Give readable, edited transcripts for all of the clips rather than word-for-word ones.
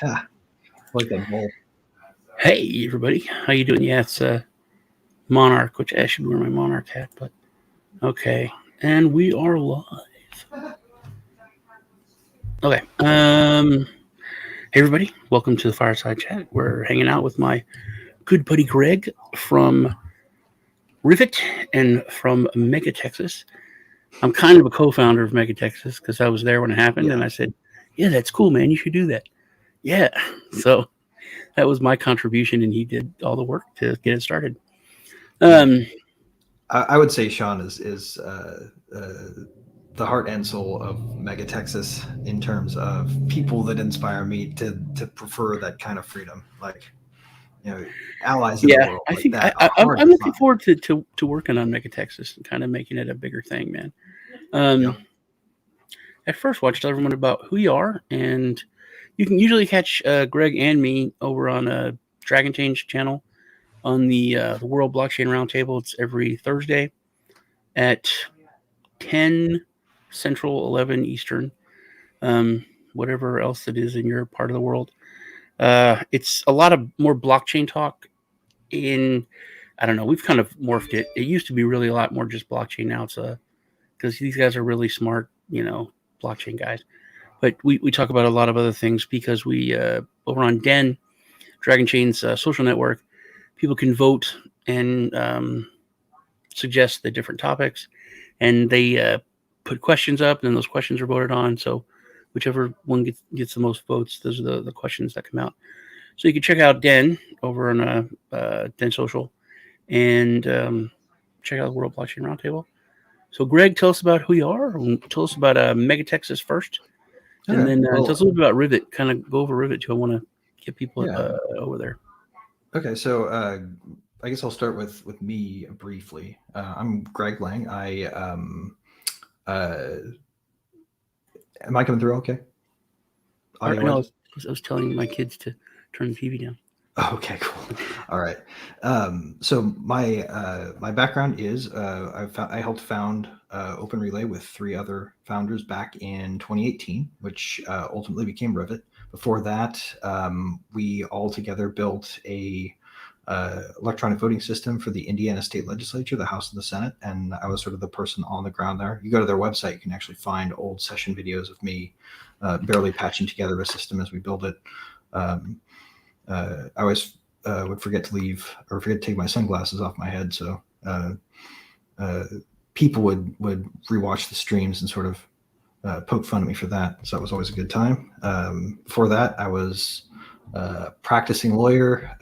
Ah, like that bowl. Hey, everybody. How you doing? Yeah, it's Monarch, which I should wear my Monarch hat, but okay. And we are live. Okay. Hey, everybody. Welcome to the Fireside Chat. We're hanging out with my good buddy Greg from Rivet and from Mega Texas. I'm kind of a co-founder of Mega Texas because I was there when it happened, and I said, "Yeah, that's cool, man. You should do that." Yeah. So that was my contribution, and he did all the work to get it started. I would say Sean is the heart and soul of Mega Texas in terms of people that inspire me to prefer that kind of freedom, like allies in the world. I like think that I'm looking forward to working on Mega Texas and kind of making it a bigger thing, man. I first watched everyone about who you are, and you can usually catch Greg and me over on Dragon Change channel on the World Blockchain Roundtable. It's every Thursday at 10 Central, 11 Eastern, whatever else it is in your part of the world. It's a lot of more blockchain talk. I don't know, we've kind of morphed it. It used to be really a lot more just blockchain. Now it's because these guys are really smart, blockchain guys. But we talk about a lot of other things because we over on Den, Dragon Chain's social network, people can vote and suggest the different topics, and they put questions up, and then those questions are voted on. So whichever one gets the most votes, those are the questions that come out. So you can check out Den over on Den Social and check out the World Blockchain Roundtable. So Greg, tell us about who you are. Tell us about Mega Texas first. And then tell us a little bit about Rivet. Kind of go over Rivet too. I want to get people over there. Okay, so I guess I'll start with me briefly. I'm Greg Lang. Am I coming through okay? No, I was telling my kids to turn the TV down. Okay, cool. All right. So my background is I helped found Open Relay with 3 other founders back in 2018, which ultimately became Rivet. Before that, we all together built a electronic voting system for the Indiana State Legislature, the House and the Senate, and I was sort of the person on the ground there. You go to their website, you can actually find old session videos of me barely patching together a system as we build it. I always would forget to take my sunglasses off my head, so people would rewatch the streams and sort of poke fun at me for that. So that was always a good time. Before that, I was practicing lawyer,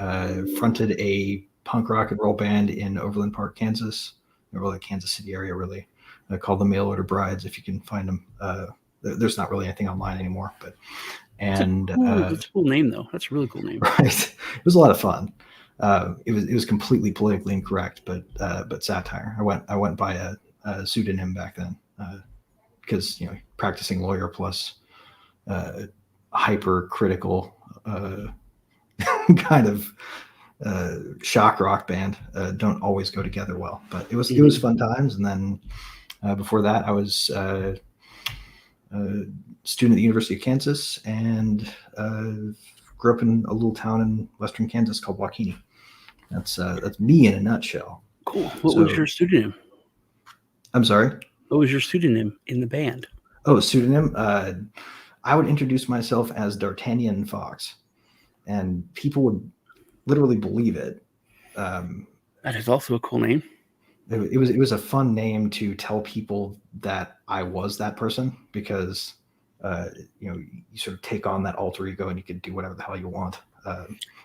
fronted a punk rock and roll band in Overland Park, Kansas, or the Kansas City area, really, called the Mail Order Brides. If you can find them, there's not really anything online anymore, but. And it's a cool name, though. That's a really cool name. Right, it was a lot of fun. It was completely politically incorrect, but satire. I went by a pseudonym back then because practicing lawyer plus hypercritical kind of shock rock band don't always go together well. But it was fun times. And then before that, I was student at the University of Kansas and grew up in a little town in western Kansas called Waukene. That's me in a nutshell. Cool. What was your pseudonym? I'm sorry? What was your pseudonym in the band? Oh, pseudonym? I would introduce myself as D'Artagnan Fox, and people would literally believe it. That is also a cool name. It was a fun name to tell people that I was that person because you sort of take on that alter ego and you can do whatever the hell you want.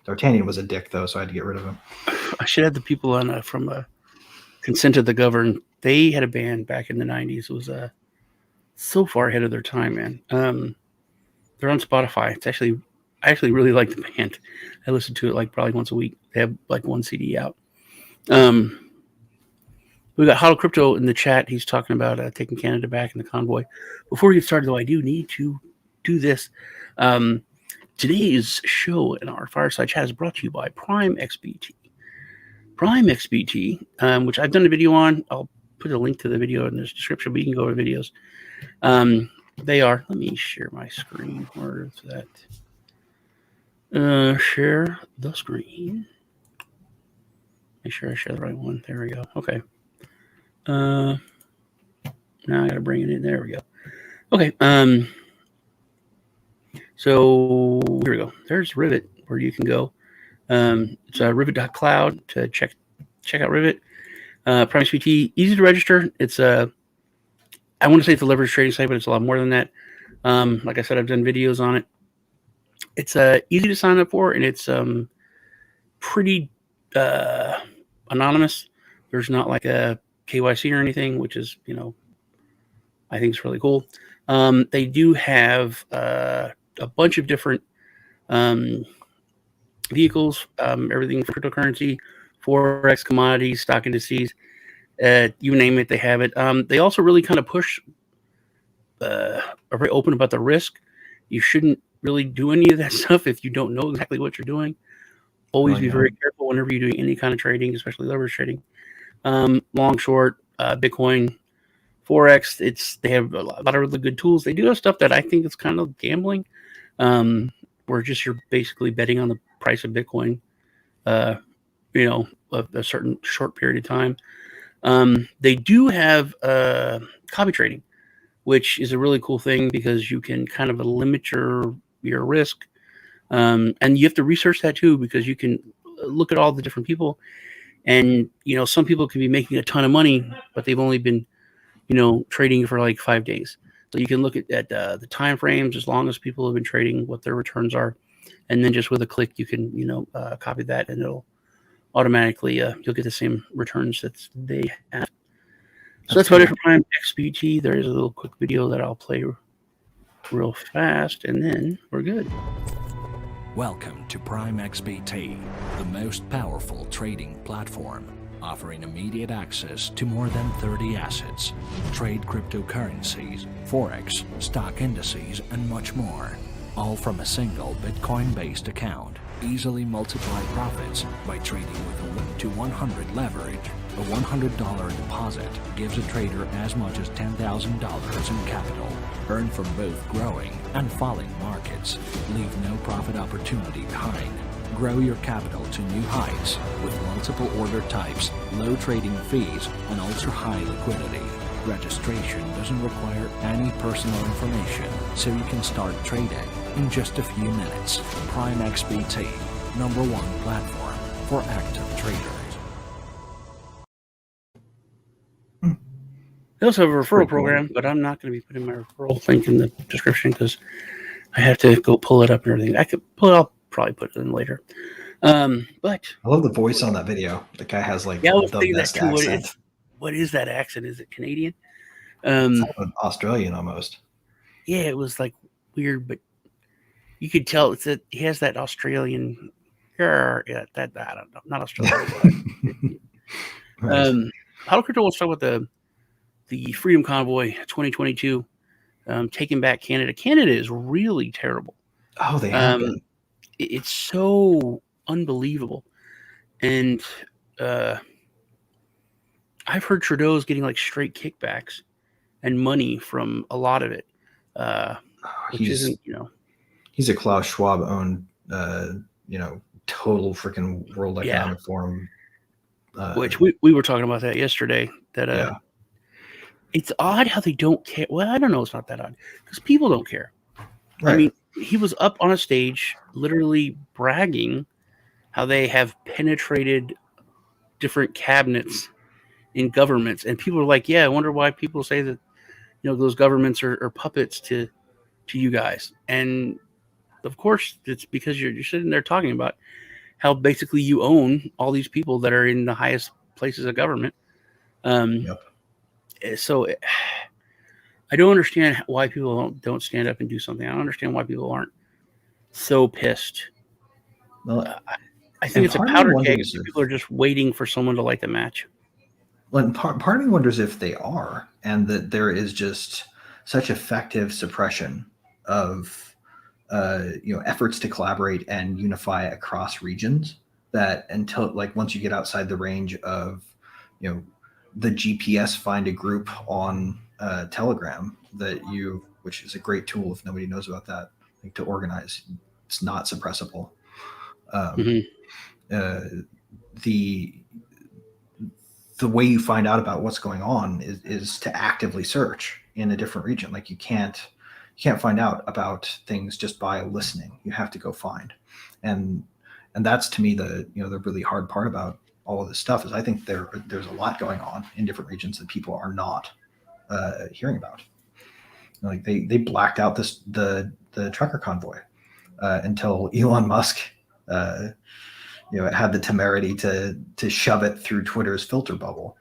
D'Artagnan was a dick though, so I had to get rid of him. I should have the people on from Consent of the Governed. They had a band back in the 90s. It was so far ahead of their time, man. They're on Spotify. I actually really like the band. I listen to it like probably once a week. They have like 1 CD out. We got Hodl Crypto in the chat. He's talking about taking Canada back in the convoy. Before we get started, though, I do need to do this. Today's show in our Fireside Chat is brought to you by Prime XBT. Prime XBT, which I've done a video on. I'll put a link to the video in the description, but you can go to videos. They are, let me share my screen. Where is that? Share the screen. Make sure I share the right one. There we go. Okay. Now I gotta bring it in. There we go. Okay. So here we go. There's Rivet, where you can go. It's rivet.cloud to check out Rivet. Prime XBT, easy to register. It's I want to say it's a leverage trading site, but it's a lot more than that. Like I said, I've done videos on it. It's easy to sign up for, and it's pretty anonymous. There's not like a KYC or anything, which is, I think it's really cool. They do have a bunch of different vehicles, everything from cryptocurrency, forex, commodities, stock indices, you name it, they have it. They also really kind of push, are very open about the risk. You shouldn't really do any of that stuff if you don't know exactly what you're doing. Always be very careful whenever you're doing any kind of trading, especially leverage trading. Long, short, Bitcoin, forex. They have a lot of really good tools. They do have stuff that I think is kind of gambling, where just you're basically betting on the price of Bitcoin, a certain short period of time. They do have copy trading, which is a really cool thing because you can kind of limit your risk. And you have to research that too, because you can look at all the different people, and some people can be making a ton of money, but they've only been trading for like 5 days. So you can look at the time frames, as long as people have been trading, what their returns are, and then just with a click you can copy that, and it'll automatically you'll get the same returns that they have. So that's about it for Prime XBT. There is a little quick video that I'll play real fast, and then we're good. Welcome to Prime XBT, the most powerful trading platform, offering immediate access to more than 30 assets. Trade cryptocurrencies, forex, stock indices, and much more, all from a single Bitcoin-based account. Easily multiply profits by trading with a 1 to 100 leverage. A $100 deposit gives a trader as much as $10,000 in capital, earned from both growing and falling markets. Leave no profit opportunity behind. Grow your capital to new heights with multiple order types, low trading fees, and ultra-high liquidity. Registration doesn't require any personal information, so you can start trading in just a few minutes. Prime XBT, #1 platform for active traders. They also have a referral program, but I'm not going to be putting my referral link in the description because I have to go pull it up and everything. I could pull it. I'll probably put it in later. But I love the voice on that video. The guy has like the best too. accent. What is that accent? Is it Canadian? It's like an Australian almost. Yeah, it was like weird, but you could tell he has that Australian. Yeah, that I don't know, not Australian. Right. How Crypto wants to talk about the Freedom Convoy 2022, taking back Canada. Canada is really terrible. Oh, they have been. It's so unbelievable. And I've heard Trudeau's getting like straight kickbacks and money from a lot of it. Which isn't, he's a Klaus Schwab owned, total freaking World Economic Forum. Which we were talking about that yesterday. That it's odd how they don't care. Well, I don't know. It's not that odd because people don't care. Right. I mean, he was up on a stage literally bragging how they have penetrated different cabinets in governments, and people are like, yeah, I wonder why people say that, those governments are puppets to you guys. And of course it's because you're sitting there talking about how basically you own all these people that are in the highest places of government. So I don't understand why people don't stand up and do something. I don't understand why people aren't so pissed. Well, I think it's a powder keg. People are just waiting for someone to light the match. Well, part of me wonders if they are, and that there is just such effective suppression of efforts to collaborate and unify across regions that until once you get outside the range of the GPS find a group on Telegram which is a great tool if nobody knows about that, to organize. It's not suppressible. Um, uh, the way you find out about what's going on is to actively search in a different region. Like you can't find out about things just by listening. You have to go find, and that's to me the really hard part about all of this stuff is I think there's a lot going on in different regions that people are not hearing about. Like they blacked out the trucker convoy until Elon Musk had the temerity to shove it through Twitter's filter bubble.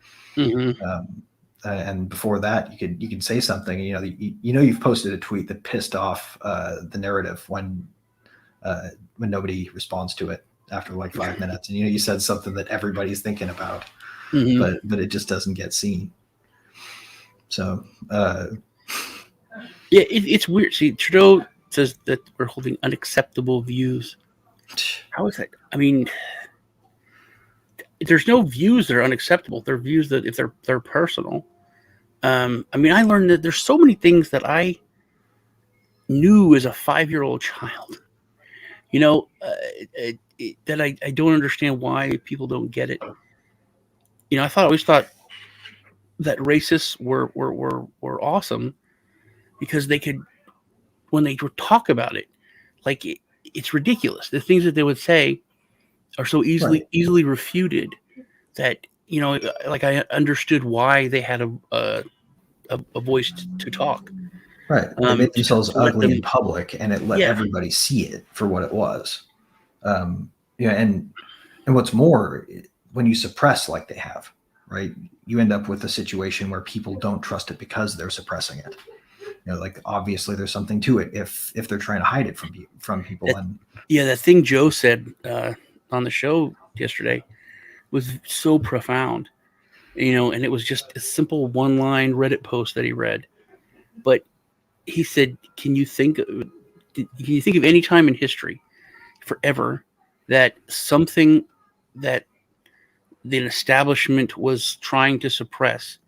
And before that, you could say something. You've posted a tweet that pissed off the narrative when nobody responds to it after like 5 minutes, and you said something that everybody's thinking about, but it just doesn't get seen. So yeah, it's weird. See, Trudeau says that we're holding unacceptable views. How is that? I mean, there's no views that are unacceptable. They're views that if they're personal. I mean, I learned that there's so many things that I knew as a 5-year-old child, that I don't understand why people don't get it. I always thought that racists were awesome because they could, when they would talk about it, like it's ridiculous. The things that they would say are so easily refuted that like I understood why they had a voice to talk. Right, they made themselves ugly in public, and it let everybody see it for what it was. And what's more, when you suppress like they have, right, you end up with a situation where people don't trust it because they're suppressing it. Like obviously there's something to it if they're trying to hide it from people. That thing Joe said on the show yesterday was so profound, and it was just a simple one-line Reddit post that he read, but he said, can you think of any time in history forever that something that the establishment was trying to suppress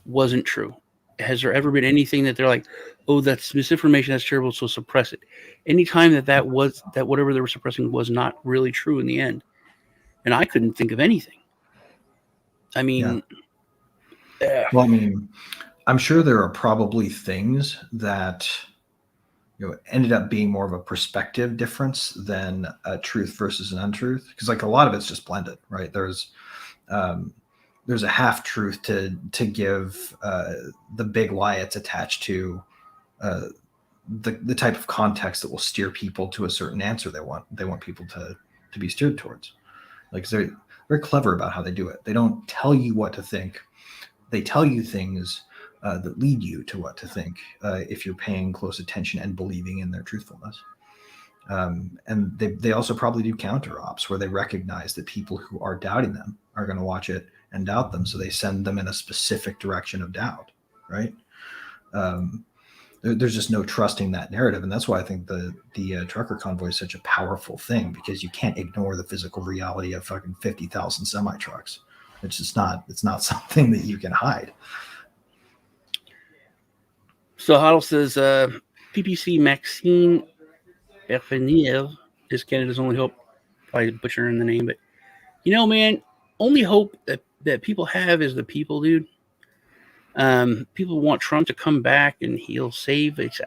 wasn't true? Has there ever been anything that they're like, oh, that's misinformation, that's terrible, so suppress it? Anytime that whatever they were suppressing was not really true in the end. And I couldn't think of anything. I mean, well, I mean, I'm sure there are probably things that ended up being more of a perspective difference than a truth versus an untruth, because like a lot of it's just blended, right? There's a half truth to give the big lie it's attached to the type of context that will steer people to a certain answer they want people to be steered towards. Like they're very clever about how they do it. They don't tell you what to think. They tell you things that lead you to what to think if you're paying close attention and believing in their truthfulness. And they also probably do counter ops where they recognize that people who are doubting them are going to watch it and doubt them. So they send them in a specific direction of doubt, right? There's just no trusting that narrative. And that's why I think the trucker convoy is such a powerful thing, because you can't ignore the physical reality of fucking 50,000 semi-trucks. It's not something that you can hide. So Huddle says, PPC Maxine Berfenier is Canada's only hope. Probably butchering the name, but man, only hope that people have is the people, dude. People want Trump to come back and he'll save it.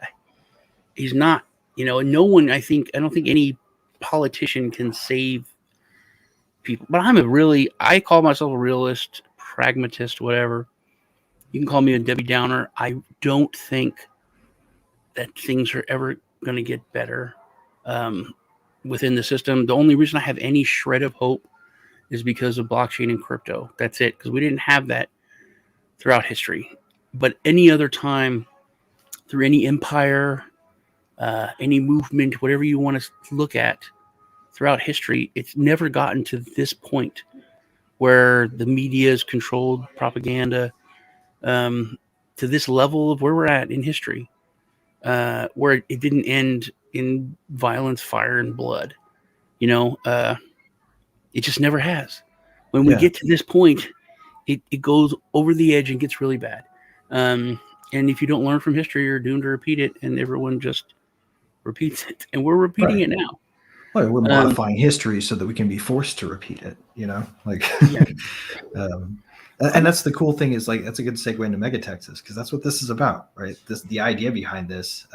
He's not, no one, I don't think any politician can save people, but I call myself a realist, pragmatist, whatever. You can call me a Debbie Downer. I don't think that things are ever going to get better within the system. The only reason I have any shred of hope is because of blockchain and crypto. That's it, because we didn't have that throughout history. But any other time, through any empire, any movement, whatever you want to look at throughout history, it's never gotten to this point where the media is controlled propaganda to this level of where we're at in history, where it didn't end in violence, fire, and blood. It just never has. When we get to this point, it goes over the edge and gets really bad. And if you don't learn from history, you're doomed to repeat it, and everyone just repeats it. And we're repeating it now. Well, we're modifying history so that we can be forced to repeat it, like, Yeah. And that's the cool thing is like, that's a good segue into megatexts because that's what this is about, right? The idea behind this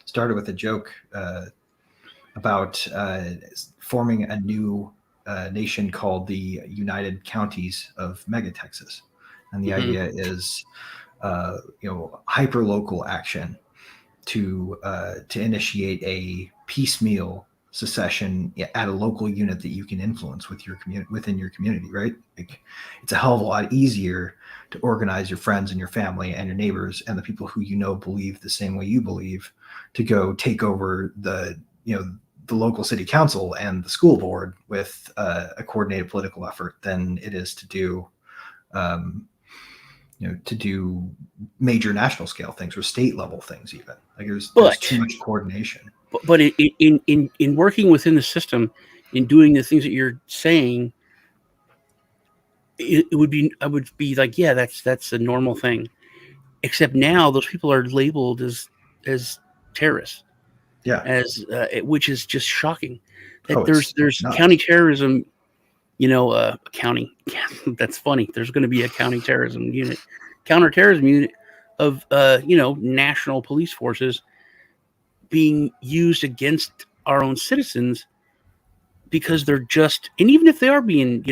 started with a joke about forming a new nation called the United Counties of Mega Texas. And the idea is, hyper local action to initiate a piecemeal secession at a local unit that you can influence with your within your community, right? Like, it's a hell of a lot easier to organize your friends and your family and your neighbors and the people who believe the same way you believe to go take over the local city council and the school board with a coordinated political effort than it is to do major national scale things or state level things. Even like there's too much coordination. But in working within the system, in doing the things that you're saying, I would be like, yeah, that's a normal thing. Except now those people are labeled as terrorists. Yeah. Which is just shocking. That there's nuts. County terrorism, county. That's funny. There's going to be a county terrorism unit, counterterrorism unit of national police forces being used against our own citizens because they're just, and even if they are being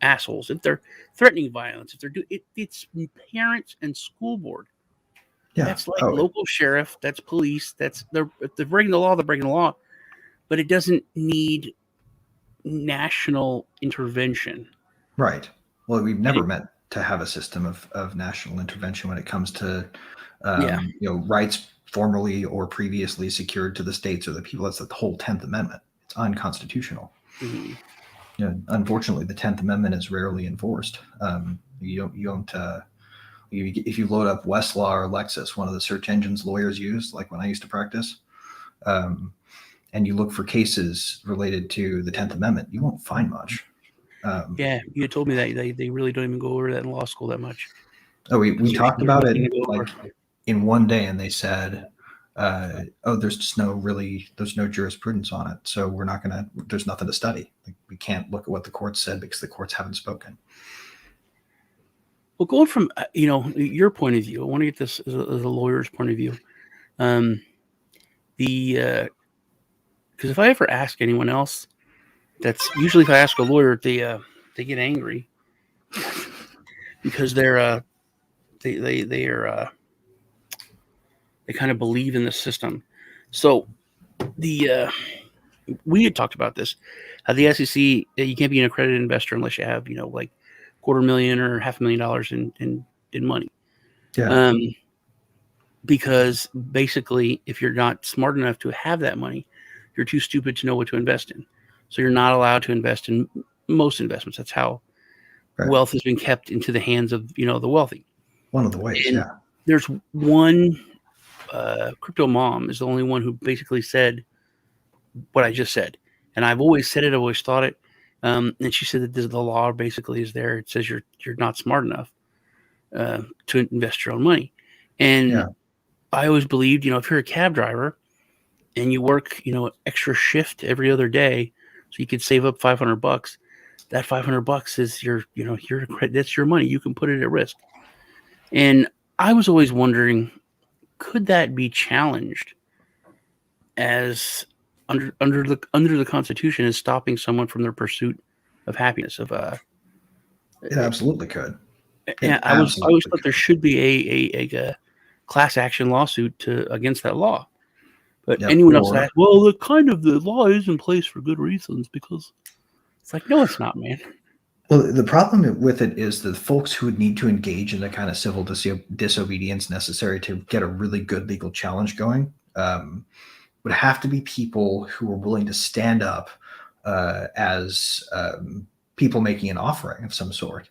assholes, if they're threatening violence, if they're it's parents and school board. Yeah, that's like local sheriff, that's police, if they're breaking the law, they're breaking the law, but it doesn't need national intervention. Right. Well, we've never meant to have a system of national intervention when it comes to rights formerly or previously secured to the states or the people. That's the whole 10th Amendment. It's unconstitutional. Mm-hmm. Unfortunately, the 10th Amendment is rarely enforced. You don't. If you load up Westlaw or Lexis, one of the search engines lawyers use, like when I used to practice, and you look for cases related to the 10th Amendment, you won't find much. You told me that they really don't even go over that in law school that much. We talked about it like in one day, and they said, there's no jurisprudence on it, so there's nothing to study. Like, we can't look at what the courts said because the courts haven't spoken. Well, going from your point of view, I want to get this as a lawyer's point of view. Because if I ever ask anyone else, that's usually if I ask a lawyer, they get angry because they kind of believe in the system. So we had talked about this. The SEC, you can't be an accredited investor unless you have like $250,000 or $500,000 in money. Yeah. Because basically, if you're not smart enough to have that money, you're too stupid to know what to invest in. So you're not allowed to invest in most investments. That's how wealth has been kept into the hands of the wealthy. One of the ways, and there's one crypto mom is the only one who basically said what I just said, and I've always said it. I've always thought it. And she said that the law basically is there. It says you're not smart enough to invest your own money. And I always believed, if you're a cab driver and you work, extra shift every other day, so you could save up $500. That $500 is that's your money. You can put it at risk. And I was always wondering, could that be challenged as under the Constitution as stopping someone from their pursuit of happiness? It absolutely could. I always thought there should be a class action lawsuit against that law. But anyone else asks, well, the law is in place for good reasons, because it's like, no, it's not, man. Well, the problem with it is the folks who would need to engage in the kind of civil disobedience necessary to get a really good legal challenge going would have to be people who are willing to stand up as people making an offering of some sort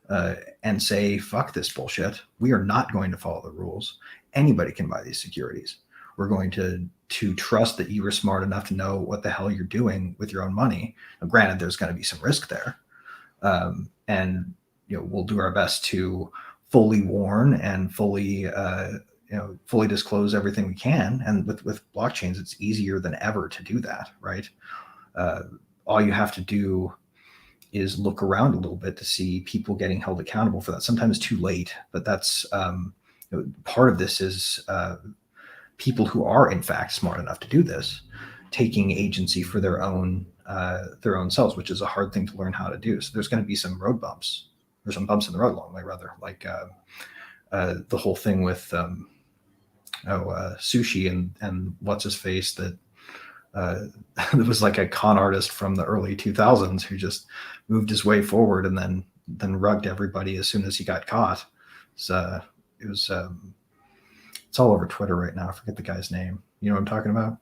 and say, fuck this bullshit. We are not going to follow the rules. Anybody can buy these securities. We're going to trust that you were smart enough to know what the hell you're doing with your own money. Now, granted, there's going to be some risk there. And we'll do our best to fully warn and fully fully disclose everything we can. And with blockchains, it's easier than ever to do that, right? All you have to do is look around a little bit to see people getting held accountable for that. Sometimes too late, but that's part of this is people who are in fact smart enough to do this, taking agency for their own selves, which is a hard thing to learn how to do. So there's going to be some road bumps, or some bumps in the road along the way, rather, like the whole thing with Sushi and what's his face that it was like a con artist from the early 2000s who just moved his way forward and then rugged everybody as soon as he got caught. So it was it's all over Twitter right now. I forget the guy's name. You know what I'm talking about?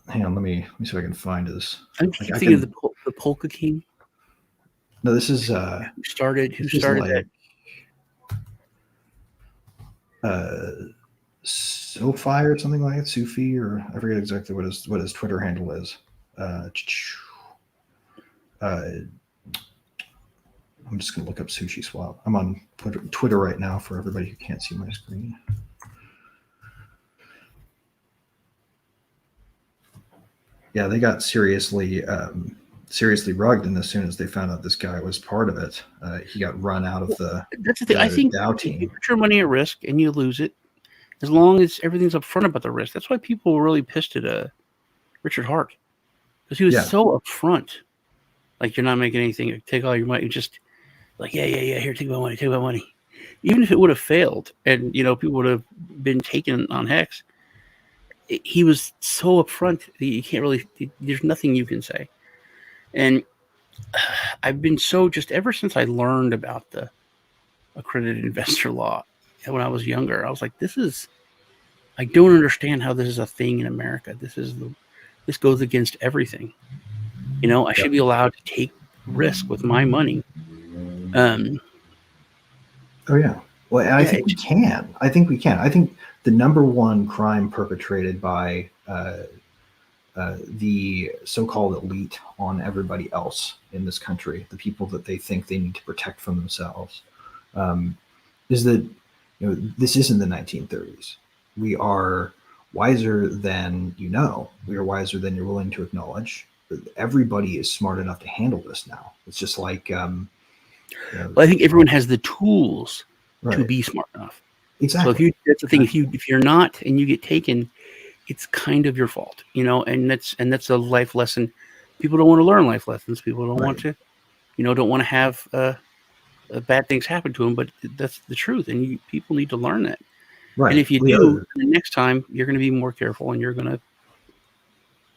Hang on, let me see if I can find his. I'm thinking of the Polka King. No, this is who started like, that? SoFi or something like that, Sufi, or I forget exactly what his Twitter handle is. I'm just gonna look up Sushi Swap. I'm on Twitter right now for everybody who can't see my screen. Yeah, they got seriously rugged, and as soon as they found out this guy was part of it, he got run out of the. That's the thing. I think DAO you team. put your money at risk and you lose it, as long as everything's upfront about the risk. That's why people were really pissed at Richard Hart, because he was so upfront. Like, you're not making anything. Take all your money. Just like, yeah. Here, take my money. Even if it would have failed, and people would have been taken on Hex, he was so upfront. You can't really. There's nothing you can say. And I've been just ever since I learned about the accredited investor law when I was younger, I was like, I don't understand how this is a thing in America. This goes against everything. I should be allowed to take risk with my money. Oh yeah. Well, I think we can. I think the number one crime perpetrated by the so-called elite on everybody else in this country, the people that they think they need to protect from themselves, is that this isn't the 1930s. We are wiser than we are wiser than you're willing to acknowledge. Everybody is smart enough to handle this now. It's just like well, I think everyone has the tools to be smart enough. Exactly. So that's the thing. If you're not and you get taken, it's kind of your fault, and that's a life lesson. People don't want to learn life lessons. People don't want to, don't want to have bad things happen to them. But that's the truth, and people need to learn that. Right. And if you do, the next time you're going to be more careful, and you're going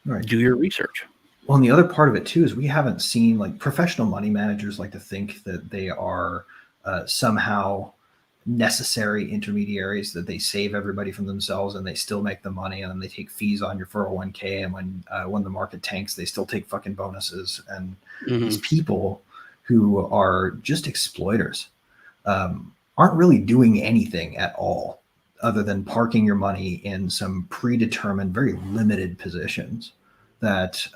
to do your research. Well, and the other part of it too is we haven't seen, like, professional money managers like to think that they are somehow necessary intermediaries, that they save everybody from themselves and they still make the money, and then they take fees on your 401k, and when the market tanks, they still take fucking bonuses. And these people who are just exploiters aren't really doing anything at all other than parking your money in some predetermined, very limited positions that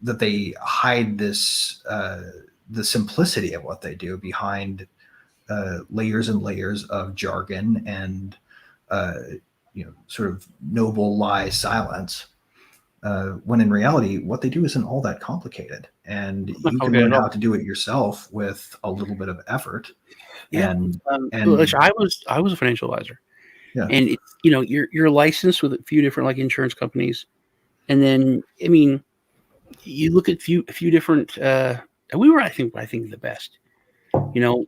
that they hide this the simplicity of what they do behind layers and layers of jargon and sort of noble lie silence, when in reality what they do isn't all that complicated, and you can learn how to do it yourself with a little bit of effort. And I was a financial advisor, and it's you're licensed with a few different, like, insurance companies, and then you look at a few different we were I think the best. You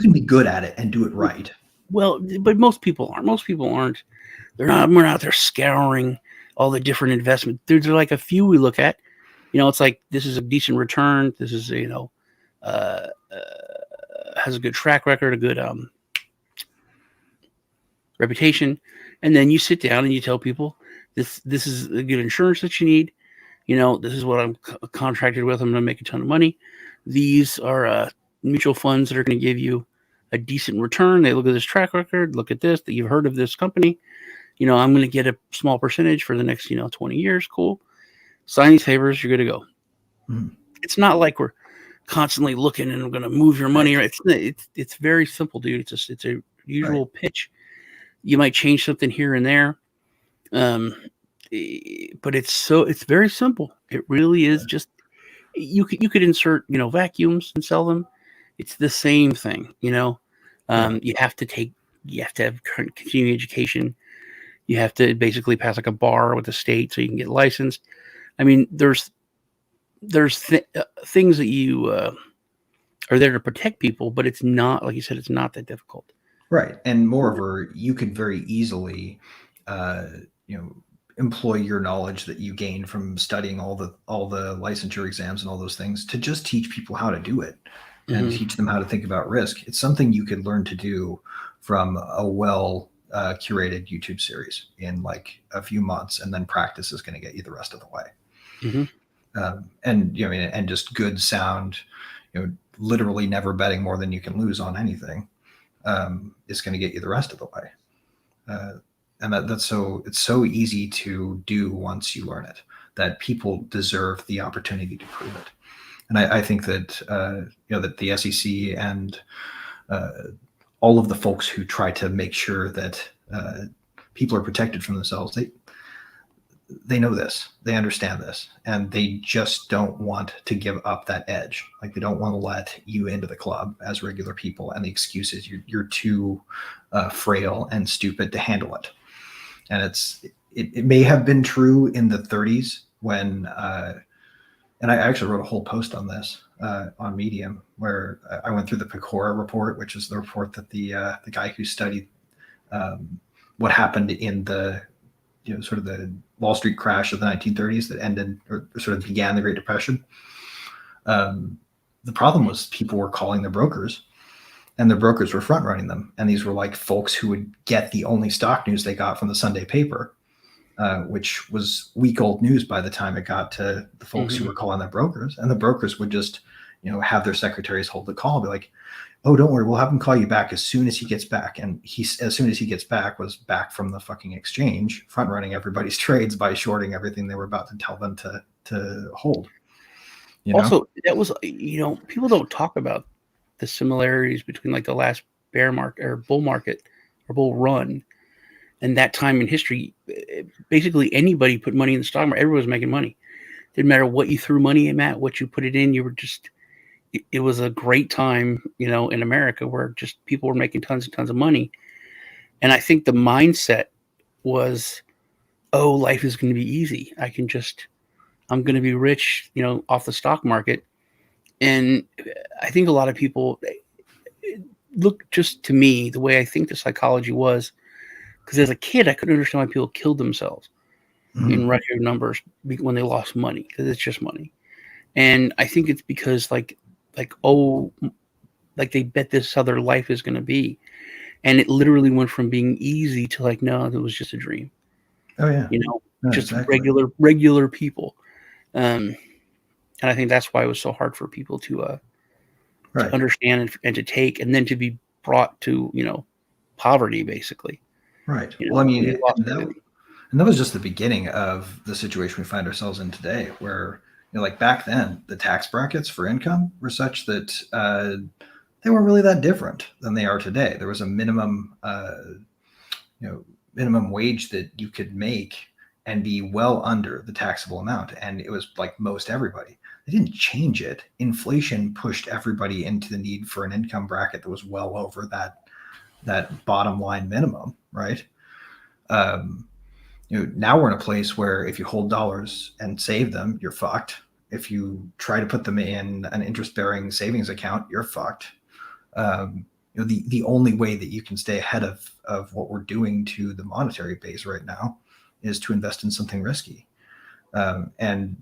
can be good at it and do it right. Well, but most people aren't. We're not out there scouring all the different investments. There's like a few we look at. It's like, this is a decent return. This is has a good track record, a good reputation. And then you sit down and you tell people, this is a good insurance that you need. This is what I'm contracted with. I'm going to make a ton of money. These are mutual funds that are going to give you a decent return. They look at this track record, look at this, that you've heard of this company. I'm going to get a small percentage for the next 20 years. Cool. Sign these favors, you're good to go. It's not like we're constantly looking and going to move your money. It's very simple, dude. It's a usual pitch. You might change something here and there, but it's very simple. It really is. Just you could insert vacuums and sell them. It's the same thing. You have to have continuing education. You have to basically pass like a bar with the state so you can get licensed. I mean, there's things that you are there to protect people, but it's not, like you said, it's not that difficult. Right. And moreover, you could very easily, employ your knowledge that you gain from studying all the licensure exams and all those things to just teach people how to do it and teach them how to think about risk. It's something you could learn to do from a well curated YouTube series in like a few months, and then practice is going to get you the rest of the way. And just good sound, literally never betting more than you can lose on anything is going to get you the rest of the way. And it's so easy to do once you learn it, that people deserve the opportunity to prove it. And I think that that the SEC and all of the folks who try to make sure that people are protected from themselves, they know this, they understand this, and they just don't want to give up that edge. Like, they don't want to let you into the club as regular people, and the excuse is you're too frail and stupid to handle it. And it may have been true in the 30s when, and I actually wrote a whole post on this on Medium, where I went through the Pecora report, which is the report that the guy who studied what happened in the sort of the Wall Street crash of the 1930s that ended or sort of began the Great Depression. The problem was people were calling their brokers, and their brokers were front running them. And these were like folks who would get the only stock news they got from the Sunday paper, which was week old news by the time it got to the folks who were calling their brokers. And the brokers would just, have their secretaries hold the call, be like, "Oh, don't worry, we'll have him call you back as soon as he gets back." And as soon as he gets back, was back from the fucking exchange, front running everybody's trades by shorting everything they were about to tell them to hold. Also, that was, people don't talk about the similarities between like the last bear market or bull market or bull run and that time in history. Basically, anybody put money in the stock market, everyone was making money. Didn't matter what you threw money in, Matt, what you put it in, you were just, it was a great time, in America, where just people were making tons and tons of money. And I think the mindset was, oh, life is going to be easy. I'm going to be rich, off the stock market. And I think a lot of people look, just to me, the way I think the psychology was, because as a kid, I couldn't understand why people killed themselves in record numbers when they lost money, because it's just money. And I think it's because like they bet this how their life is going to be. And it literally went from being easy to like, no, that was just a dream. Oh yeah. Just exactly. regular people. And I think that's why it was so hard for people to understand and to take, and then to be brought to, poverty, basically. Right. Well, I mean, and that was just the beginning of the situation we find ourselves in today, where, like back then, the tax brackets for income were such that they weren't really that different than they are today. There was a minimum wage that you could make and be well under the taxable amount. And it was like most everybody. They didn't change it. Inflation pushed everybody into the need for an income bracket that was well over that bottom line minimum, right? Now we're in a place where if you hold dollars and save them, you're fucked. If you try to put them in an interest-bearing savings account, you're fucked. The only way that you can stay ahead of what we're doing to the monetary base right now is to invest in something risky. And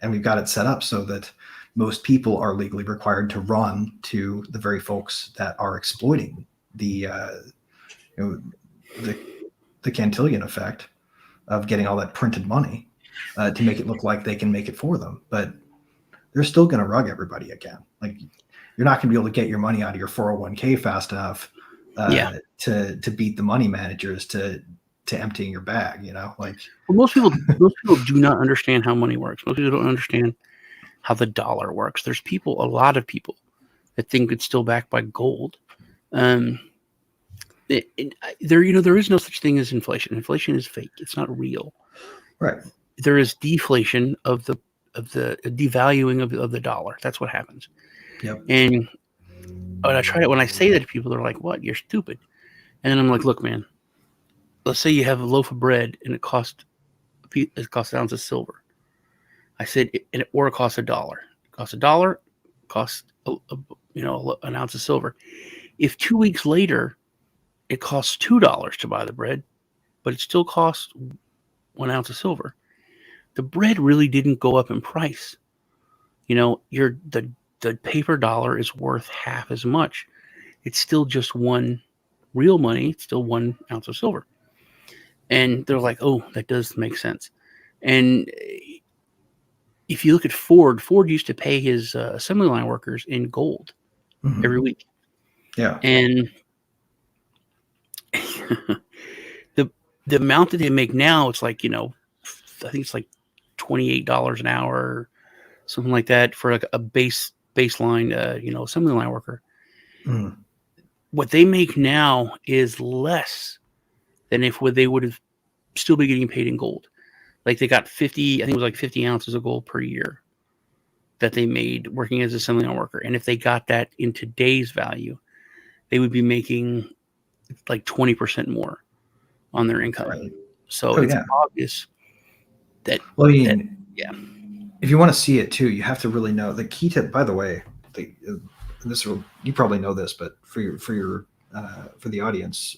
we've got it set up so that most people are legally required to run to the very folks that are exploiting the Cantillon effect of getting all that printed money to make it look like they can make it for them. But they're still going to rug everybody again. Like, you're not going to be able to get your money out of your 401k fast enough to beat the money managers to emptying your bag, Like, well, most people do not understand how money works. Most people don't understand how the dollar works. There's a lot of people that think it's still backed by gold. There is no such thing as inflation. Inflation is fake. It's not real. Right. There is deflation of the devaluing of the dollar. That's what happens. Yep. And when I say that to people, they're like, "What? You're stupid." And then I'm like, "Look, man. Let's say you have a loaf of bread and it costs an ounce of silver." I said, or it costs $1. It costs $1. Costs an ounce of silver. If 2 weeks later it costs $2 to buy the bread, but it still costs 1 ounce of silver, the bread really didn't go up in price. The paper dollar is worth half as much. It's still just one real money. It's still 1 ounce of silver. And they're like, oh, that does make sense. And if you look at Ford used to pay his assembly line workers in gold every week. Yeah. And the amount that they make now, it's like, I think it's like $28 an hour, something like that for like a baseline, assembly line worker. Mm. What they make now is less than if they would have still be getting paid in gold. Like they got 50 ounces of gold per year that they made working as an assembly line worker. And if they got that in today's value, they would be making like 20% more on their income. Right. So it's obvious that. Well, if you want to see it too, you have to really know the key to. By the way, you probably know this, but for the audience,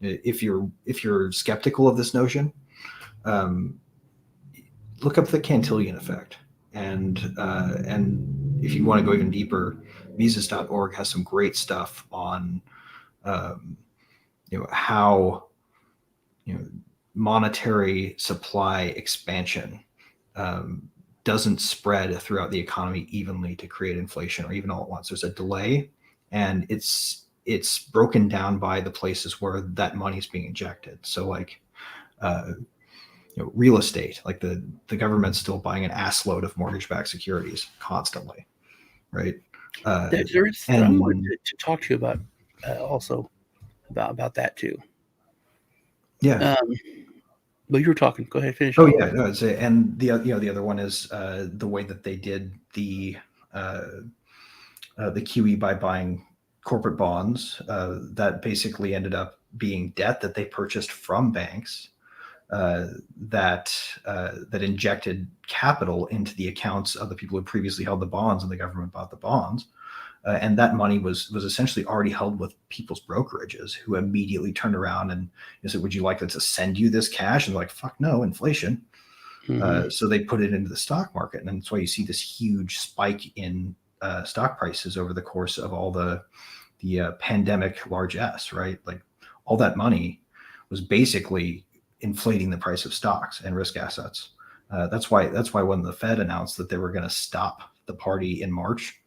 if you're skeptical of this notion, look up the Cantillon effect, and if you want to go even deeper, Mises.org has some great stuff on how monetary supply expansion doesn't spread throughout the economy evenly to create inflation or even all at once. There's a delay, and it's broken down by the places where that money is being injected. So like real estate, like the government's still buying an ass load of mortgage-backed securities constantly, right? I wanted to talk to you about also about that too. Yeah. But you were talking. Go ahead, finish. Oh yeah, no. And the other one is the way that they did the QE by buying corporate bonds. That basically ended up being debt that they purchased from banks that injected capital into the accounts of the people who previously held the bonds, and the government bought the bonds. And that money was essentially already held with people's brokerages, who immediately turned around and said, "Would you like us to send you this cash?" And they're like, "Fuck no, inflation." Mm-hmm. So they put it into the stock market, and that's why you see this huge spike in stock prices over the course of all the pandemic large S, right? Like all that money was basically inflating the price of stocks and risk assets. That's why when the Fed announced that they were going to stop the party in March,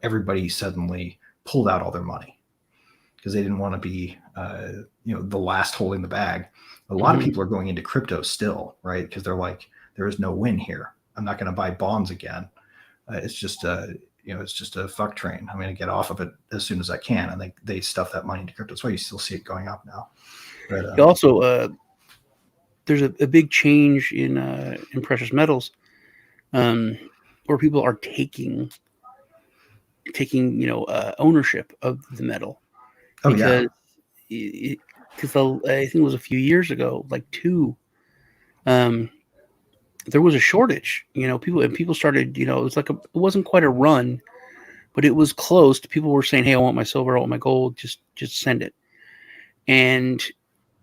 everybody suddenly pulled out all their money because they didn't want to be, the last holding the bag. A lot of people are going into crypto still, right? Because they're like, there is no win here. I'm not going to buy bonds again. It's just a fuck train. I'm going to get off of it as soon as I can. And they stuff that money into crypto. That's why you still see it going up now. But, also, there's a big change in precious metals, where people are taking ownership of the metal. Because I think it was a few years ago, like two, there was a shortage. People started, it was like it wasn't quite a run, but it was close. People were saying, "Hey, I want my silver, I want my gold, just send it." And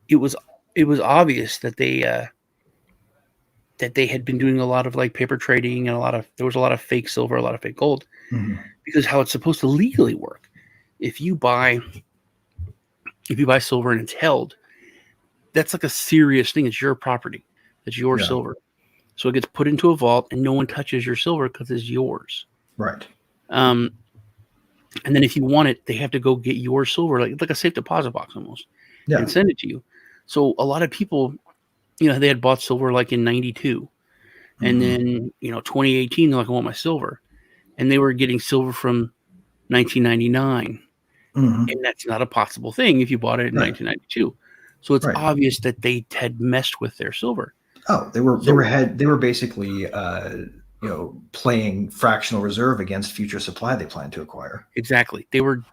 it was obvious that they had been doing a lot of like paper trading, and there was a lot of fake silver, a lot of fake gold, because how it's supposed to legally work. If you buy silver and it's held, that's like a serious thing. It's your property. It's your silver. So it gets put into a vault, and no one touches your silver because it's yours. Right. And then if you want it, they have to go get your silver, like a safe deposit box almost, and send it to you. So a lot of people, they had bought silver like in 92, And then, 2018, they're like, I want my silver. And they were getting silver from 1999. Mm-hmm. And that's not a possible thing if you bought it in 1992. So it's obvious that they had messed with their silver. Oh, they were basically playing fractional reserve against future supply they planned to acquire. Exactly. They were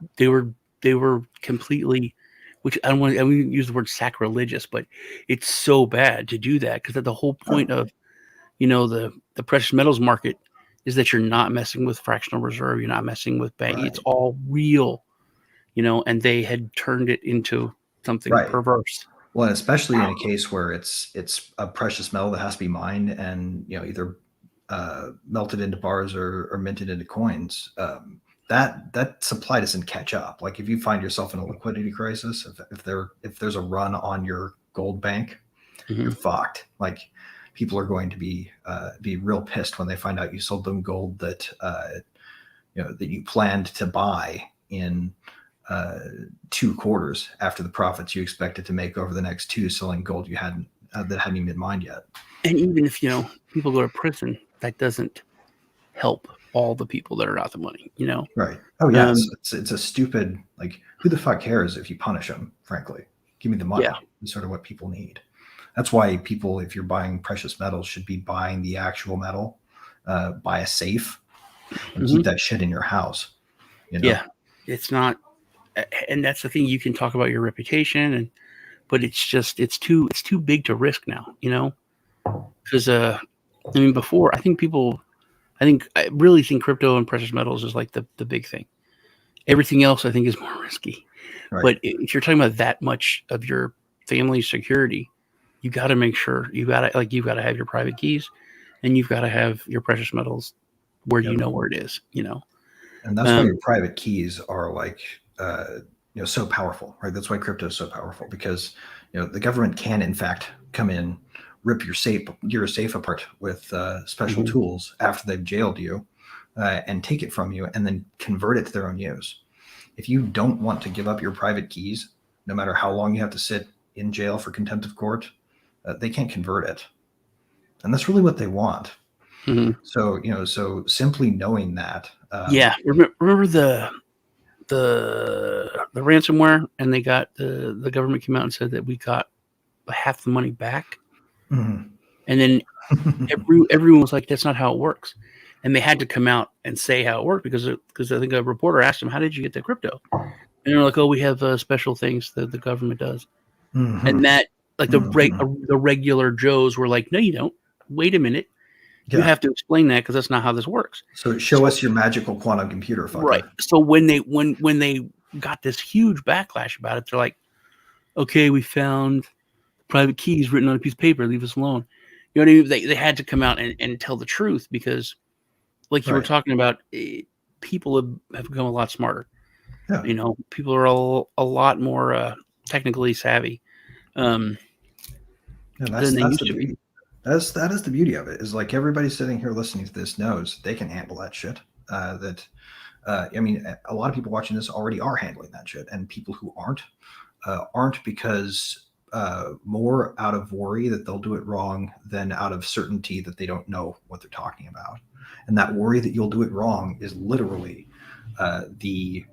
completely, which I wouldn't use the word sacrilegious, but it's so bad to do that, because the whole point of the precious metals market is that you're not messing with fractional reserve, you're not messing with bank. It's all real, and they had turned it into something perverse. Well, and especially in a case where it's a precious metal that has to be mined and either melted into bars or minted into coins. That supply doesn't catch up. Like if you find yourself in a liquidity crisis, if there's a run on your gold bank, you're fucked. Like people are going to be real pissed when they find out you sold them gold that that you planned to buy in 2 quarters after the profits you expected to make over the next 2, selling gold you hadn't even been mined yet. And even if people go to prison, that doesn't help all the people that are out the money. Right. Oh yes, it's a stupid, like, who the fuck cares if you punish them? Frankly, give me the money. It's sort of what people need. That's why people, if you're buying precious metals, should be buying the actual metal, buy a safe, and keep that shit in your house. Yeah, it's not. And that's the thing, you can talk about your reputation, but it's too big to risk now, because before, I really think crypto and precious metals is like the big thing. Everything else I think is more risky. Right. But if you're talking about that much of your family's security, you got to make sure you've got to have your private keys, and you've got to have your precious metals where you know where it is, And that's why your private keys are like so powerful, right? That's why crypto is so powerful, because the government can in fact come in, rip your safe apart with special tools after they've jailed you, and take it from you and then convert it to their own use. If you don't want to give up your private keys, no matter how long you have to sit in jail for contempt of court, they can't convert it, and that's really what they want. So so simply knowing that. Remember the ransomware, and they got the government came out and said that we got half the money back, and then everyone was like, that's not how it works, and they had to come out and say how it worked, because I think a reporter asked them, how did you get the crypto? And they're like, oh, we have special things that the government does. And that, like, the regular Joes were like, no, you don't. Wait a minute. You have to explain that, because that's not how this works. So show us your magical quantum computer, fucker. Right. So when they got this huge backlash about it, they're like, okay, we found private keys written on a piece of paper. Leave us alone. You know what I mean? They had to come out and tell the truth, because, like you were talking about, people have become a lot smarter. Yeah. People are a lot more technically savvy than they used to be. That is the beauty of it, is like everybody sitting here listening to this knows they can handle that shit. A lot of people watching this already are handling that shit, and people who aren't because more out of worry that they'll do it wrong than out of certainty that they don't know what they're talking about. And that worry that you'll do it wrong is literally the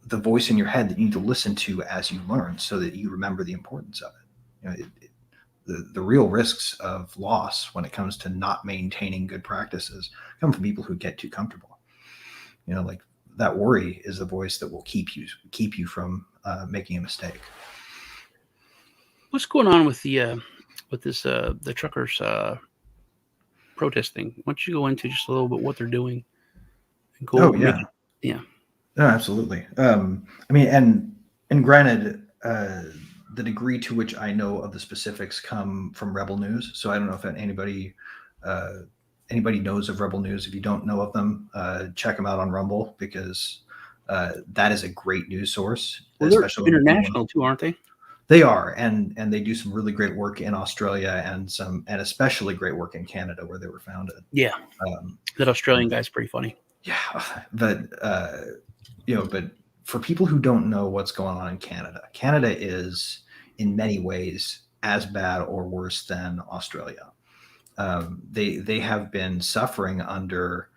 voice in your head that you need to listen to as you learn, so that you remember the importance of it. The real risks of loss when it comes to not maintaining good practices come from people who get too comfortable. Like that worry is the voice that will keep you from making a mistake. What's going on with the truckers protest thing? Why don't you go into just a little bit what they're doing? No, absolutely. And granted, the degree to which I know of the specifics come from Rebel News. So I don't know if anybody knows of Rebel News. If you don't know of them, check them out on Rumble, because that is a great news source. Well, they're international too, aren't they? They are, and they do some really great work in Australia and especially great work in Canada, where they were founded. Yeah, that Australian guy's pretty funny. Yeah, but for people who don't know what's going on in Canada, Canada is in many ways as bad or worse than Australia. they have been suffering under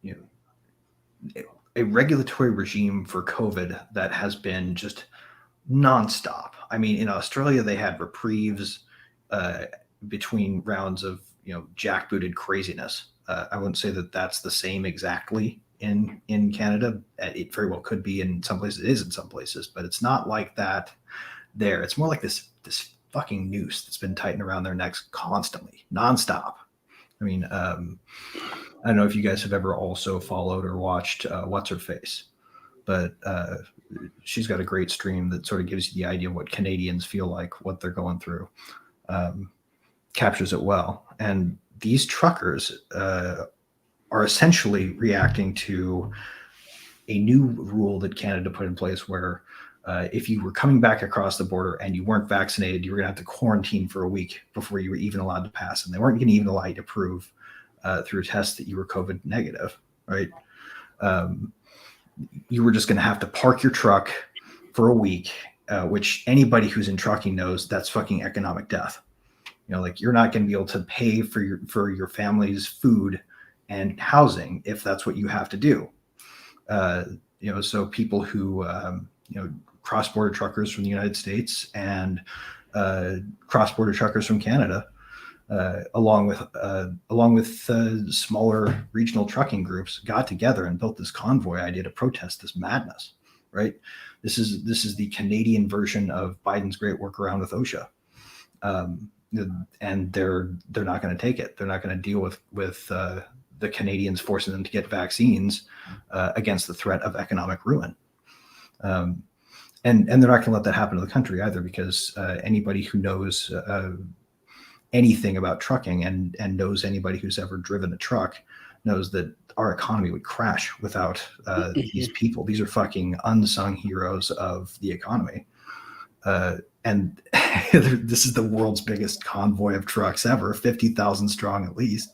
you know, a regulatory regime for COVID that has been just nonstop. I mean, in Australia, they had reprieves between rounds of jackbooted craziness. I wouldn't say that that's the same exactly in Canada. It very well could be in some places. It is in some places, but it's not like that there. It's more like this fucking noose that's been tightened around their necks constantly, nonstop. I mean, I don't know if you guys have ever also followed or watched What's Her Face, but she's got a great stream that sort of gives you the idea of what Canadians feel like, what they're going through. Captures it well. And these truckers are essentially reacting to a new rule that Canada put in place where if you were coming back across the border and you weren't vaccinated, you were going to have to quarantine for a week before you were even allowed to pass. And they weren't going to even allow you to prove through a test that you were COVID negative, right? You were just going to have to park your truck for a week, which anybody who's in trucking knows that's fucking economic death. Like you're not going to be able to pay for your family's food and housing if that's what you have to do. So people who, cross-border truckers from the United States and cross-border truckers from Canada, along with smaller regional trucking groups, got together and built this convoy idea to protest this madness. Right? This is the Canadian version of Biden's great workaround with OSHA, and they're not going to take it. They're not going to deal with the Canadians forcing them to get vaccines against the threat of economic ruin. And they're not going to let that happen to the country either, because anybody who knows anything about trucking and knows anybody who's ever driven a truck knows that our economy would crash without these people. These are fucking unsung heroes of the economy. And this is the world's biggest convoy of trucks ever, 50,000 strong at least,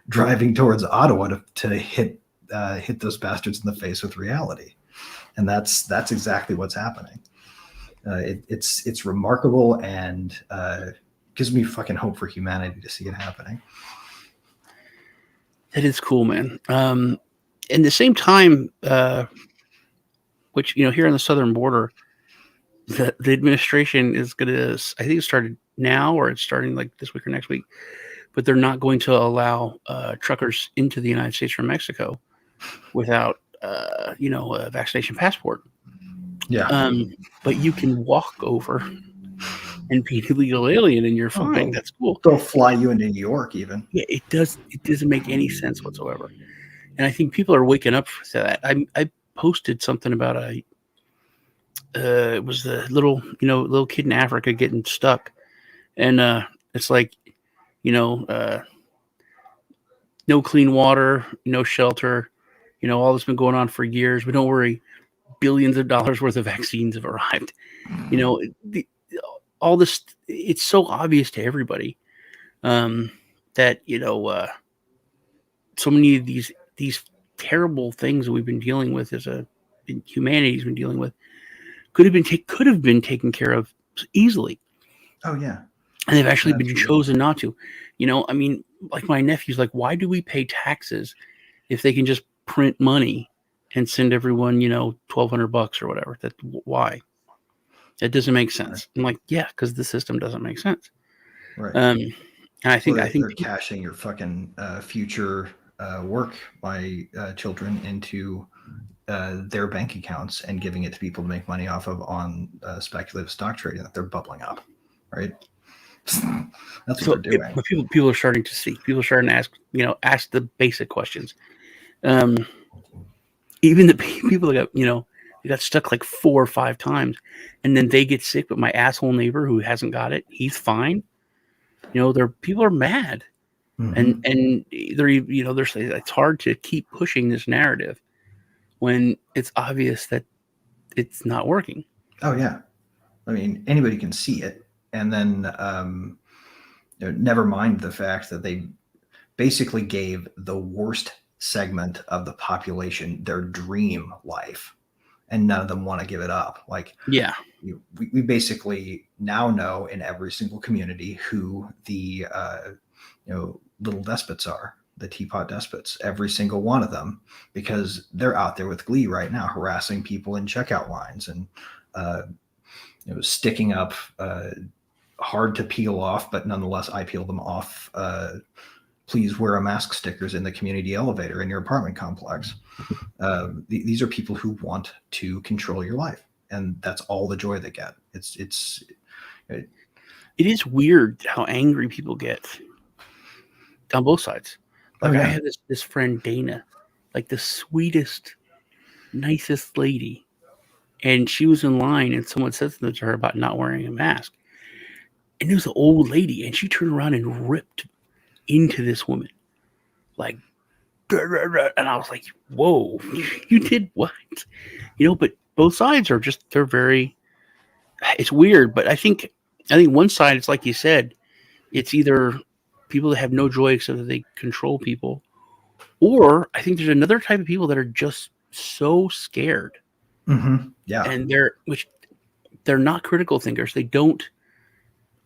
driving towards Ottawa to hit those bastards in the face with reality. And that's exactly what's happening. It's remarkable and gives me fucking hope for humanity to see it happening. That is cool, man. In the same time, which here on the southern border, the administration is going to, I think it started now or it's starting like this week or next week, but they're not going to allow truckers into the United States from Mexico without a vaccination passport. Yeah. But you can walk over and be an illegal alien and you're fine. That's cool. They'll fly you into New York even. Yeah, it doesn't make any sense whatsoever. And I think people are waking up to that. I posted something about it was the little kid in Africa getting stuck. And it's like, no clean water, no shelter, all this has been going on for years, but don't worry, billions of dollars worth of vaccines have arrived. All this, it's so obvious to everybody that, so many of these terrible things that we've been dealing with humanity's been dealing with could have been taken care of easily. Oh yeah. And they've actually been chosen not to. Like my nephew's like, why do we pay taxes if they can just print money and send everyone, $1,200 or whatever? Why? That doesn't make sense. I'm like, yeah, because the system doesn't make sense. Right. And I think they're cashing your fucking future work by children into their bank accounts and giving it to people to make money off of on speculative stock trading that they're bubbling up. Right. That's what they're doing. But people are starting to see. People are starting to ask the basic questions. Even the people that got stuck like 4 or 5 times, and then they get sick. But my asshole neighbor who hasn't got it, he's fine. People are mad, and they're saying it's hard to keep pushing this narrative when it's obvious that it's not working. Oh yeah, I mean anybody can see it. And then never mind the fact that they basically gave the worst segment of the population their dream life, and none of them want to give it up. Like, yeah, we basically now know in every single community who the little despots are, the teapot despots, every single one of them, because they're out there with glee right now, harassing people in checkout lines and sticking up hard to peel off, but nonetheless I peel them off. Please wear a mask stickers in the community elevator in your apartment complex. These are people who want to control your life, and that's all the joy they get. It is weird how angry people get on both sides. Like, I have this friend, Dana, like the sweetest, nicest lady. And she was in line and someone said something to her about not wearing a mask. And it was an old lady, and she turned around and ripped into this woman. Like, and I was like, whoa, you did what? But both sides are just, they're very, it's weird. But I think one side, it's like you said, it's either people that have no joy except that they control people, or I think there's another type of people that are just so scared. Mm-hmm. Yeah. And they're not critical thinkers. They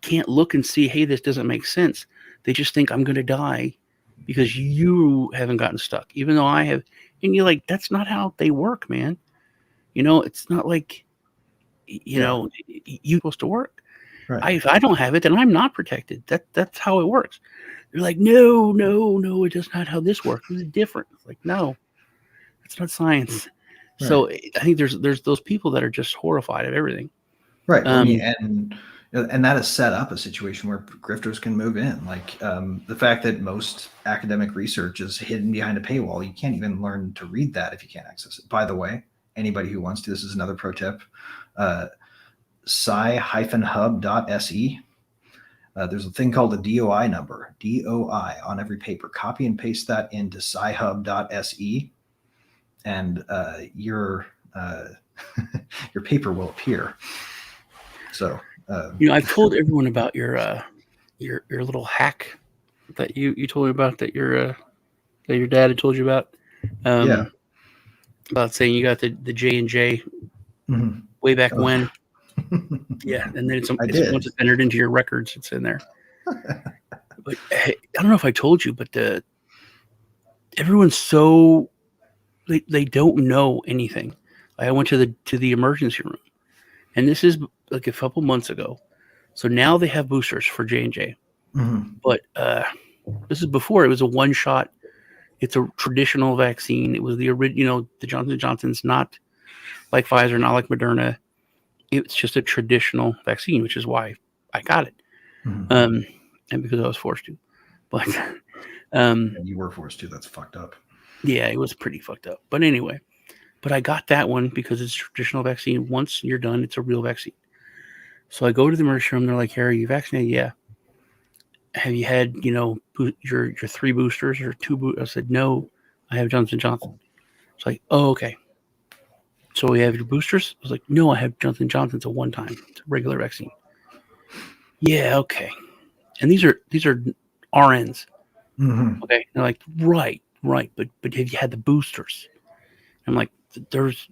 can't look and see, hey, this doesn't make sense. They just think I'm going to die because you haven't gotten stuck, even though I have. And you're like, that's not how they work, man. It's not like, you're supposed to work. Right. If I don't have it, then I'm not protected. That's how it works. They're like, no, it does not how this works. It's different. It's like, no, it's not science. Right. So I think there's those people that are just horrified of everything. Right. And that has set up a situation where grifters can move in. Like the fact that most academic research is hidden behind a paywall, you can't even learn to read that if you can't access it. By the way, anybody who wants to, this is another pro tip, sci-hub.se. There's a thing called a DOI number, DOI, on every paper. Copy and paste that into sci-hub.se, and your paper will appear. So I've told everyone about your little hack that you told me about, that your dad had told you about. About saying you got the J&J way back when. Yeah, and then it's once it's entered into your records, it's in there. But I don't know if I told you, but everyone's so they don't know anything. I went to the emergency room, and this is like a couple months ago. So now they have boosters for J&J, but this is before it was a one shot. It's a traditional vaccine. It was the original. The Johnson & Johnson's not like Pfizer, not like Moderna. It's just a traditional vaccine, which is why I got it, and because I was forced to. But you were forced to. That's fucked up. Yeah, it was pretty fucked up. But anyway, I got that one because it's a traditional vaccine. Once you're done, it's a real vaccine. So I go to the emergency room. They're like, "Harry, are you vaccinated?" Yeah. Have you had your 3 boosters or 2 boosters? I said, no, I have Johnson & Johnson. It's like, oh, okay. So we have your boosters? I was like, no, I have Johnson & Johnson. It's a one-time. It's a regular vaccine. Yeah, okay. And these are RNs. Okay. They're like, right. But have you had the boosters? I'm like, there's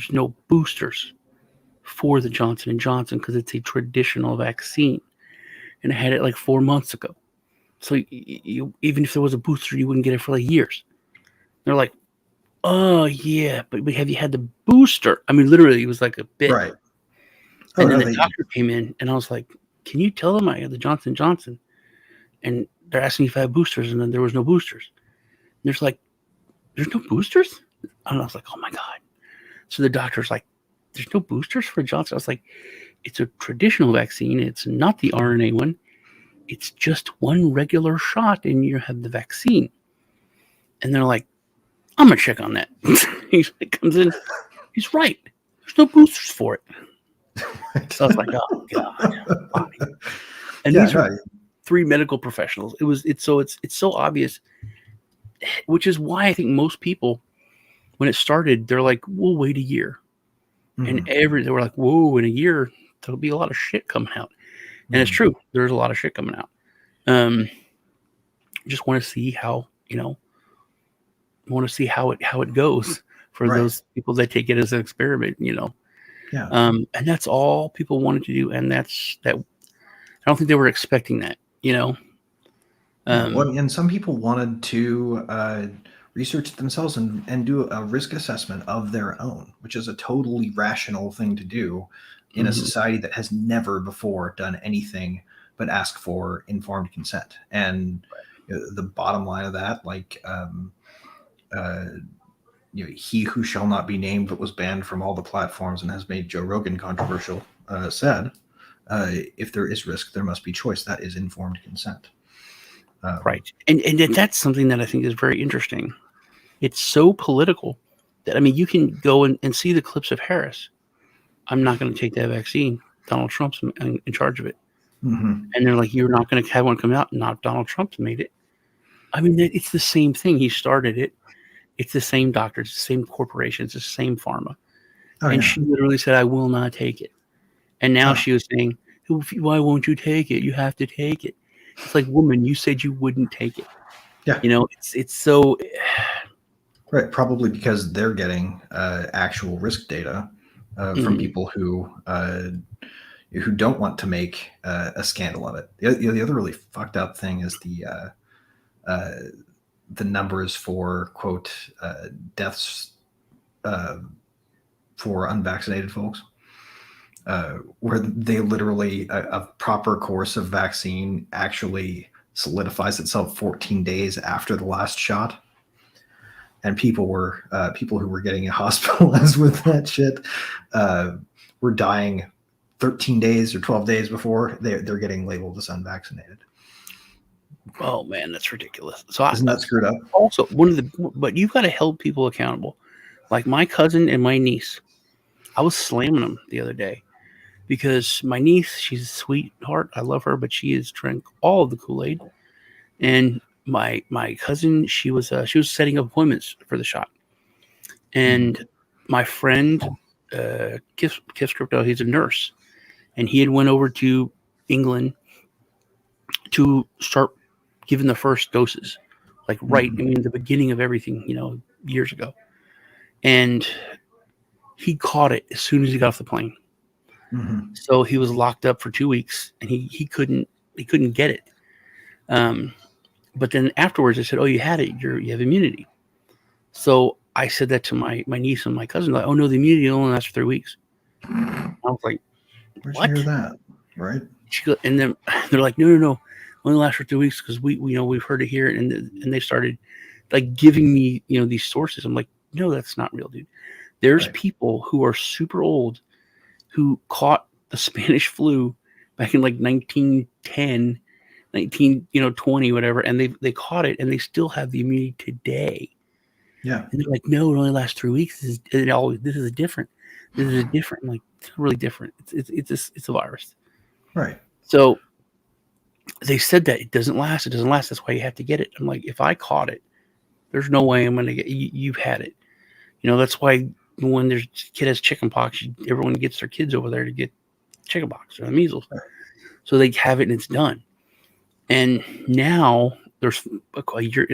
no boosters for the Johnson & Johnson because it's a traditional vaccine. And I had it like 4 months ago. So you even if there was a booster, you wouldn't get it for like years. They're like, oh, yeah, but have you had the booster? I mean, literally, it was like a bit. Right. And then the doctor came in, and I was like, can you tell them I had the Johnson & Johnson? And they're asking if I have boosters, and then there was no boosters. And there's like, there's no boosters? And I was like, oh, my God. So the doctor's like, there's no boosters for Johnson? I was like, it's a traditional vaccine. It's not the RNA one. It's just one regular shot, and you have the vaccine. And they're like, I'm going to check on that. He comes in. He's right. There's no boosters for it. So I was like, oh, God. Fine. And these are 3 medical professionals. It's so obvious, which is why I think most people, when it started, they're like, we'll wait a year. And they were like, whoa, in a year, there'll be a lot of shit coming out. And it's true. There's a lot of shit coming out. Just want to see how, how it goes for those people that take it as an experiment, Yeah. And that's all people wanted to do. And that's that. I don't think they were expecting that, you know? And some people wanted to research it themselves and do a risk assessment of their own, which is a totally rational thing to do in a society that has never before done anything but ask for informed consent. And the bottom line of that, like, he who shall not be named but was banned from all the platforms and has made Joe Rogan controversial, said, if there is risk, there must be choice. That is informed consent. Right. And that's something that I think is very interesting. It's so political that, I mean, you can go and see the clips of Harris. I'm not going to take that vaccine. Donald Trump's in charge of it. Mm-hmm. And they're like, you're not going to have one come out. Not Donald Trump's made it. I mean, it's the same thing. He started it. It's the same doctors, the same corporations, the same pharma. And she literally said, I will not take it. And now she was saying, why won't you take it? You have to take it. It's like, woman, you said you wouldn't take it. Yeah. You know, it's so... Right, probably because they're getting actual risk data from people who don't want to make a scandal of it. The other really fucked up thing is the numbers for quote deaths for unvaccinated folks, where they literally a proper course of vaccine actually solidifies itself 14 days after the last shot. And people who were getting hospitalized with that shit were dying 13 days or 12 days before they're getting labeled as unvaccinated. Oh man, that's ridiculous. So isn't that screwed up? Also, but you've got to hold people accountable. Like my cousin and my niece, I was slamming them the other day because my niece, she's a sweetheart. I love her, but she has drank all of the Kool-Aid. And my cousin, she was setting up appointments for the shot. And my friend, Kiss Crypto, he's a nurse, and he had went over to England to start giving the first doses, like the beginning of everything, years ago. And he caught it as soon as he got off the plane. Mm-hmm. So he was locked up for 2 weeks, and he couldn't get it. But then afterwards, I said, "Oh, you had it. You have immunity." So I said that to my niece and my cousin. Like, "Oh no, the immunity only lasts for 3 weeks." I was like, "Where'd what? you hear that?" Right? And then they're like, "No, only lasts for 3 weeks because we've heard it here." And they started like giving me these sources. I'm like, "No, that's not real, dude." There's people who are super old who caught the Spanish flu back in like 1910, 1920, whatever, and they caught it and they still have the immunity today. Yeah. And they're like, "No, it only lasts 3 weeks. This is different. This is different." I'm like, it's really different. It's a virus. Right. So they said that it doesn't last. It doesn't last. That's why you have to get it. I'm like, if I caught it, there's no way I'm going to get you've had it. That's why when there's kid has chickenpox, everyone gets their kids over there to get chickenpox or the measles. Right. So they have it and it's done. And now there's a year,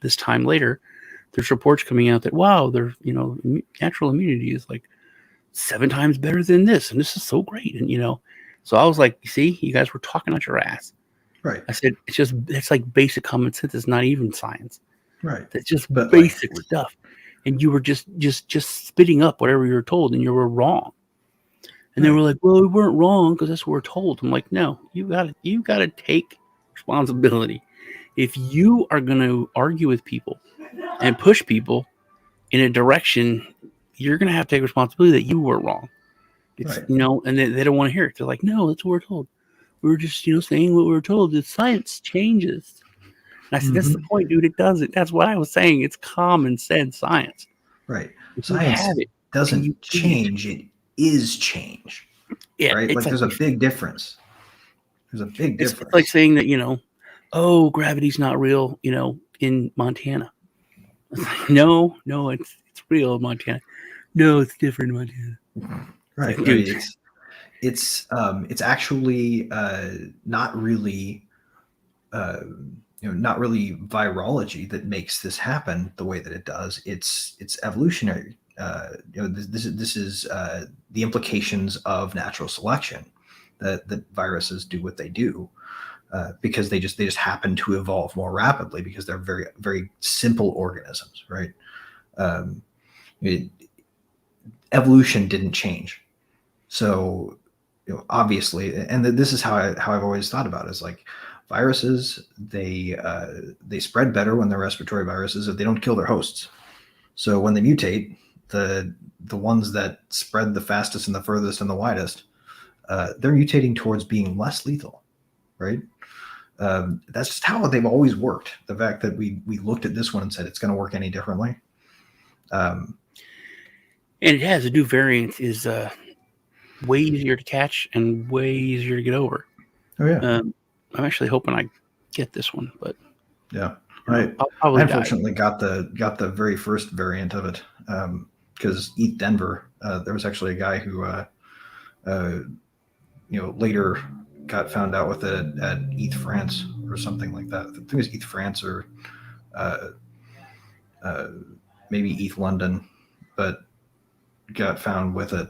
this time later, there's reports coming out that, wow, there's, natural immunity is like 7 times better than this. And this is so great. And, so I was like, see, you guys were talking out your ass. Right. I said, it's like basic common sense. It's not even science. Right. It's just basic stuff. And you were just spitting up whatever you were told, and you were wrong. And they were like, well, we weren't wrong because that's what we're told. I'm like, no, you got to take responsibility. If you are going to argue with people and push people in a direction, you're going to have to take responsibility that you were wrong. It's, and they don't want to hear it. They're like, no, that's what we're told. We're just, saying what we're told. The science changes. And I said, that's the point, dude. It doesn't. That's what I was saying. It's common sense science. Right. If science doesn't change. It is change. Yeah. Right. Like there's a big difference. There's a big difference. It's like saying that, oh, gravity's not real, in Montana. It's like, no, it's real in Montana. No, it's different in Montana. Right. Like, dude, it's actually not really not really virology that makes this happen the way that it does. It's evolutionary This is the implications of natural selection, that viruses do what they do, because they just happen to evolve more rapidly because they're very, very simple organisms, right? Um, Evolution didn't change, so obviously, and this is how I've always thought about it, is like viruses, they spread better when they're respiratory viruses if they don't kill their hosts. So when they mutate, the ones that spread the fastest and the furthest and the widest, they're mutating towards being less lethal, right? That's just how they've always worked. The fact that we looked at this one and said it's going to work any differently. And it has a new variant is way easier to catch and way easier to get over. Oh yeah. I'm actually hoping I get this one, but yeah, right. I unfortunately got the very first variant of it, because ETH Denver, there was actually a guy who later got found out with it at ETH France or something like that. I think it was ETH France or maybe ETH London, but got found with it.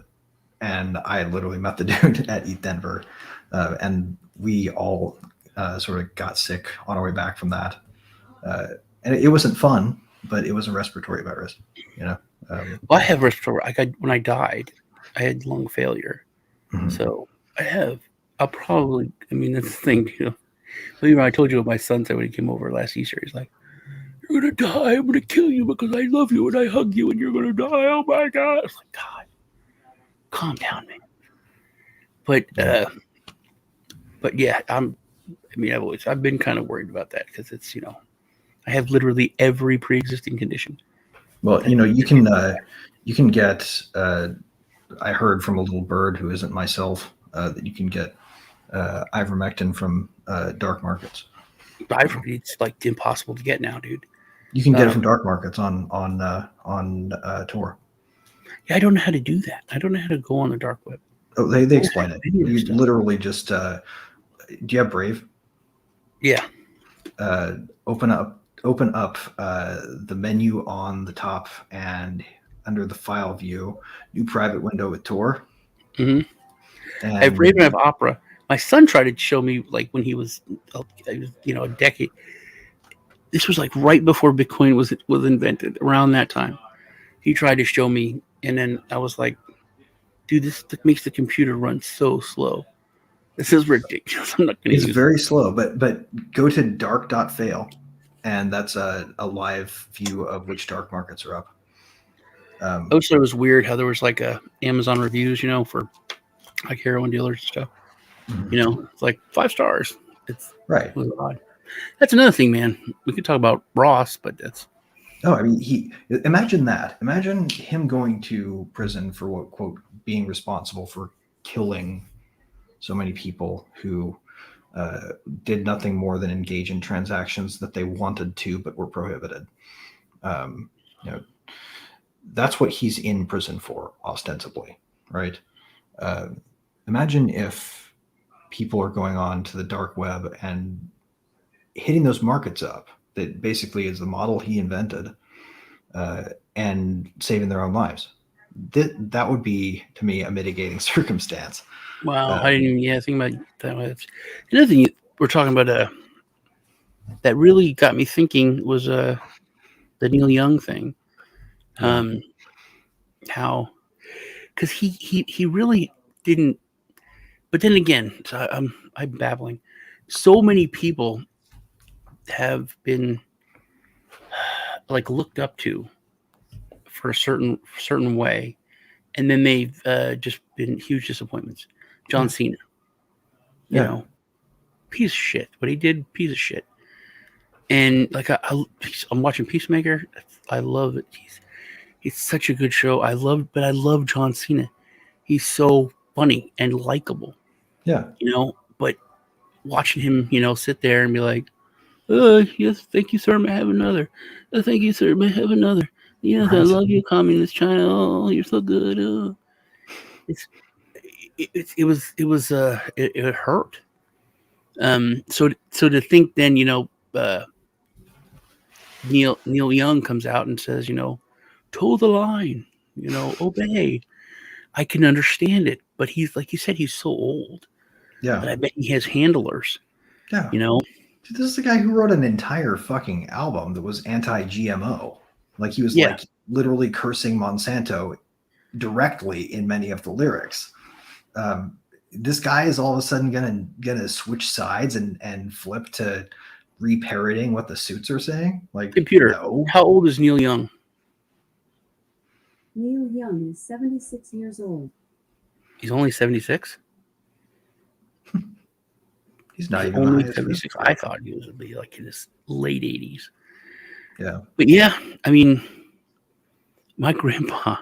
And I literally met the dude at ETH Denver, and we all sort of got sick on our way back from that. And it wasn't fun, but it was a respiratory virus, Well, I have respiratory. When I died, I had lung failure. Mm-hmm. So I'll probably, that's the thing, Believe me, I told you what my son said when he came over last Easter. He's like, "You're going to die. I'm going to kill you because I love you and I hug you and you're going to die. Oh my God." I was like, God, calm down, man. But yeah, I've been kind of worried about that because it's, I have literally every pre-existing condition. Well, you can get, I heard from a little bird who isn't myself, that you can get ivermectin from dark markets. It's like impossible to get now, dude. You can get it from dark markets on Tor. Yeah, I don't know how to do that. I don't know how to go on the dark web. Oh, they explain it. You literally just do you have Brave? Yeah. Open up the menu on the top, and under the file view, new private window with Tor. Mm-hmm. And I have Brave and I have Opera. My son tried to show me, like, when he was, a decade. This was like right before Bitcoin was invented, around that time. He tried to show me, and then I was like, dude, this makes the computer run so slow. This is ridiculous. I'm not going to use it. It's very slow, but go to dark.fail, and that's a live view of which dark markets are up. I always thought it was weird how there was like Amazon reviews, for like heroin dealers and stuff. Mm-hmm. It's like 5 stars. It's right. It was odd. That's another thing, man. We could talk about Ross, but that's. Oh, imagine that. Imagine him going to prison for what, quote, being responsible for killing so many people who did nothing more than engage in transactions that they wanted to but were prohibited. That's what he's in prison for, ostensibly, right? Imagine if people are going on to the dark web and hitting those markets up that basically is the model he invented, and saving their own lives. That would be, to me, a mitigating circumstance. Wow, I didn't even think about that. Another thing we're talking about that really got me thinking was the Neil Young thing. How, because he really didn't. But then again, so I'm babbling. So many people have been like looked up to for a certain way, and then they've just been huge disappointments. John Cena, you piece of shit. What he did, piece of shit. And like I'm watching Peacemaker. I love it. It's such a good show. I love John Cena. He's so funny and likable. Yeah. But watching him, sit there and be like, yes, thank you, sir. May I have another? Thank you, sir. May I have another? Yes, right. I love you, Communist China. Oh, you're so good. It hurt. So to think then, Neil Young comes out and says, toe the line, obey. I can understand it, but he's like you said, he's so old. Yeah. But I bet he has handlers. Yeah. Dude, this is the guy who wrote an entire fucking album that was anti-GMO. Like he was like literally cursing Monsanto directly in many of the lyrics. This guy is all of a sudden gonna switch sides and flip to reparroting what the suits are saying. Like, computer. no. How old is Neil Young? Neil Young is 76 years old. He's only 76. He's not even only the 76. I thought he was be like in his late 80s. Yeah. But yeah, I mean, my grandpa.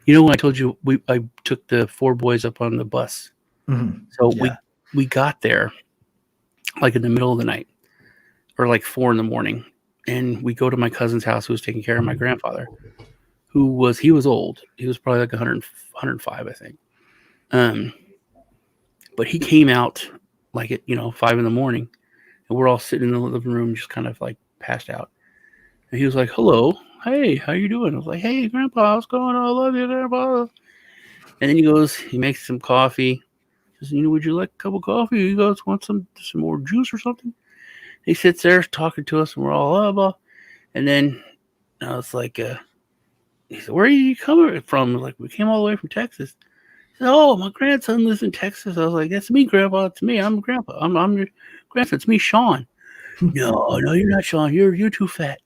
When I told you I took the 4 boys up on the bus. Mm-hmm. So we got there like in the middle of the night or like 4 a.m, and we go to my cousin's house who was taking care of my grandfather, he was old. He was probably like 100, 105, I think. But he came out like at 5 a.m, and we're all sitting in the living room just kind of like passed out. And he was like, "Hello, hey, how you doing?" I was like, "Hey, Grandpa, what's going on? I love you, Grandpa." And then he makes some coffee. He says, "Would you like a cup of coffee? You guys want some more juice or something?" He sits there talking to us, and we're all blah. And then I was like, he said, "Where are you coming from?" Like, we came all the way from Texas. He said, "Oh, my grandson lives in Texas." I was like, "That's me, Grandpa. It's me. I'm Grandpa. I'm your grandson. It's me, Sean." No, you're not Sean. You're too fat.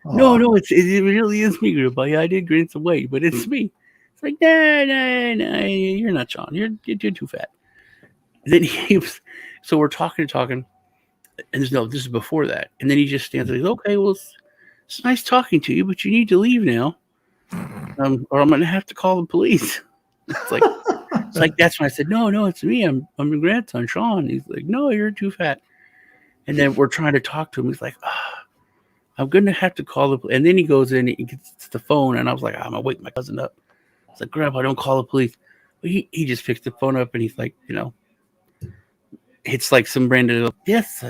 No, it really is me, Grandpa. Yeah, I did gain some weight, but it's me. It's like, no, you're not Sean. You're too fat. And then so we're talking, and this is before that. And then he just stands there. He's okay. Well, it's nice talking to you, but you need to leave now, or I'm going to have to call the police. It's like that's when I said, no, it's me. I'm your grandson, Sean. He's like, no, you're too fat. And then we're trying to talk to him. He's like, I'm going to have to call the police. And then he goes in, he gets the phone, and I was like, I'm going to wake my cousin up. It's like, Grandpa, don't call the police. But he just picks the phone up, and he's like, it's like some random, yes,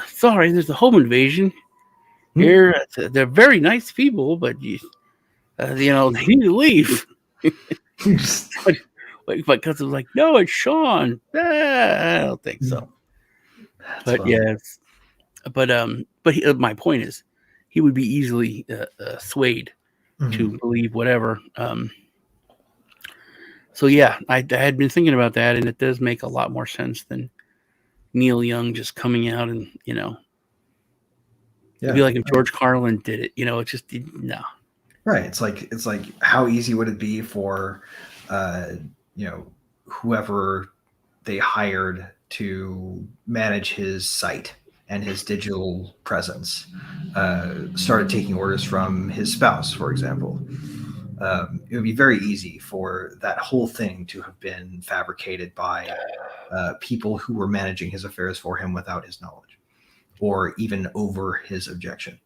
sorry, there's a home invasion here. They're very nice people, but they need to leave. But my cousin was like, no, it's Sean. I don't think so. But yes, but my point is, he would be easily swayed to believe whatever. So yeah, I had been thinking about that, and it does make a lot more sense than Neil Young just coming out and it'd be like if George Carlin did it. It's just no. Right. It's like how easy would it be for whoever they hired to manage his site and his digital presence started taking orders from his spouse, for example. It would be very easy for that whole thing to have been fabricated by people who were managing his affairs for him without his knowledge or even over his objection.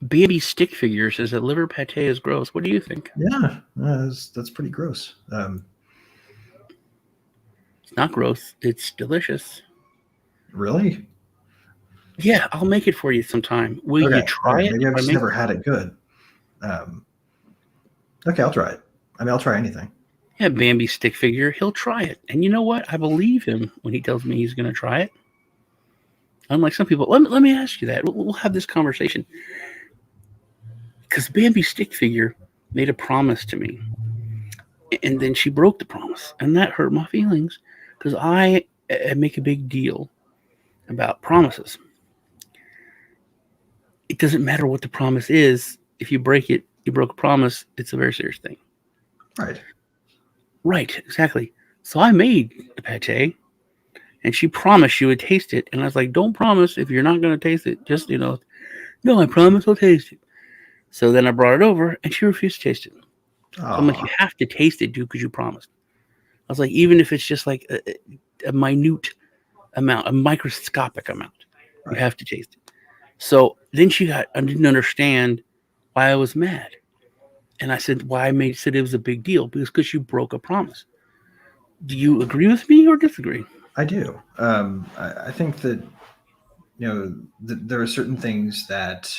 Baby stick figure says that liver pate is gross. What do you think? Yeah, that's pretty gross. It's not gross. It's delicious. Really? Yeah, I'll make it for you sometime. Will you try it? Maybe I've just never had it good. Okay, I'll try it. I mean, I'll try anything. Yeah, Bambi stick figure. He'll try it. And you know what? I believe him when he tells me he's going to try it. Unlike some people. Let me ask you that. We'll have this conversation. Because Bambi stick figure made a promise to me. And then she broke the promise. And that hurt my feelings. Because I make a big deal about promises. It doesn't matter what the promise is. If you break it, you broke a promise. It's a very serious thing. Right, exactly. So I made a pate, and she promised she would taste it. And I was like, don't promise if you're not going to taste it. Just, no, I promise I'll taste it. So then I brought it over, and she refused to taste it. So I'm like, you have to taste it, dude, because you promised. I was like, even if it's just like a minute amount, a microscopic amount, you have to taste it. So then I didn't understand why I was mad. And I said, why I said it was a big deal? Because you broke a promise. Do you agree with me or disagree? I do. I think that, there are certain things that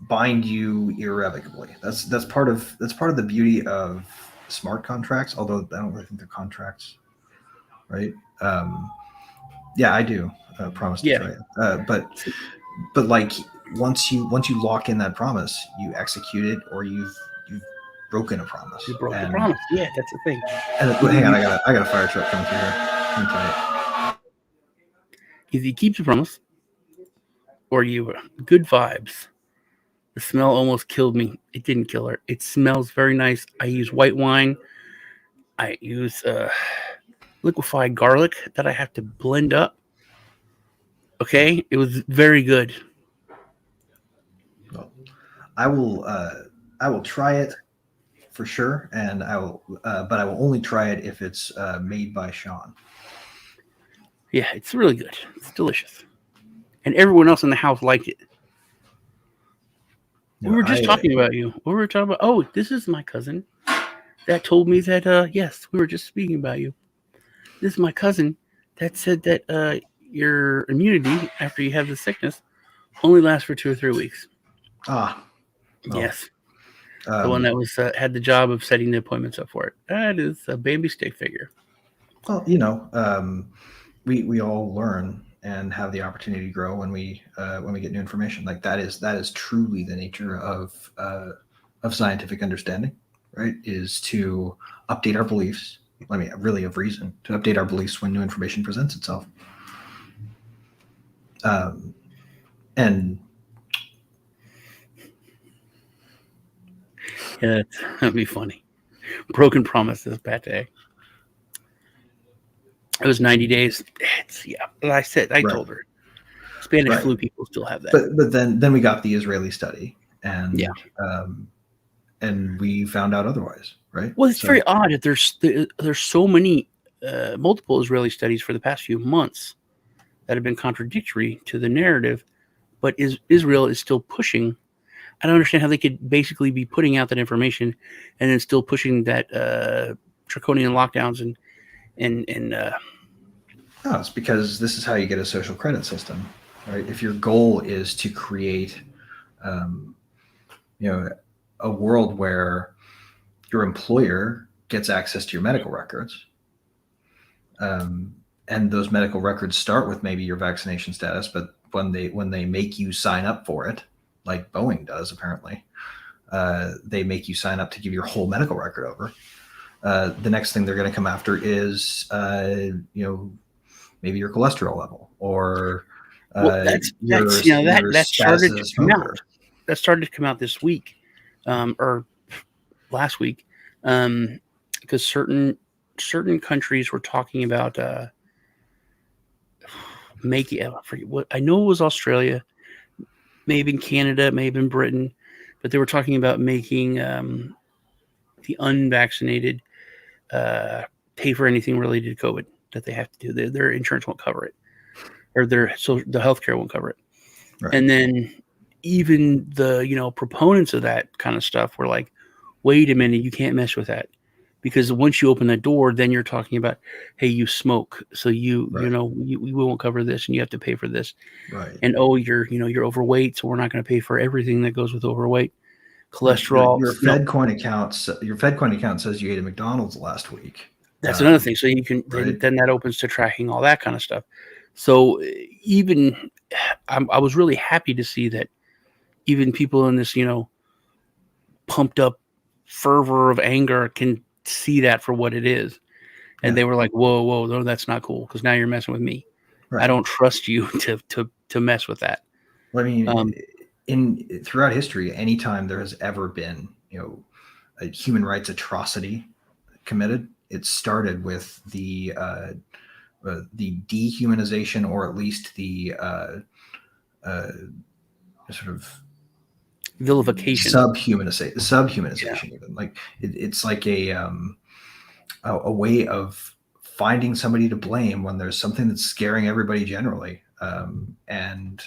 bind you irrevocably. That's part of the beauty of smart contracts. Although I don't really think they're contracts, right? Yeah, I do promise to try it. But like once you lock in that promise, you execute it, or you've broken a promise. You broke the promise. Yeah, that's the thing. And hang on, I got a fire truck coming through here. Hang tight. Either you keep the promise, or you good vibes. The smell almost killed me. It didn't kill her. It smells very nice. I use white wine. I use liquefied garlic that I have to blend up. Okay, it was very good. Well, I will try it for sure, and but I will only try it if it's made by Sean. Yeah, it's really good. It's delicious, and everyone else in the house liked it. We were just talking about you. We were talking about, oh, this is my cousin that told me that, yes, we were just speaking about you. This is my cousin that said that your immunity after you have the sickness only lasts for 2 or 3 weeks. Ah. Oh. Yes. The one that was had the job of setting the appointments up for it. That is a baby stick figure. Well, we all learn and have the opportunity to grow when we get new information. Like that is truly the nature of scientific understanding, right? Is to update our beliefs. I mean, really of reason to update our beliefs when new information presents itself. And yeah, that'd be funny. Broken promises, Pate. It was 90 days. I told her. Spanish flu people still have that. But then we got the Israeli study, and and we found out otherwise, right? Well, it's very odd that there's so many multiple Israeli studies for the past few months that have been contradictory to the narrative, but Israel is still pushing. I don't understand how they could basically be putting out that information and then still pushing that draconian lockdowns and no, it's because this is how you get a social credit system, right? If your goal is to create, a world where your employer gets access to your medical records, and those medical records start with maybe your vaccination status, but when they make you sign up for it, like Boeing does apparently, they make you sign up to give your whole medical record over. The next thing they're going to come after is, maybe your cholesterol level, or that started to come out this week, or last week, because certain countries were talking about making. I forget what. I know it was Australia, maybe in Canada, maybe in Britain, but they were talking about making the unvaccinated pay for anything related to COVID that they have to do. Their insurance won't cover it, or the healthcare won't cover it. Right. And then even the proponents of that kind of stuff were like, wait a minute, you can't mess with that, because once you open the door, then you're talking about, hey, you smoke, so we won't cover this, and you have to pay for this. Right. And you're overweight, so we're not going to pay for everything that goes with overweight. Cholesterol. Your FedCoin account says you ate at McDonald's last week. That's another thing. So you can then that opens to tracking all that kind of stuff. So even I was really happy to see that even people in this pumped up fervor of anger can see that for what it is, and they were like, whoa, no, that's not cool, because now you're messing with me. Right. I don't trust you to mess with that. Well, I mean, throughout history, anytime there has ever been a human rights atrocity committed, it started with the dehumanization, or at least the sort of vilification, subhumanization. Even like it's like a way of finding somebody to blame when there's something that's scaring everybody generally, and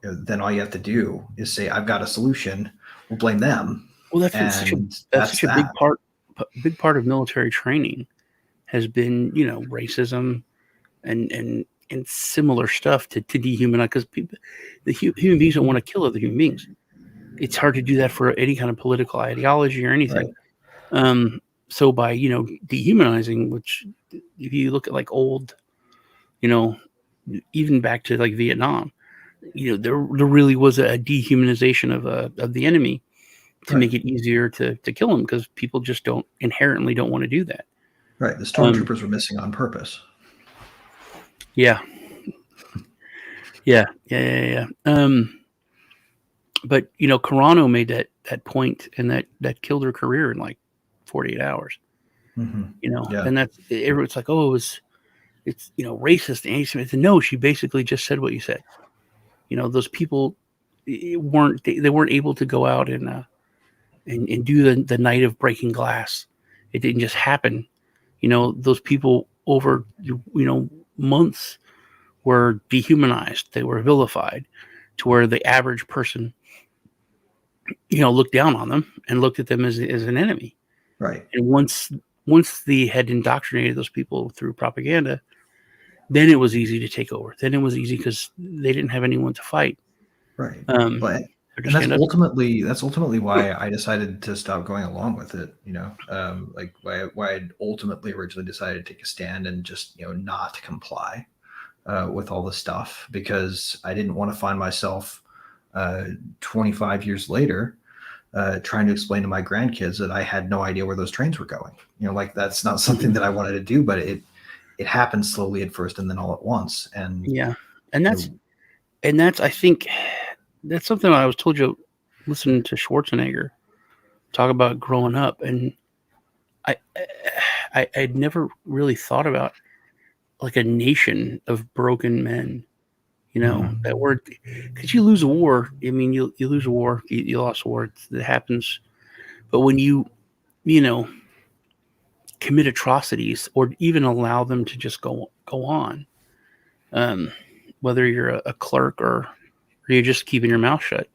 then all you have to do is say, I've got a solution, we'll blame them. Well, that's such a big part of military training has been racism and similar stuff to dehumanize, because human beings don't want to kill other human beings. It's hard to do that for any kind of political ideology or anything. Right. So by, dehumanizing, which if you look at like old, even back to like Vietnam, there really was a dehumanization of the enemy to Right. make it easier to kill them, because people just inherently don't want to do that. Right. The stormtroopers were missing on purpose. Yeah. But Carano made that point, and that killed her career in like 48 hours. Yeah. And it's like, oh, it's racist, anti-Semitic. No, she basically just said what you said. Those people weren't able to go out and do the night of breaking glass. It didn't just happen. Those people over months were dehumanized. They were vilified to where the average person looked down on them and looked at them as an enemy. Right. And once they had indoctrinated those people through propaganda, then it was easy to take over. Then it was easy because they didn't have anyone to fight. Right. But and that's ultimately why I decided to stop going along with it. Like why I ultimately originally decided to take a stand and just not comply with all the stuff, because I didn't want to find myself 25 years later trying to explain to my grandkids that I had no idea where those trains were going. Like that's not something that I wanted to do, but it happened slowly at first and then all at once. And yeah, and that's I think that's something I was told you listening to Schwarzenegger talk about growing up, and I'd never really thought about like a nation of broken men. That word, because you lose a war. I mean, you lose a war, you lost a war. It happens. But when you commit atrocities or even allow them to just go on, whether you're a clerk or you're just keeping your mouth shut,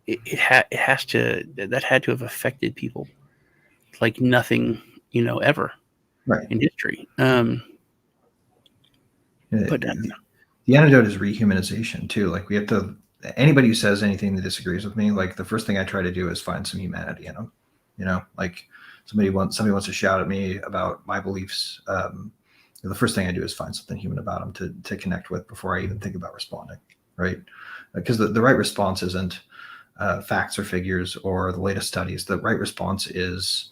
it has to, that had to have affected people like nothing, ever in history. But the antidote is rehumanization too. Like we have to, anybody who says anything that disagrees with me, like the first thing I try to do is find some humanity in them. Like somebody wants to shout at me about my beliefs. The first thing I do is find something human about them to connect with before I even think about responding. Right. Because the right response isn't facts or figures or the latest studies. The right response is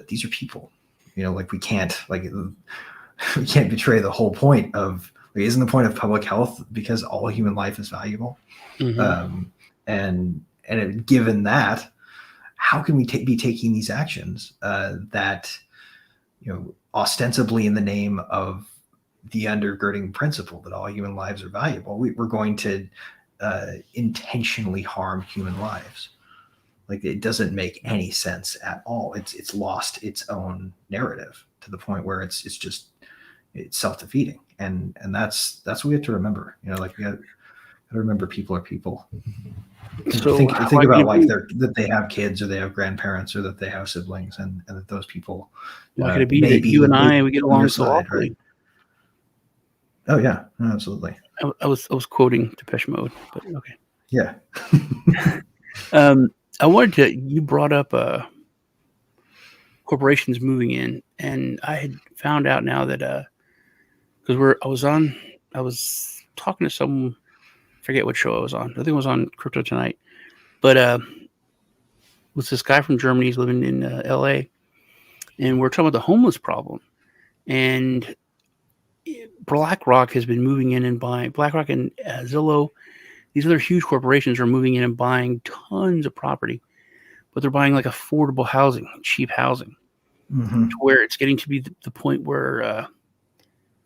these are people. Like we can't betray the whole point of, isn't the point of public health because all human life is valuable? And given that, how can we be taking these actions that ostensibly in the name of the undergirding principle that all human lives are valuable, we're going to intentionally harm human lives? Like it doesn't make any sense at all. It's lost its own narrative to the point where it's self-defeating, and that's what we have to remember. Like we got to remember people are people. So think about like that they have kids or they have grandparents or that they have siblings, and that those people why could it be that you and I we get along so awfully? Right? Oh yeah, absolutely. I was quoting Depeche Mode, but okay. Yeah. I wanted to, you brought up corporations moving in, and I had found out now that because I was talking to someone, I forget what show I was on. I think it was on Crypto Tonight, but was this guy from Germany. He's living in LA, and we're talking about the homeless problem, and BlackRock has been moving in and buying. BlackRock and Zillow, these other huge corporations are moving in and buying tons of property, but they're buying like affordable housing, cheap housing, to where it's getting to be the point where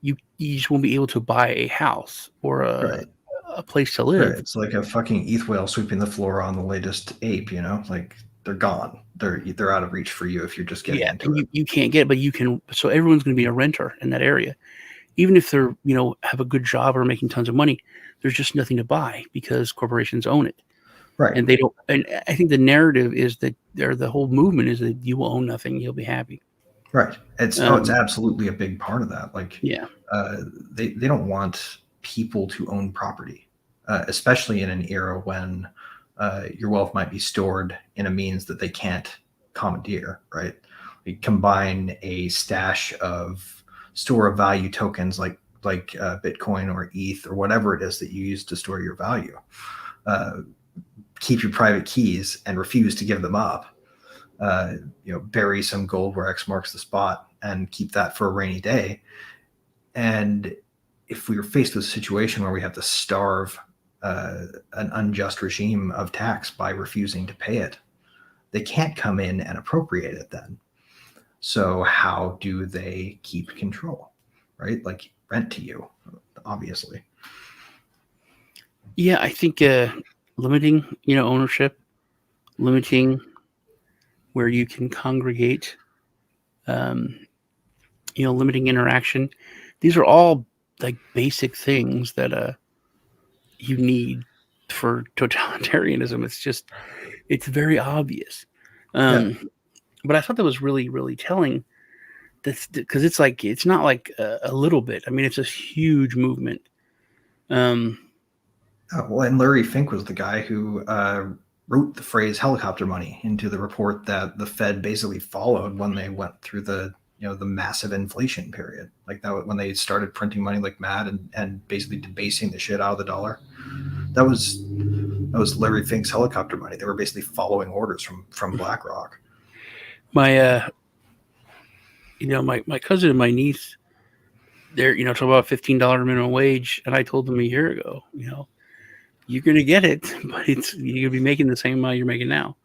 you just won't be able to buy a house or a place to live. Right. It's like a fucking ETH whale sweeping the floor on the latest ape. like they're gone. They're out of reach for you if you're just getting into it. You can't get it, but you can. So everyone's going to be a renter in that area, even if they're have a good job or making tons of money. There's just nothing to buy because corporations own it. Right. And they don't. And I think the narrative is that the whole movement is that you will own nothing, you'll be happy. Right. It's absolutely a big part of that. Like, yeah, they don't want people to own property, especially in an era when your wealth might be stored in a means that they can't commandeer, right? We combine a stash of store of value tokens like Bitcoin or ETH or whatever it is that you use to store your value. Keep your private keys and refuse to give them up. Bury some gold where X marks the spot and keep that for a rainy day. And if we were faced with a situation where we have to starve an unjust regime of tax by refusing to pay it, they can't come in and appropriate it then. So how do they keep control, right? Like rent to you, obviously. Yeah, I think limiting, ownership, limiting where you can congregate, limiting interaction. These are all like basic things that you need for totalitarianism. It's very obvious. But I thought that was really, really telling. That's because it's not like a little bit. I mean, it's a huge movement. And Larry Fink was the guy who wrote the phrase helicopter money into the report that the Fed basically followed when they went through the massive inflation period, like that when they started printing money like mad and basically debasing the shit out of the dollar. That was Larry Fink's helicopter money. They were basically following orders from BlackRock. My my cousin and my niece, they're talking about $15 minimum wage, and I told them a year ago, you're gonna get it, but you're gonna be making the same amount you're making now.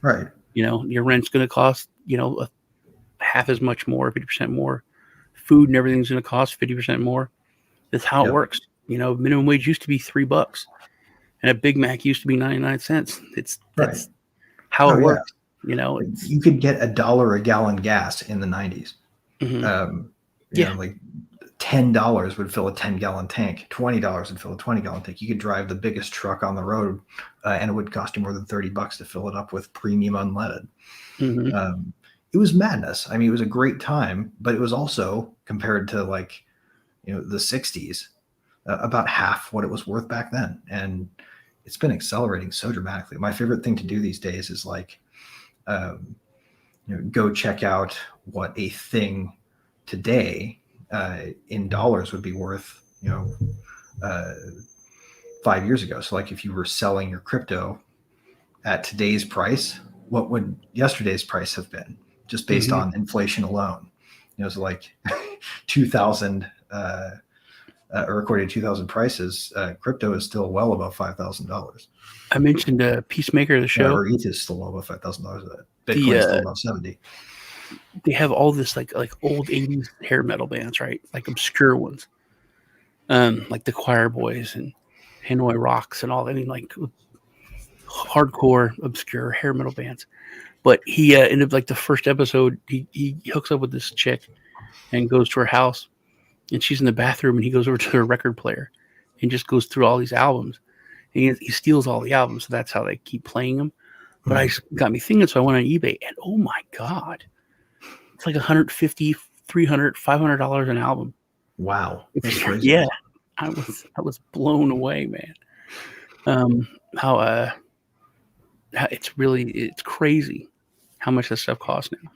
Right. Your rent's gonna cost half as much more, 50% more. Food and everything's gonna cost 50% more. That's how it works. Minimum wage used to be $3, and a Big Mac used to be 99 cents. That's how it works. You could get $1 a gallon gas in the 90s. Mm-hmm. Like $10 would fill a 10-gallon tank. $20 would fill a 20-gallon tank. You could drive the biggest truck on the road, and it would cost you more than $30 to fill it up with premium unleaded. Mm-hmm. It was madness. I mean, it was a great time, but it was also, compared to the 60s, about half what it was worth back then. And it's been accelerating so dramatically. My favorite thing to do these days is go check out what a thing today in dollars would be worth, 5 years ago. So if you were selling your crypto at today's price, what would yesterday's price have been, just based on inflation alone? 2000 or according to 2000 prices, crypto is still well above $5,000. I mentioned Peacemaker, the show. Or ETH is still well above $5,000. Bitcoin is still above 70. They have all this like old 80s hair metal bands, right? Like obscure ones, like the Choir Boys and Hanoi Rocks and all. I mean, like hardcore obscure hair metal bands. But he ended up the first episode. He hooks up with this chick and goes to her house, and she's in the bathroom, and he goes over to her record player and just goes through all these albums. And he steals all the albums, so that's how they keep playing them. But I got me thinking, so I went on eBay, and oh my God, it's like $150, $300, $500 an album. Wow, that's crazy. Yeah, I was blown away, man. How it's crazy how much this stuff costs now.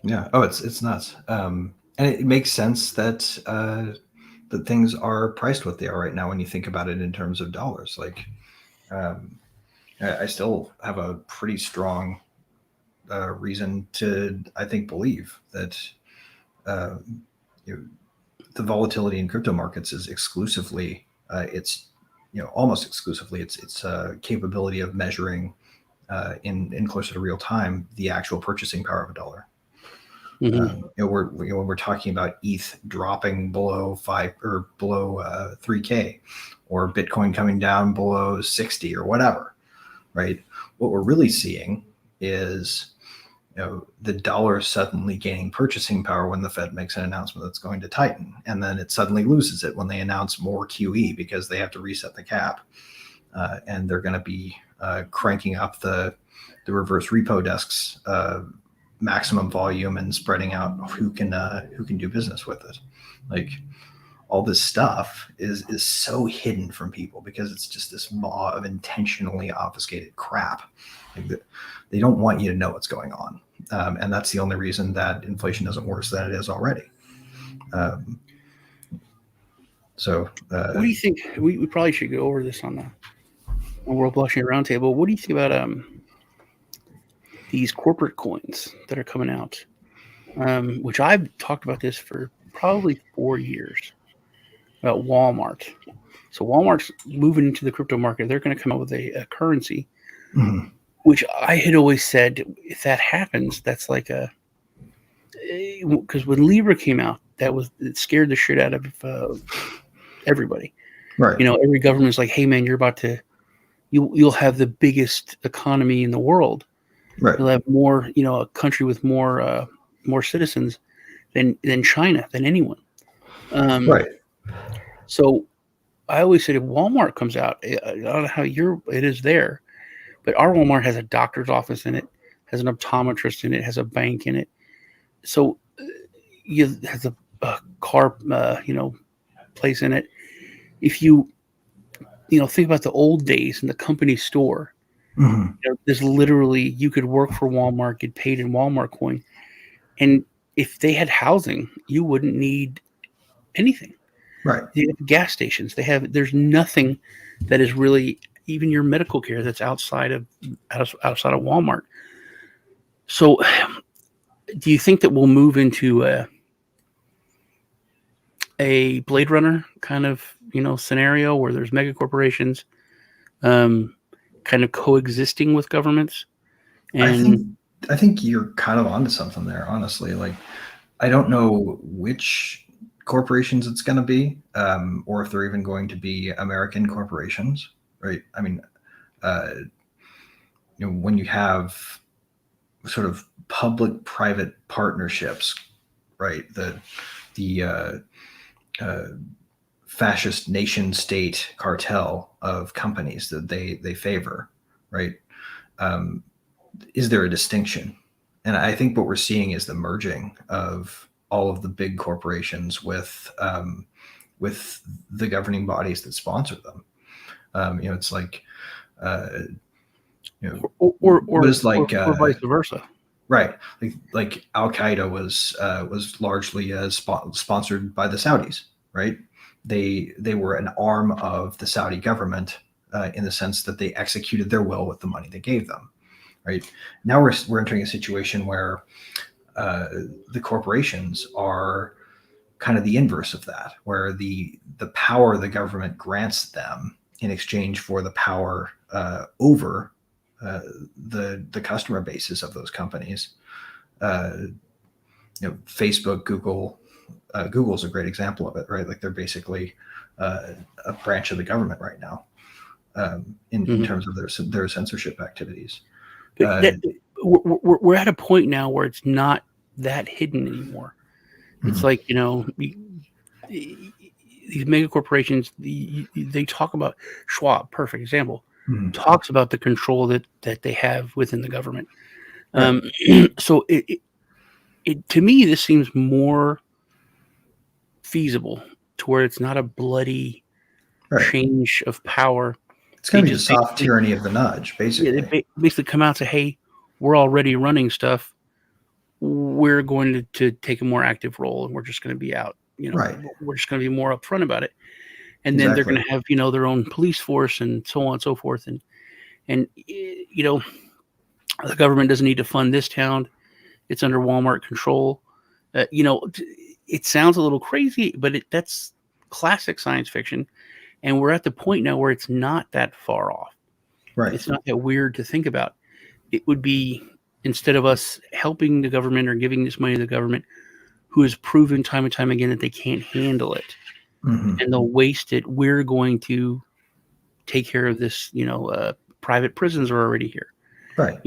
Yeah. Oh, it's nuts. And it makes sense that that things are priced what they are right now when you think about it in terms of dollars. I still have a pretty strong reason to, I think, believe that the volatility in crypto markets is exclusively almost exclusively its capability of measuring in closer to real time the actual purchasing power of a dollar. Mm-hmm. When we're talking about ETH dropping below 5 or below 3K, or Bitcoin coming down below 60 or whatever, right? What we're really seeing is the dollar suddenly gaining purchasing power when the Fed makes an announcement that's going to tighten, and then it suddenly loses it when they announce more QE because they have to reset the cap, and they're going to be cranking up the reverse repo desks maximum volume and spreading out who can do business with it. all this stuff is so hidden from people because it's just this maw of intentionally obfuscated crap. Like they don't want you to know what's going on, and that's the only reason that inflation isn't worse than it is already. What do you think? We probably should go over this on the World Blockchain Roundtable. What do you think about these corporate coins that are coming out? Which I've talked about this for probably 4 years about Walmart. So Walmart's moving into the crypto market. They're going to come up with a currency, which I had always said, if that happens, that's like because when Libra came out, it scared the shit out of everybody. Right. Every government's like, hey man, you'll have the biggest economy in the world. Right. You'll have more, a country with more citizens than China, than anyone. Right. So I always said if Walmart comes out, I don't know how it is there, but our Walmart has a doctor's office in it, has an optometrist in it, has a bank in it. So has a car, place in it. If you think about the old days in the company store, there's literally, you could work for Walmart, get paid in Walmart coin. And if they had housing, you wouldn't need anything. Right. They have gas stations. There's nothing that is really, even your medical care, that's outside of Walmart. So do you think that we'll move into a Blade Runner kind of, scenario where there's mega corporations kind of coexisting with governments? And I think you're kind of onto something there, honestly. Like, I don't know which corporations it's going to be, or if they're even going to be American corporations, right? I mean, when you have sort of public-private partnerships, right? The fascist nation-state cartel of companies that they favor, right? Is there a distinction? And I think what we're seeing is the merging of all of the big corporations with the governing bodies that sponsor them. It's like, or vice versa. Right. Like Al-Qaeda was largely sponsored by the Saudis, right? They were an arm of the Saudi government in the sense that they executed their will with the money they gave them. Right now, we're entering a situation where the corporations are kind of the inverse of that, where the power the government grants them in exchange for the power over the customer bases of those companies. Facebook, Google. Google's a great example of it, right? Like they're basically a branch of the government right now in terms of their censorship activities. We're at a point now where it's not that hidden anymore. It's like, these mega corporations, they talk about Schwab, perfect example, talks about the control that they have within the government. Right. So it to me, this seems more feasible to where it's not a bloody change of power. It's going to be the soft tyranny of the nudge, basically. Yeah, they basically come out and say, hey, we're already running stuff. We're going to take a more active role, and we're just going to be out. We're just going to be more upfront about it. And then they're going to have, their own police force and so on and so forth. And the government doesn't need to fund this town. It's under Walmart control. It sounds a little crazy, but that's classic science fiction. And we're at the point now where it's not that far off. Right. It's not that weird to think about. It would be, instead of us helping the government or giving this money to the government, who has proven time and time again that they can't handle it and they'll waste it, we're going to take care of this. Private prisons are already here. Right.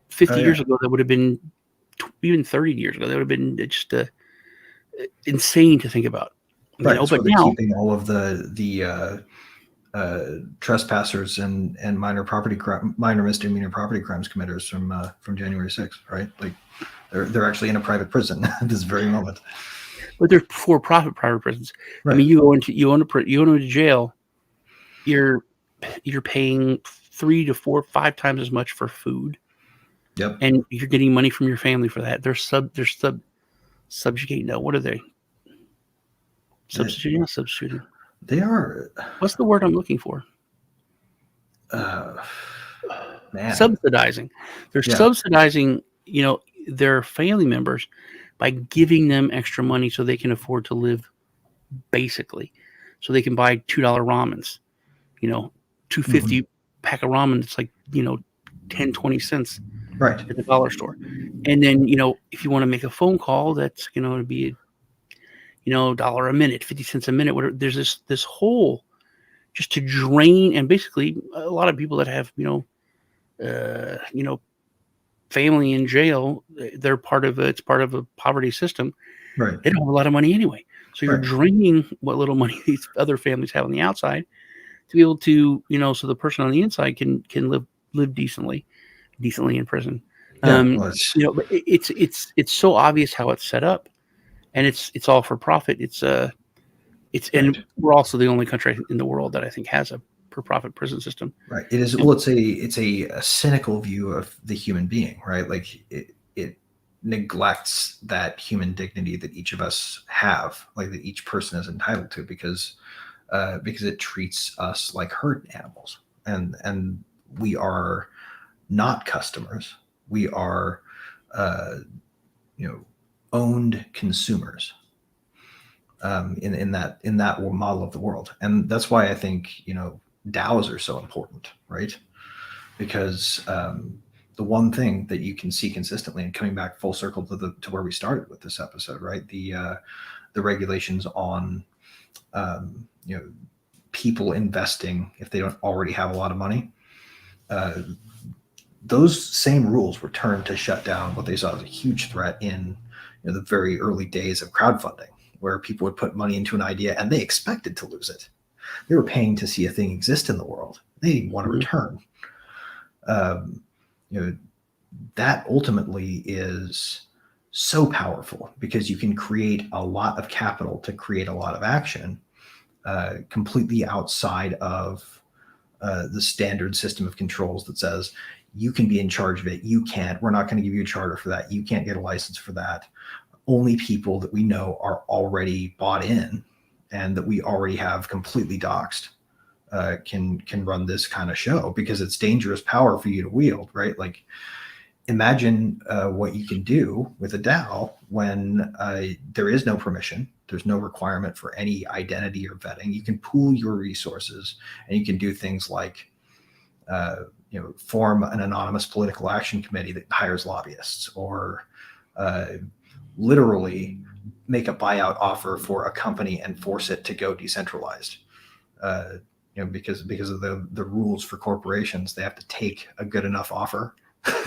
50 years ago, that would have been, even 30 years ago, that would have been just insane to think about. Right. But now, keeping all of the trespassers and minor misdemeanor property crimes committers from January 6th, right? Like they're actually in a private prison at this very moment. but they're for-profit private prisons. I Right. mean, you go into jail, you're paying 3 to 4, 5 times as much for food, Yep. and you're getting money from your family for that. They're subjugating. No, what are they? Substituting? Not substituting. They are. What's the word I'm looking for? Man. Subsidizing. They're Yeah. subsidizing, their family members by giving them extra money so they can afford to live basically. So they can buy $2 ramens, $2.50 pack of ramen. It's like, 10, 20 cents Right. at the dollar store. And then, if you want to make a phone call, that's going to be, $1 a minute, 50 cents a minute. Whatever. There's this whole just to drain. And basically a lot of people that have, family in jail, they're part of it's part of a poverty system. Right. They don't have a lot of money anyway. So you're Right. draining what little money these other families have on the outside to be able to, so the person on the inside can live decently in prison. Yeah. Well, But it's so obvious how it's set up, and it's all for profit. And Right. we're also the only country in the world that I think has a for-profit prison system. Right. It is. Well, it's a cynical view of the human being, right? Like it neglects that human dignity that each of us have, like that each person is entitled to, because it treats us like herd animals, and we are not customers. We are, owned consumers. In that model of the world, and that's why I think DAOs are so important, right? Because the one thing that you can see consistently, and coming back full circle to where we started with this episode, right? The regulations on people investing if they don't already have a lot of money. Those same rules were turned to shut down what they saw as a huge threat in the very early days of crowdfunding, where people would put money into an idea and they expected to lose it. They were paying to see a thing exist in the world. They didn't want a return. That ultimately is so powerful because you can create a lot of capital to create a lot of action, completely outside of the standard system of controls that says you can be in charge of it. You can't. We're not going to give you a charter for that. You can't get a license for that. Only people that we know are already bought in and that we already have completely doxed can run this kind of show, because it's dangerous power for you to wield, right? Like imagine what you can do with a DAO when there is no permission. There's no requirement for any identity or vetting. You can pool your resources, and you can do things like form an anonymous political action committee that hires lobbyists, or literally make a buyout offer for a company and force it to go decentralized. Because of the rules for corporations, they have to take a good enough offer.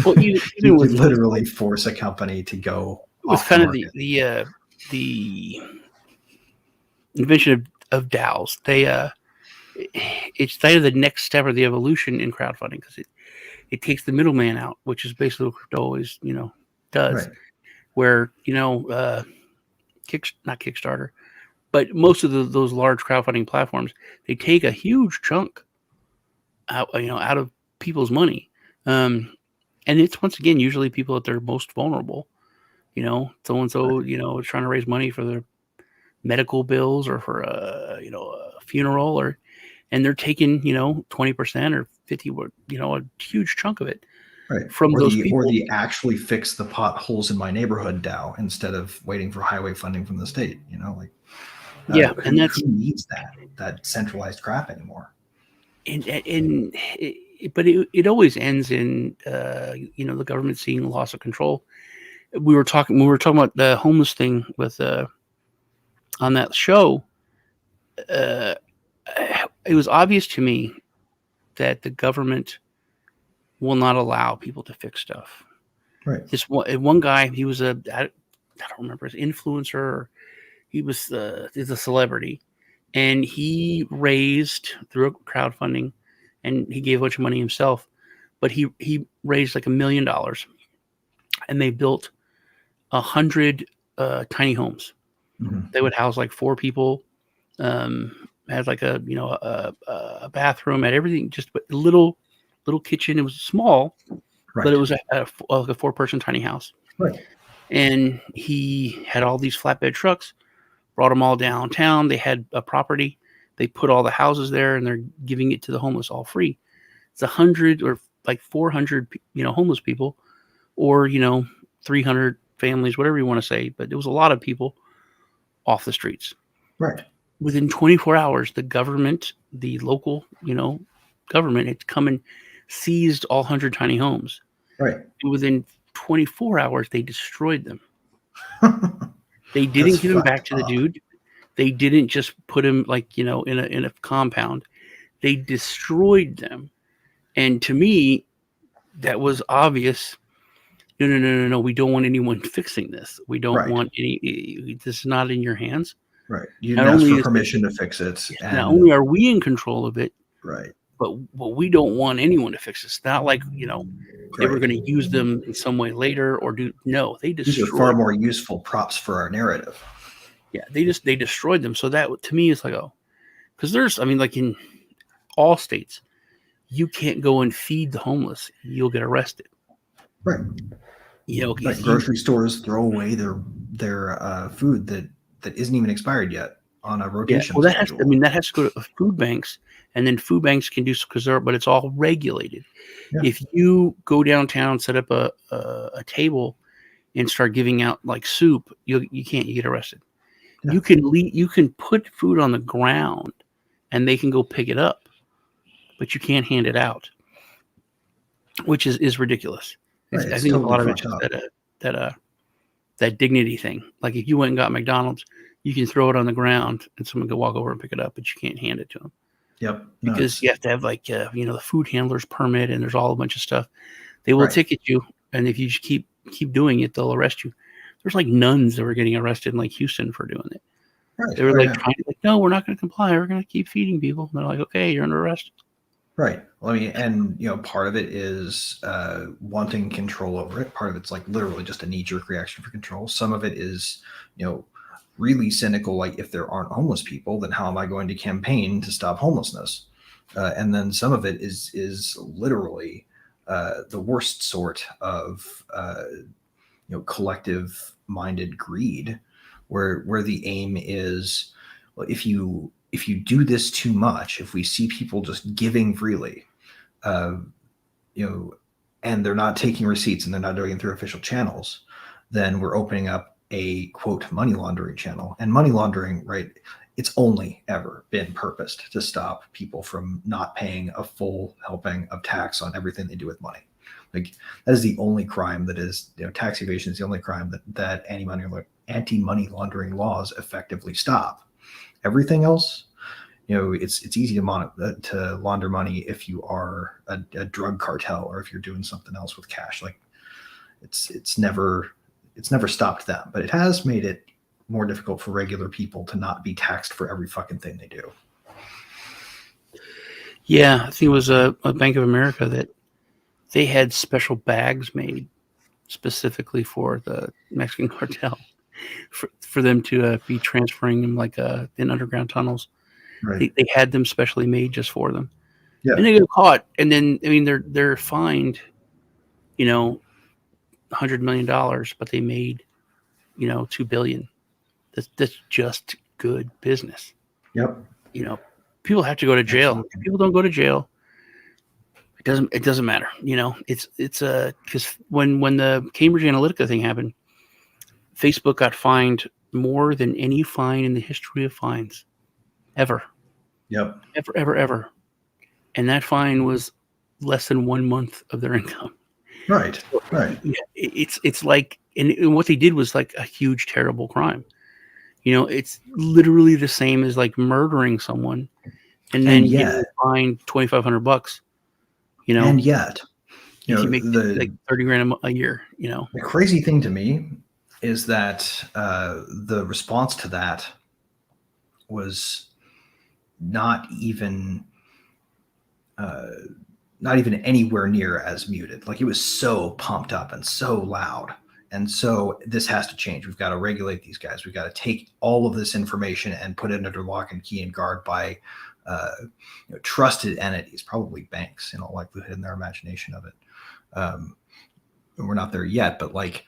Well, even you with could literally force a company to go with off kind the of market. the invention of DAOs, it's kind of the next step of the evolution in crowdfunding, because it takes the middleman out, which is basically what crypto always does. Right. Where not Kickstarter, but most of those large crowdfunding platforms, they take a huge chunk out of people's money, and it's once again usually people that they're most vulnerable. So and so is trying to raise money for their medical bills or for a funeral, and they're taking 20% or 50%, a huge chunk of it. Right. From those people. Or the actually fix the potholes in my neighborhood DAO instead of waiting for highway funding from the state. And who needs that centralized crap anymore? But it always ends in the government seeing loss of control. We were talking about the homeless thing with on that show. It was obvious to me that the government will not allow people to fix stuff. Right. This one guy, he was I don't remember, his influencer. He was he's a celebrity, and he raised through crowdfunding, and he gave a bunch of money himself, but he raised like $1 million, and they built 100 tiny homes, They would house like 4 people. Had like a bathroom, had everything, just a little kitchen. It was small, Right. but it was like a 4-person tiny house. Right. And he had all these flatbed trucks, brought them all downtown. They had a property. They put all the houses there, and they're giving it to the homeless all free. It's 100 or like 400, homeless people, or 300 families, whatever you want to say. But it was a lot of people off the streets. Right. Within 24 hours, the government, the local, government, had come and seized all 100 tiny homes. Right. And within 24 hours, they destroyed them. They didn't give him back to the dude. They didn't just put him in a compound. They destroyed them. And to me, that was obvious. No. We don't want anyone fixing this. We don't want any. This is not in your hands. Right. You didn't ask for permission to fix it. And not only are we in control of it, right, but we don't want anyone to fix this. Not like they were going to use them in some way later or do. No, they destroyed. These are far more useful props for our narrative. Yeah, they destroyed them. So that to me is like, because there's, like in all states, you can't go and feed the homeless. You'll get arrested. Right. Like grocery stores throw away their food that isn't even expired yet on a rotation. Yeah, well, that has to go to food banks, and then food banks can do but it's all regulated. Yeah. If you go downtown, set up a table, and start giving out like soup, you get arrested. Yeah. You can put food on the ground, and they can go pick it up, but you can't hand it out, which is ridiculous. Right. I think totally a lot of it's just that dignity thing. Like if you went and got McDonald's, you can throw it on the ground and someone can walk over and pick it up, but you can't hand it to them. Yep. Because you have to have the food handler's permit, and there's all a bunch of stuff. They will ticket you, and if you just keep doing it, they'll arrest you. There's like nuns that were getting arrested in like Houston for doing it. Right. They were trying to no, we're not going to comply. We're going to keep feeding people. And they're like, okay, you're under arrest. Right. Well, and part of it is wanting control over it. Part of it's like literally just a knee-jerk reaction for control. Some of it is, really cynical. Like if there aren't homeless people, then how am I going to campaign to stop homelessness? And then some of it is literally the worst sort of collective-minded greed, where the aim is, well, if you do this too much, if we see people just giving freely, and they're not taking receipts and they're not doing it through official channels, then we're opening up a quote money laundering channel. And money laundering, right, it's only ever been purposed to stop people from not paying a full helping of tax on everything they do with money. Like that is the only crime that is, tax evasion is the only crime that anti-money laundering laws effectively stop. Everything else, it's easy to launder money if you are a drug cartel or if you're doing something else with cash. Like it's never stopped them, but it has made it more difficult for regular people to not be taxed for every fucking thing they do. Yeah, I think it was a Bank of America that they had special bags made specifically for the Mexican cartel for them to be transferring them in underground tunnels. Right. They had them specially made just for them. Yeah. And they get caught, and then they're fined, $100 million, but they made, $2 billion. That's just good business. Yep. People have to go to jail. Absolutely. If people don't go to jail, it doesn't matter. It's because when the Cambridge Analytica thing happened, Facebook got fined more than any fine in the history of fines ever. Yep. Ever. And that fine was less than 1 month of their income. Right. Right. Yeah, it's like, and what they did was like a huge, terrible crime. It's literally the same as like murdering someone, and then getting fined $2,500. And yet, if you make like $30,000 a year. The crazy thing to me is that the response to that was not even anywhere near as muted. Like it was so pumped up and so loud And so this has to change. We've got to regulate these guys. We've got to take all of this information and put it under lock and key and guard by trusted entities, probably banks in all likelihood in their imagination of it. We're not there yet, but like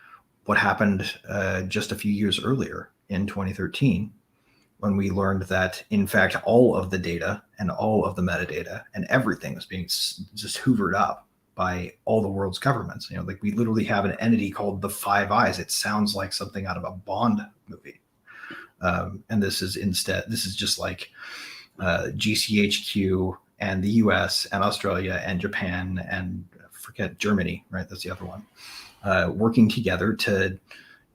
what happened just a few years earlier in 2013, when we learned that, in fact, all of the data and all of the metadata and everything was being just hoovered up by all the world's governments. Like we literally have an entity called the Five Eyes. It sounds like something out of a Bond movie. And this is just like GCHQ and the US and Australia and Japan and forget Germany, right? That's the other one. Working together to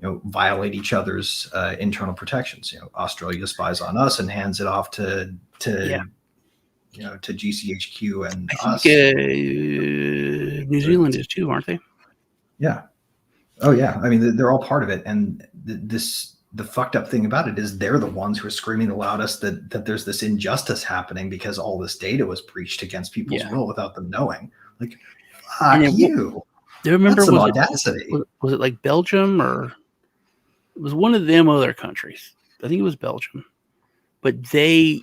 violate each other's internal protections. Australia spies on us and hands it off to GCHQ and I think New Zealand is too, aren't they? Yeah. Oh yeah. I mean, they're all part of it. And the fucked up thing about it is they're the ones who are screaming the loudest that there's this injustice happening because all this data was breached against people's will without them knowing. Like, fuck you. Do you remember? That's some audacity. Was it like Belgium, or it was one of them other countries? I think it was Belgium, but they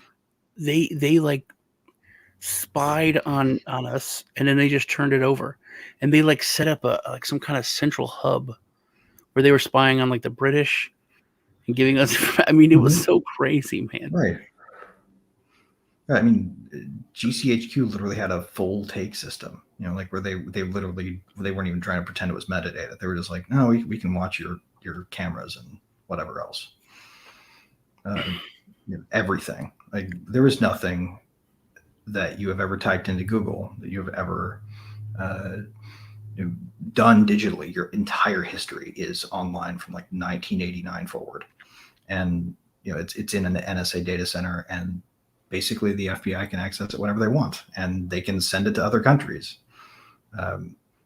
like spied on us, and then they just turned it over, and they like set up some kind of central hub where they were spying on like the British and giving us. I mean, it was so crazy, man. Right. I mean, GCHQ literally had a full take system, like where they weren't even trying to pretend it was metadata. They were just like, no, we can watch your cameras and whatever else. Everything. Like there was nothing that you have ever typed into Google that you have ever done digitally. Your entire history is online from like 1989 forward, and it's in an NSA data center, and basically the FBI can access it whenever they want, and they can send it to other countries.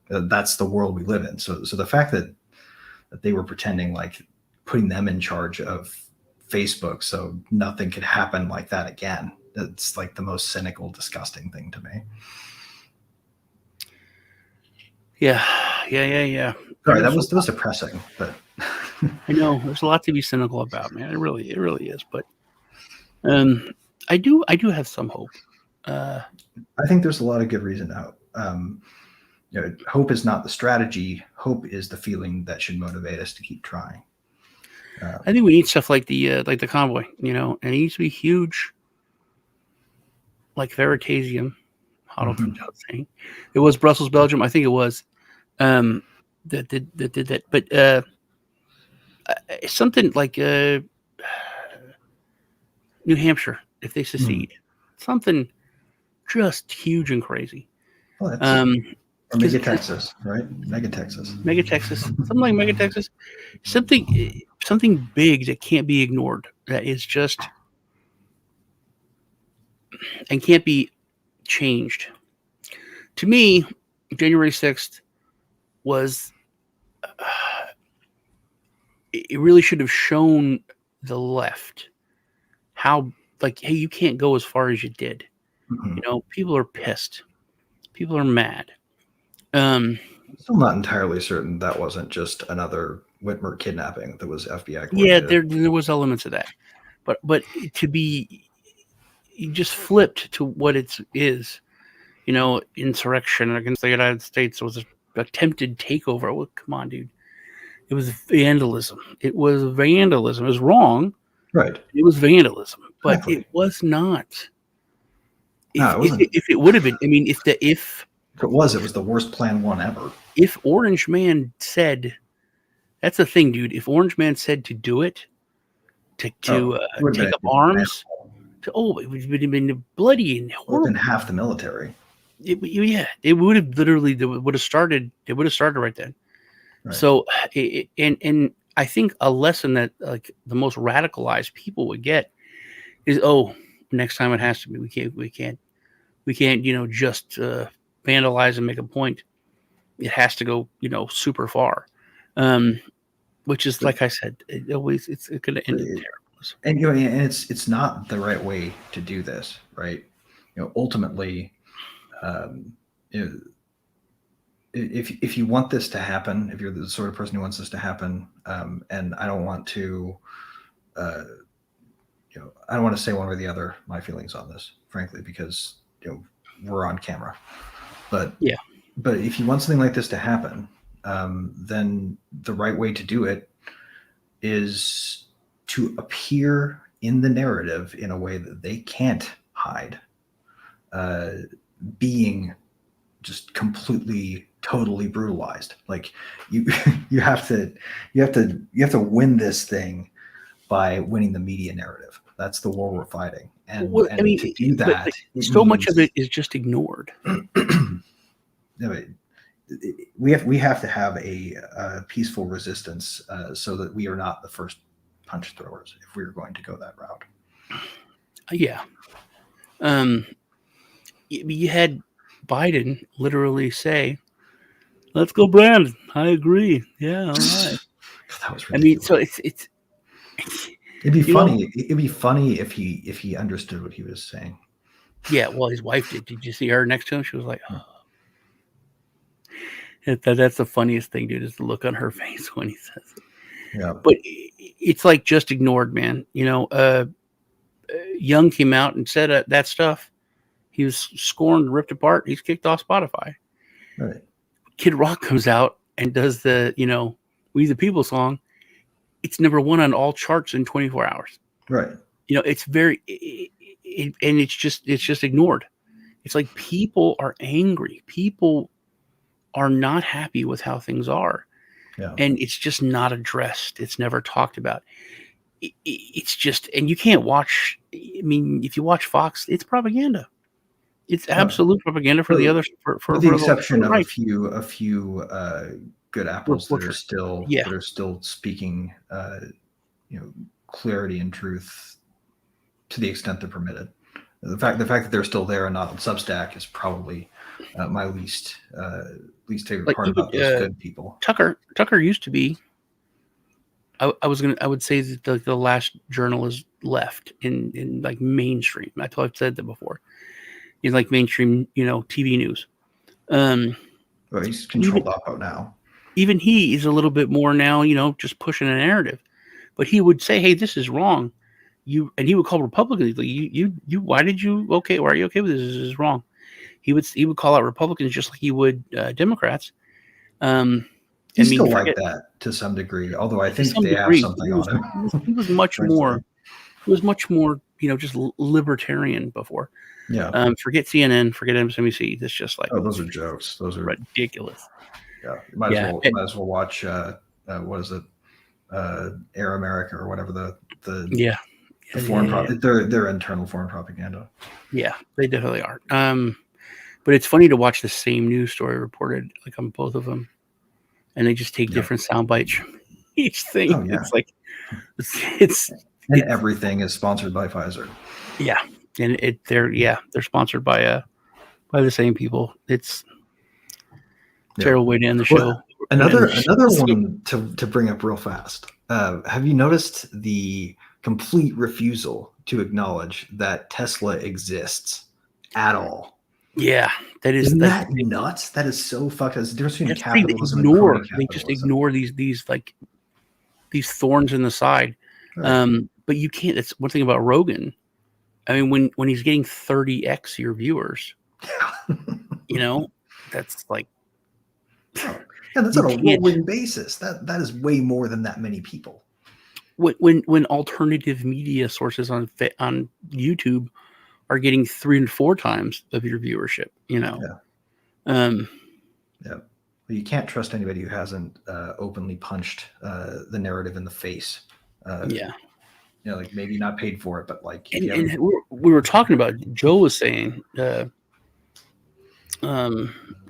That's the world we live in. So the fact that they were pretending like putting them in charge of Facebook so nothing could happen like that again, that's like the most cynical, disgusting thing to me. Yeah. Sorry, that was depressing, but I know there's a lot to be cynical about, man. It really is. But I do have some hope. I think there's a lot of good reason to hope. Hope is not the strategy. Hope is the feeling that should motivate us to keep trying. I think we need stuff like the convoy, and it needs to be huge, like Veritasium. Hoddleton's saying it was Brussels, Belgium. I think it was that did that, but something like New Hampshire, if they secede, something just huge and crazy. Well, or Mega Texas, right? Mega Texas, something like Mega Texas, something big that can't be ignored. That is just and can't be changed. To me, January 6th was it really should have shown the left how, like, hey, you can't go as far as you did. People are pissed. People are mad. I'm still not entirely certain that wasn't just another Whitmer kidnapping. That was FBI. Yeah, there was elements of that, but to be just flipped to what it is, insurrection against the United States was an attempted takeover. Well, come on, dude. It was vandalism. It was wrong. Right. It was vandalism, but Exactly. It was not. If it would have been, I mean, if it was the worst plan one ever. If Orange Man said, that's the thing, dude. If Orange Man said to do it, to take up arms, it would have been bloody and horrible. More than half the military. It would have literally. It would have started right then. Right. So, and I think a lesson that like the most radicalized people would get is, next time it has to be. We can't. Just vandalize and make a point. It has to go, super far. Which is, like I said, it's going to end in terrorism. And and it's not the right way to do this, right? Ultimately, if you want this to happen, if you're the sort of person who wants this to happen, and I don't want to, I don't want to say one way or the other my feelings on this, frankly, because we're on camera. But if you want something like this to happen, then the right way to do it is to appear in the narrative in a way that they can't hide, being just completely, totally brutalized. Like you have to win this thing by winning the media narrative. That's the war we're fighting. And, to do that, so much of it is just ignored. We have to have a peaceful resistance, so that we are not the first punch throwers if we're going to go that route. Yeah. You had Biden literally say, "Let's go, Brandon. I agree. Yeah, all right." That was ridiculous. I mean, so it's it'd be funny. It'd be funny if he understood what he was saying. Yeah, well, his wife did. Did you see her next to him? She was like, "Oh." That's the funniest thing, dude, is the look on her face when he says it. Yeah. But it's like just ignored, man. Young came out and said that stuff. He was scorned, ripped apart. He's kicked off Spotify. Right. Kid Rock comes out and does the, We the People song. It's number one on all charts in 24 hours. Right. It's very, and it's just ignored. It's like people are angry. People are not happy with how things are. Yeah. And it's just not addressed. It's never talked about. It's just, and you can't watch. I mean, if you watch Fox, it's propaganda. It's absolute propaganda for the others. For the exception of a few good apples that Reporters. are still speaking, clarity and truth to the extent they're permitted. The fact that they're still there and not on Substack is probably my least favorite part about those good people. Tucker used to be. I would say that the last journalist left in like mainstream. I've said that before. He's like mainstream, TV news. Well, he's controlled Oppo now. Even he is a little bit more now, just pushing a narrative. But he would say, "Hey, this is wrong." And he would call Republicans. Like, why did you? Okay, why are you okay with this? This is wrong. He would call out Republicans just like he would Democrats. He's still like that to some degree, although I think they have something on him. He was much more. He was much more, just libertarian before. Yeah. Forget CNN, forget MSNBC. That's just like, those are jokes. Those are ridiculous. Yeah. Might as well watch. What is it? Air America or whatever the foreign their internal foreign propaganda. Yeah, they definitely are. But it's funny to watch the same news story reported like on both of them, and they just take different sound bites from each thing. Oh, yeah. It's like everything is sponsored by Pfizer. Yeah, and they're sponsored by the same people. It's a terrible way to end the show. Another one to bring up real fast. Have you noticed the complete refusal to acknowledge that Tesla exists at all? Yeah, Isn't that nuts? That is so fucked. There's a difference between capitalism and capitalism. They just ignore these thorns in the side. Right. But you can't. That's one thing about Rogan. I mean, when he's getting 30x your viewers, that's like. Yeah, that's on a rolling basis. That is way more than that many people. When alternative media sources on YouTube are getting 3 and 4 times of your viewership, Yeah. Well, you can't trust anybody who hasn't openly punched the narrative in the face. Like maybe not paid for it, but like. And we were talking about. Joe was saying. Joe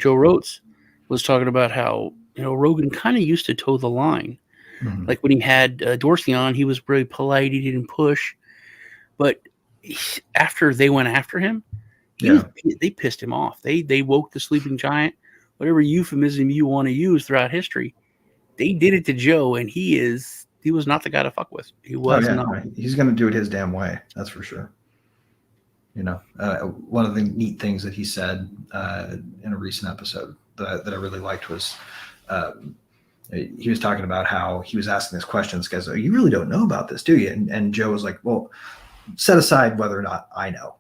Rotes was talking about how Rogan kind of used to toe the line. Mm-hmm. Like when he had Dorsey on, he was very polite. He didn't push, but after they went after him, they pissed him off. They woke the sleeping giant. Whatever euphemism you want to use throughout history, they did it to Joe, and he was not the guy to fuck with. He was not. Right. He's going to do it his damn way. That's for sure. One of the neat things that he said in a recent episode that I really liked was he was talking about how he was asking this question. This guy's like, you really don't know about this, do you? And Joe was like, well, set aside whether or not I know.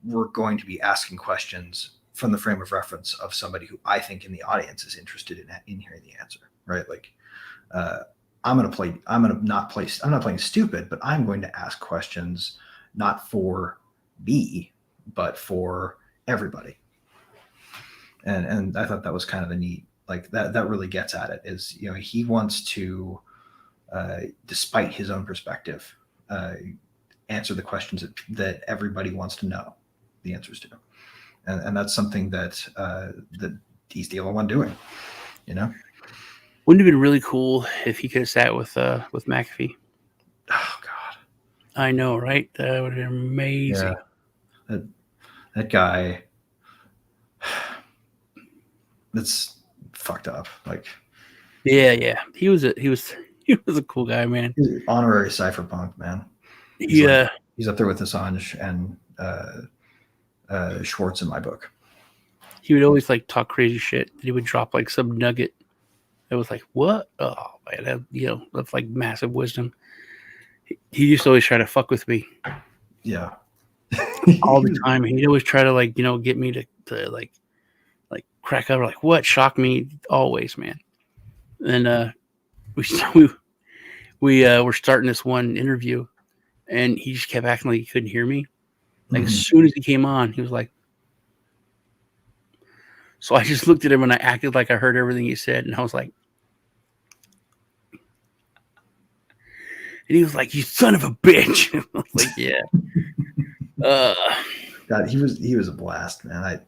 We're going to be asking questions from the frame of reference of somebody who I think in the audience is interested in hearing the answer, right? Like, I'm not playing stupid, but I'm going to ask questions not for me, but for everybody. And I thought that was kind of a neat, like that really gets at it is, he wants to, despite his own perspective, answer the questions that everybody wants to know the answers to. And that's something that he's the only one doing, Wouldn't it have been really cool if he could have sat with McAfee? Oh God. I know, right? That would have been amazing. Yeah. That guy, that's fucked up. Like, yeah. He was a cool guy, man. He's an honorary cypherpunk, man. He's up there with Assange and Schwartz in my book. He would always like talk crazy shit. He would drop like some nugget that was like, what? Oh man, that's like massive wisdom. He used to always try to fuck with me. Yeah. All the time. He'd always try to get me to like crack up or like what? Shock me always, man. And we were starting this one interview and he just kept acting like he couldn't hear me. Like as soon as he came on, he was like, so I just looked at him and I acted like I heard everything he said. And I was like, and he was like, you son of a bitch. I was like, yeah. God, he was a blast, man.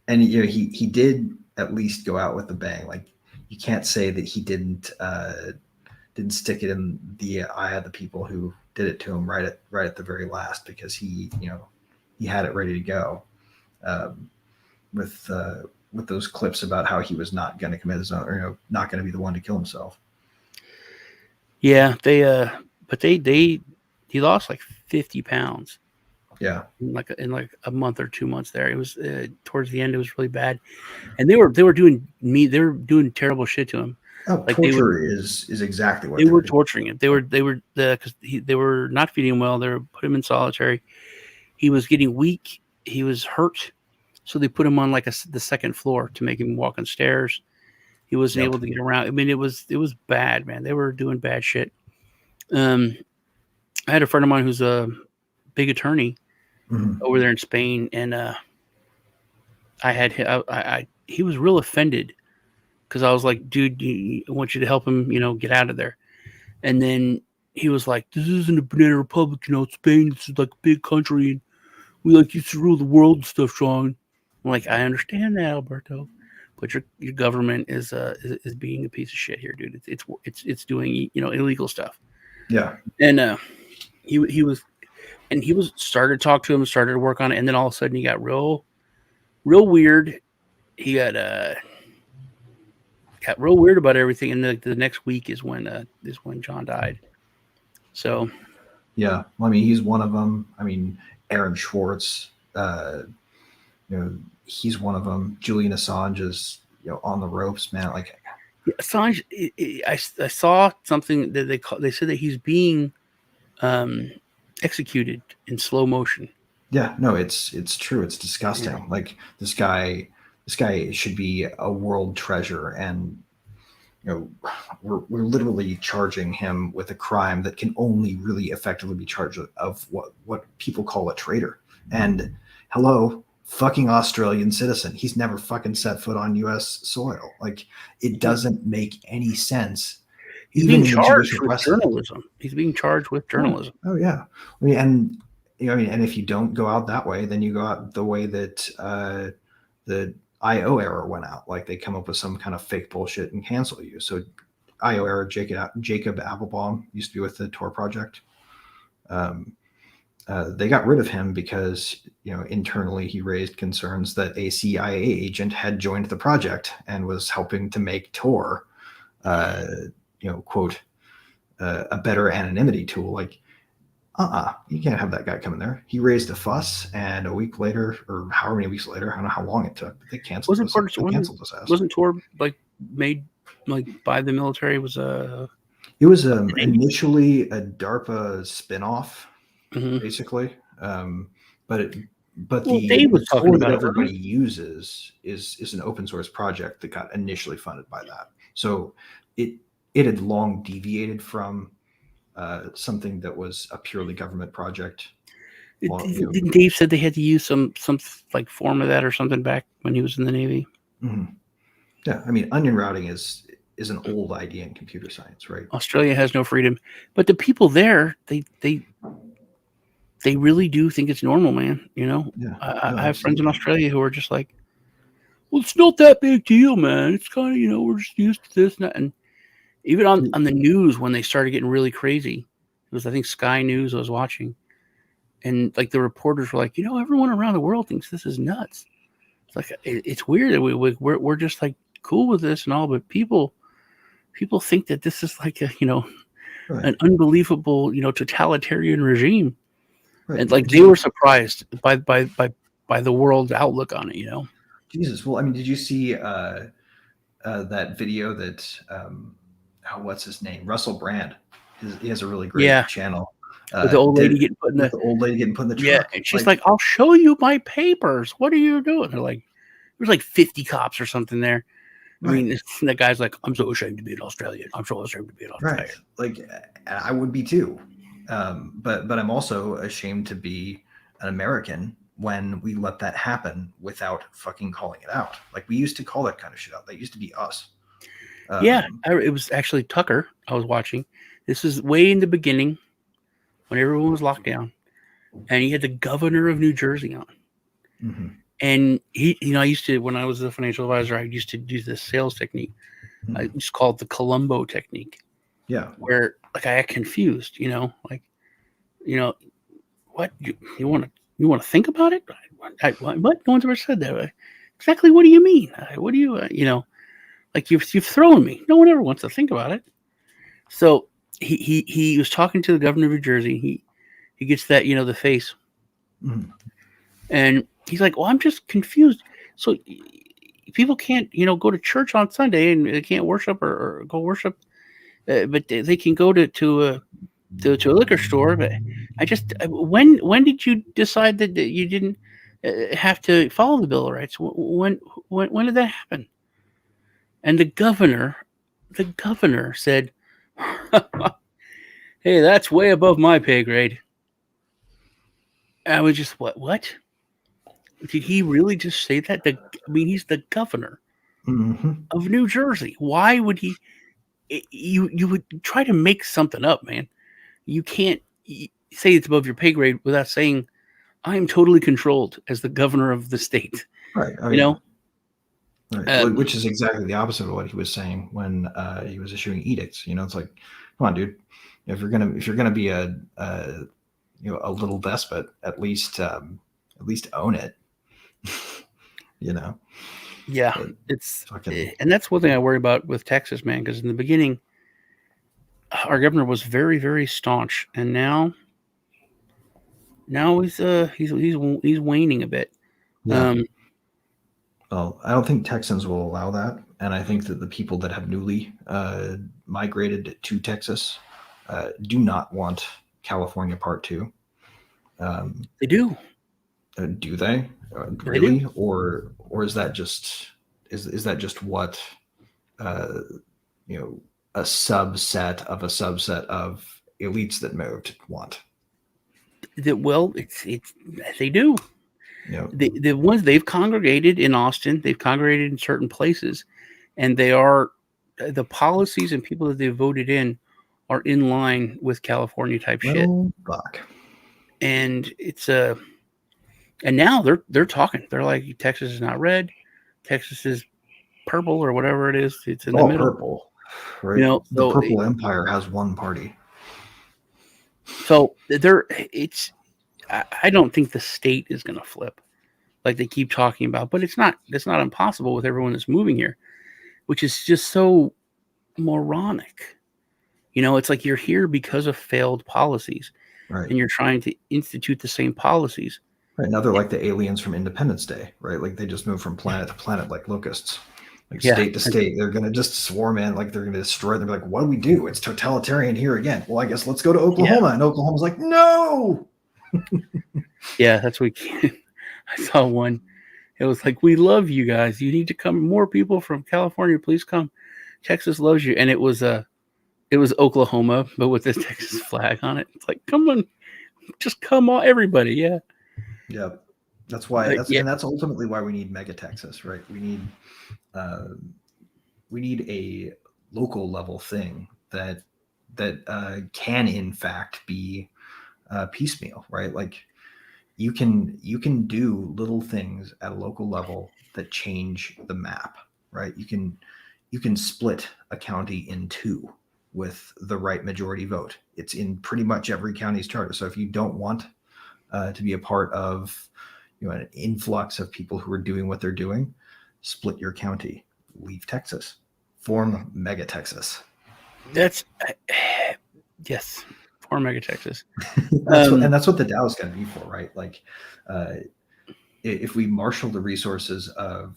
He did at least go out with a bang. Like you can't say that he didn't stick it in the eye of the people who did it to him right at the very last, because he had it ready to go. With those clips about how he was not going to commit his own, or not going to be the one to kill himself. Yeah, he lost like 50 pounds. Yeah, in like a month or 2 months there. It was towards the end. It was really bad, and they were doing terrible shit to him. Oh, like torture is exactly what they were torturing him. They were because they were not feeding him well. They were put him in solitary. He was getting weak. He was hurt, so they put him on like the second floor to make him walk on stairs. He wasn't able to get around. I mean, it was bad, man. They were doing bad shit. I had a friend of mine who's a big attorney over there in Spain, and he was real offended because I was like, dude, I want you to help him, get out of there. And then he was like, this isn't a banana republic, Spain, this is like a big country, and we used to rule the world and stuff, Sean. I'm like, I understand that, Alberto, but your government is being a piece of shit here, dude. It's doing illegal stuff. Yeah. And he started to talk to him, started to work on it, and then all of a sudden he got real weird. He got real weird about everything, and the next week is when John died. So yeah, I mean, he's one of them. I mean, Aaron Schwartz, he's one of them. Julian Assange is on the ropes, man. Like Assange, I saw something that they said that he's being executed in slow motion. Yeah, no, it's true. It's disgusting. Yeah. Like this guy should be a world treasure, and we're literally charging him with a crime that can only really effectively be charged of what people call a traitor. And hello, fucking Australian citizen. He's never fucking set foot on U.S. soil. Like it doesn't make any sense. He's being charged with journalism. He's being charged with journalism. Oh yeah. I mean, and and if you don't go out that way, then you go out the way that the IO era went out. Like they come up with some kind of fake bullshit and cancel you. So IO era, Jacob Applebaum used to be with the Tor project. They got rid of him because internally he raised concerns that a CIA agent had joined the project and was helping to make Tor quote, a better anonymity tool. Like You can't have that guy come in there. He raised a fuss, and a week later, or however many weeks later, I don't know how long it took, but they canceled Wasn't us. part They of canceled us ass. wasn't Tor like made like by the military? It was It was initially a DARPA spinoff, mhm. basically. But Well, the Dave was talking core that about it, everybody wasn't uses is an open source project that got initially funded by that. So it had long deviated from something that was a purely government project. it? Well, Didn't Dave said they had to use some like form of that or something back when he was in the Navy? mhm. Yeah, I mean, onion routing is an old idea in computer science, right? Australia has no freedom, but the people there, they really do think it's normal, man. You know, Yeah, I no, have friends in absolutely. Australia who are just like, well, it's not that big deal, man. It's kind of, we're just used to this. And even on the news, when they started getting really crazy, it was, I think, Sky News I was watching. And like the reporters were like, everyone around the world thinks this is nuts. It's like, it's weird that we're just like cool with this and all, but people think that this is like Right, an unbelievable, totalitarian regime. right. And Well, like they were surprised by the world's outlook on it, Jesus. Well, I mean, did you see that video that what's his name? Russell Brand. He has a really great Yeah, channel. with the old Did lady getting put in with the the old lady getting put in the yeah, truck. and she's like, "I'll show you my papers. What are you doing?" They're like, "There's like 50 cops or something there." I right, mean, the guy's like, "I'm so ashamed to be an Australian. I'm so ashamed to be an right. Australian." Like I would be too, but I'm also ashamed to be an American when we let that happen without fucking calling it out. Like we used to call that kind of shit out. That used to be us. Yeah, Um, it was actually Tucker I was watching. This is way in the beginning when everyone was locked down, and he had the governor of New Jersey on. mhm, And he, I used to, when I was a financial advisor, I used to do this sales technique. I mhm. used to call it the Columbo technique, Yeah, where like I got confused, like, what you want to think about it? What? No one's ever said that. Exactly. What do you mean? What do you, like you've thrown me. No one ever wants to think about it. So he was talking to the governor of New Jersey. He gets that, the face, mhm. and he's like, "Well, I'm just confused. So people can't, go to church on Sunday and they can't worship or go worship, but they can go to a liquor store. But I just when did you decide that you didn't have to follow the Bill of Rights? When did that happen?" And the governor said, "Hey, that's way above my pay grade." I was just, what? Did he really just say that? I mean, he's the governor Mhm. of New Jersey. Why would he? You would try to make something up, man. You can't say it's above your pay grade without saying, "I am totally controlled as the governor of the state." Right. Oh You yeah. know, Right. um, Which is exactly the opposite of what he was saying when he was issuing edicts. It's like, come on, dude. If you're gonna be a little despot, at least own it. you know. yeah, But it's fucking and that's one thing I worry about with Texas, man. Because in the beginning, our governor was very, very staunch, and now he's waning a bit. yeah. Um, Well, I don't think Texans will allow that, and I think that the people that have newly migrated to Texas do not want California Part Two. they do, Do they they do. really, or is that just is that just what uh, a subset of elites that moved want? Well, it's they do. The ones they've congregated in Austin, they've congregated in certain places, and they are the policies and people that they voted in are in line with California type shit. Well, fuck. And it's and now they're talking. They're like, Texas is not red, Texas is purple or whatever it is. It's in the All middle. purple, right? The So Purple Empire has one party. there it's. I don't think the state is going to flip like they keep talking about, but it's not impossible with everyone that's moving here, which is just so moronic. It's like you're here because of failed policies. Right. and you're trying to institute the same policies. Right. Now they're like the aliens from Independence Day, right? Like they just move from planet to planet like locusts. Like Yeah. state to state, they're going to just swarm in, like they're going to destroy. They're like, what do we do? It's totalitarian here again. Well, I guess let's go to Oklahoma. And Oklahoma's like, no. Yeah, that's what I saw one. It was like, we love you guys. You need to come. More people from California, please come. Texas loves you. And it was Oklahoma, but with this Texas flag on it. It's like, come on, just come on, everybody. Yeah. Yeah. That's why. And that's ultimately why we need mega Texas, right? We need a local level thing that can in fact be piecemeal, right? Like you can do little things at a local level that change the map, right? You can split a county in two with the right majority vote. It's in pretty much every county's charter. So if you don't want to be a part of an influx of people who are doing what they're doing, split your county, leave Texas, form mega Texas. That's yes, form mega Texas. That's what the DAO is going to be for, right? Like if we marshal the resources of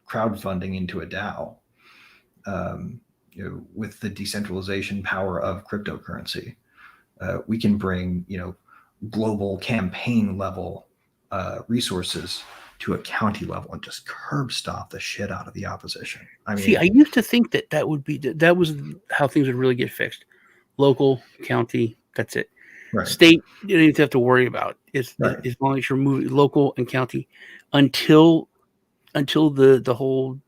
crowdfunding into a DAO, with the decentralization power of cryptocurrency, we can bring global campaign level resources to a county level and just curb stop the shit out of the opposition. I mean, I used to think that was how things would really get fixed. Local, county, that's it. right. State, you don't even have to worry about. As long as you're moving local and county until the whole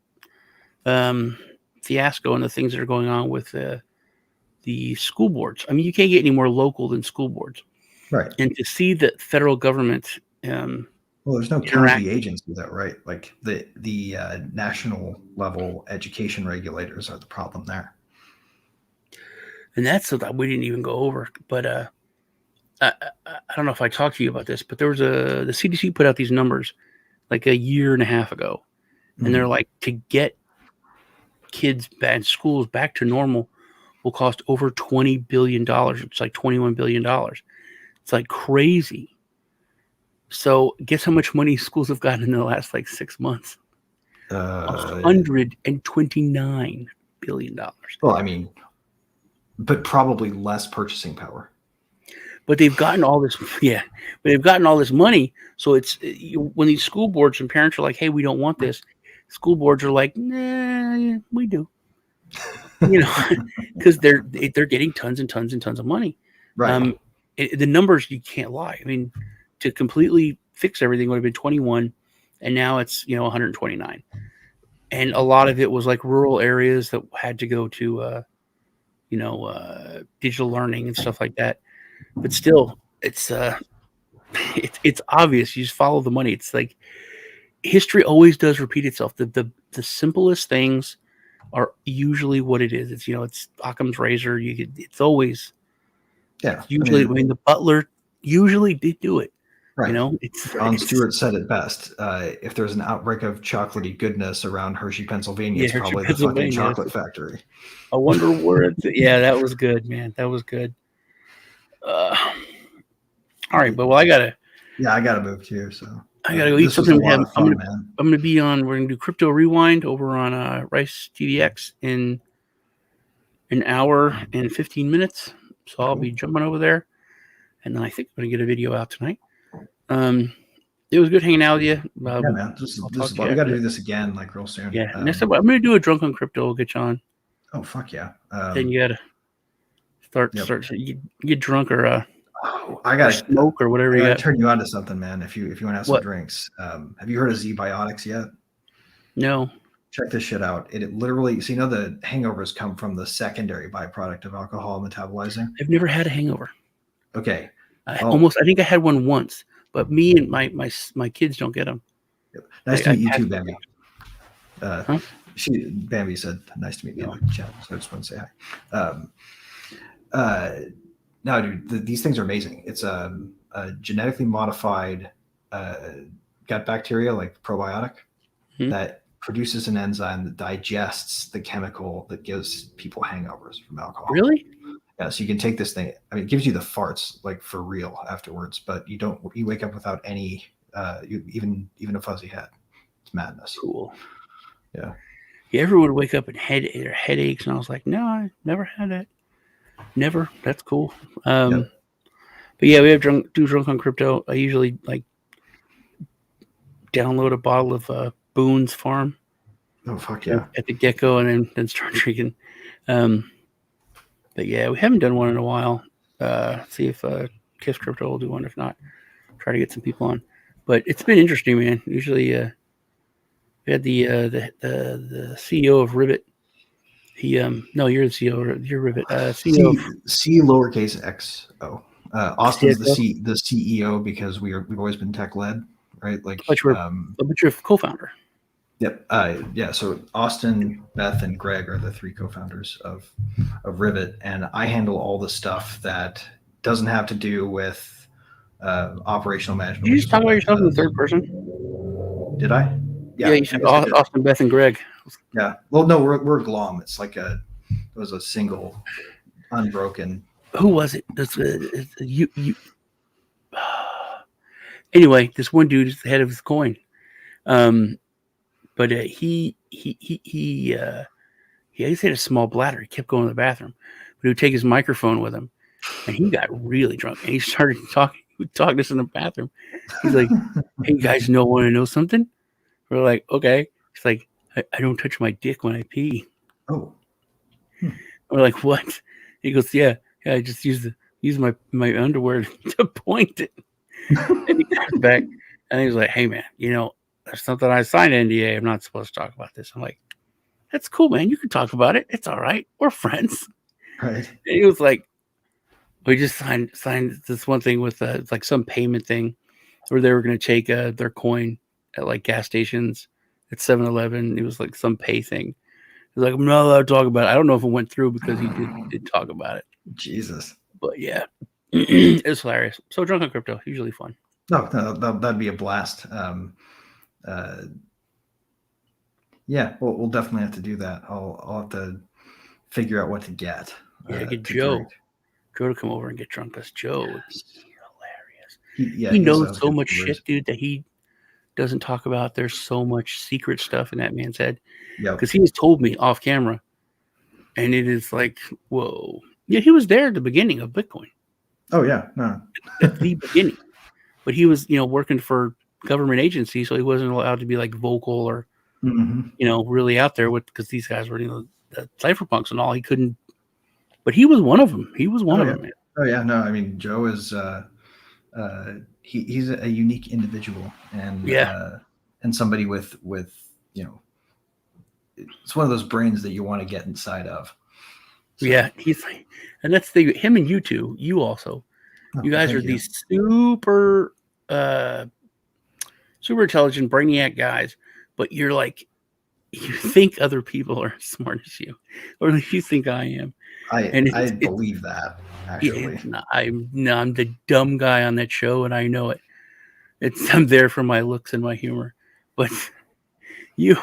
fiasco and the things that are going on with the school boards. I mean, you can't get any more local than school boards. Right. And to see the federal government well, there's no county agency though, right? Like the national level education regulators are the problem there. And that's something we didn't even go over. But I don't know if I talked to you about this, but there was the CDC put out these numbers like a year and a half ago. And they're like, to get kids and schools back to normal will cost over $20 billion. It's like $21 billion. It's like crazy. So guess how much money schools have gotten in the last like 6 months? $129 billion. Well, I mean, but probably less purchasing power. But they've gotten all this, but they've gotten all this money. So it's when these school boards and parents are like, "Hey, we don't want this," school boards are like, "Nah, we do," because they're getting tons and tons and tons of money. Right. The numbers, you can't lie. I mean, to completely fix everything would have been 21, and now it's 129. And a lot of it was like rural areas that had to go to digital learning and stuff like that. But still, it's obvious. You just follow the money. It's like history always does repeat itself. The simplest things are usually what it is. It's it's Occam's razor. It's always usually the butler usually did do it. Right. Jon Stewart said it best. If there's an outbreak of chocolatey goodness around Hershey, Pennsylvania, it's probably the fucking chocolate factory. I wonder where it's that was good, man. That was good. All right, but I gotta move too. So I gotta go eat something. I'm gonna be on. We're gonna do Crypto Rewind over on Rice TVX in an hour and 15 minutes. So I'll be jumping over there, and then I think I'm gonna get a video out tonight. It was good hanging out with you. Yeah, man. We got to do this again, like real soon. Yeah, next time I'm gonna do a drunk on crypto. We'll get you on. Oh fuck yeah! Then you gotta start. You get drunk or I gotta smoke or whatever. You got to turn you on to something, man. If you want to have some drinks, have you heard of Z-Biotics yet? No. Check this shit out. It literally, so the hangovers come from the secondary byproduct of alcohol metabolizing. I've never had a hangover. Okay. I think I had one once, but me and my kids don't get them. Yep. Nice to meet you too, Bambi. Bambi said, "Nice to meet you." In the chat, so I just want to say hi. No, dude, these things are amazing. It's a genetically modified gut bacteria, like probiotic, that produces an enzyme that digests the chemical that gives people hangovers from alcohol. Really? Yeah, so you can take this thing. I mean, it gives you the farts like for real afterwards, but you wake up without any, even a fuzzy head. It's madness. Cool. Yeah. Yeah, everyone would wake up and headaches, and I was like, no, I never had that. Never. That's cool. Yep. But yeah, we have drunk on crypto. I usually like download a bottle of Boone's Farm. Oh fuck yeah. At the get-go, and then start drinking. But yeah, we haven't done one in a while. See if Kiss Crypto will do one. If not, try to get some people on. But it's been interesting, man. Usually, we had the CEO of Rivet. He no, you're the CEO. You're Rivet. CEO C lowercase XO. Austin's CXO? the CEO because we've always been tech led, right? Like, but you're a co-founder. Yep. Yeah. So Austin, Beth, and Greg are the three co-founders of Rivet, and I handle all the stuff that doesn't have to do with operational management. Did you just talk about yourself in the third person? Did I? Yeah, you said Austin, Beth, and Greg. Yeah. Well, no, we're a glom. It's like it was a single, unbroken. Who was it? That's you. Anyway, this one dude is the head of his coin. But he always had a small bladder. He kept going to the bathroom, but he would take his microphone with him, and he got really drunk. And he started talking. He would talk to us in the bathroom. He's like, "Hey guys, want to know something?" We're like, "Okay." He's like, "I don't touch my dick when I pee." Oh. We're like, "What?" He goes, "Yeah, I just use my underwear to point it." And he comes back, and he was like, "Hey man, there's something I signed NDA. I'm not supposed to talk about this." I'm like, "That's cool, man. You can talk about it. It's all right. We're friends." Right. And he was like, "We just signed this one thing with like some payment thing where they were going to take their coin at like gas stations at 7-Eleven. It was like some pay thing." He's like, "I'm not allowed to talk about it." I don't know if it went through because he did talk about it. Jesus. But yeah, it's hilarious. So drunk on crypto, usually fun. No, that'd be a blast. Yeah, we'll definitely have to do that. I'll have to figure out what to get. Yeah, get Joe to come over and get drunk. Because Joe would be hilarious. He knows so much shit, dude, that he doesn't talk about. There's so much secret stuff in that man's head. Yeah, because he has told me off camera, and it is like, whoa. Yeah, he was there at the beginning of Bitcoin. Oh yeah, no. At the beginning, but he was working for government agency, so he wasn't allowed to be like vocal or really out there with, because these guys were the cypherpunks and all. He couldn't, but he was one of them. He was one of them. Man. Oh yeah, no. I mean, Joe is he's a unique individual, and and somebody with it's one of those brains that you want to get inside of. So. Yeah, he's like, and that's him and you two. You also, you guys are these super intelligent, brainiac guys, but you're like, you think other people are as smart as you, or at least you think I am. I believe that, actually. I'm the dumb guy on that show, and I know it. I'm there for my looks and my humor, but you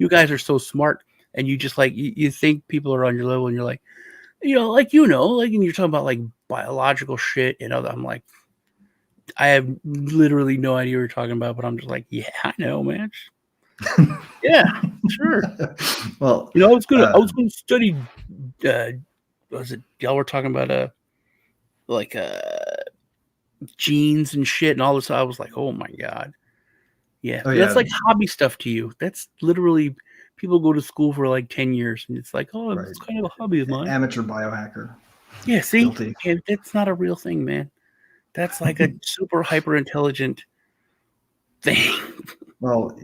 guys are so smart, and you just like you think people are on your level, and you're like, and you're talking about like biological shit and other. I'm like, I have literally no idea what you're talking about, but I'm just like, yeah, I know, man. Yeah, sure. Well, I was gonna study. Was it y'all were talking about genes and shit and all this? I was like, oh my god, yeah. That's like hobby stuff to you. That's literally people go to school for like 10 years, and it's like, oh, it's kind of a hobby of mine. Amateur biohacker. Yeah, see, and that's not a real thing, man. That's like a super hyper intelligent thing. Well,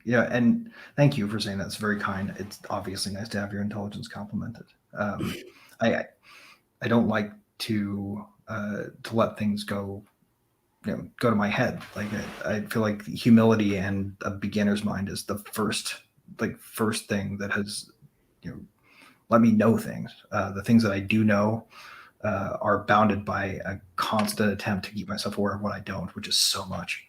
yeah, and thank you for saying that. It's very kind. It's obviously nice to have your intelligence complimented. I don't like to let things go to my head. Like I feel like humility and a beginner's mind is the first thing that has let me know things. The things that I do know are bounded by a constant attempt to keep myself aware of what I don't, which is so much.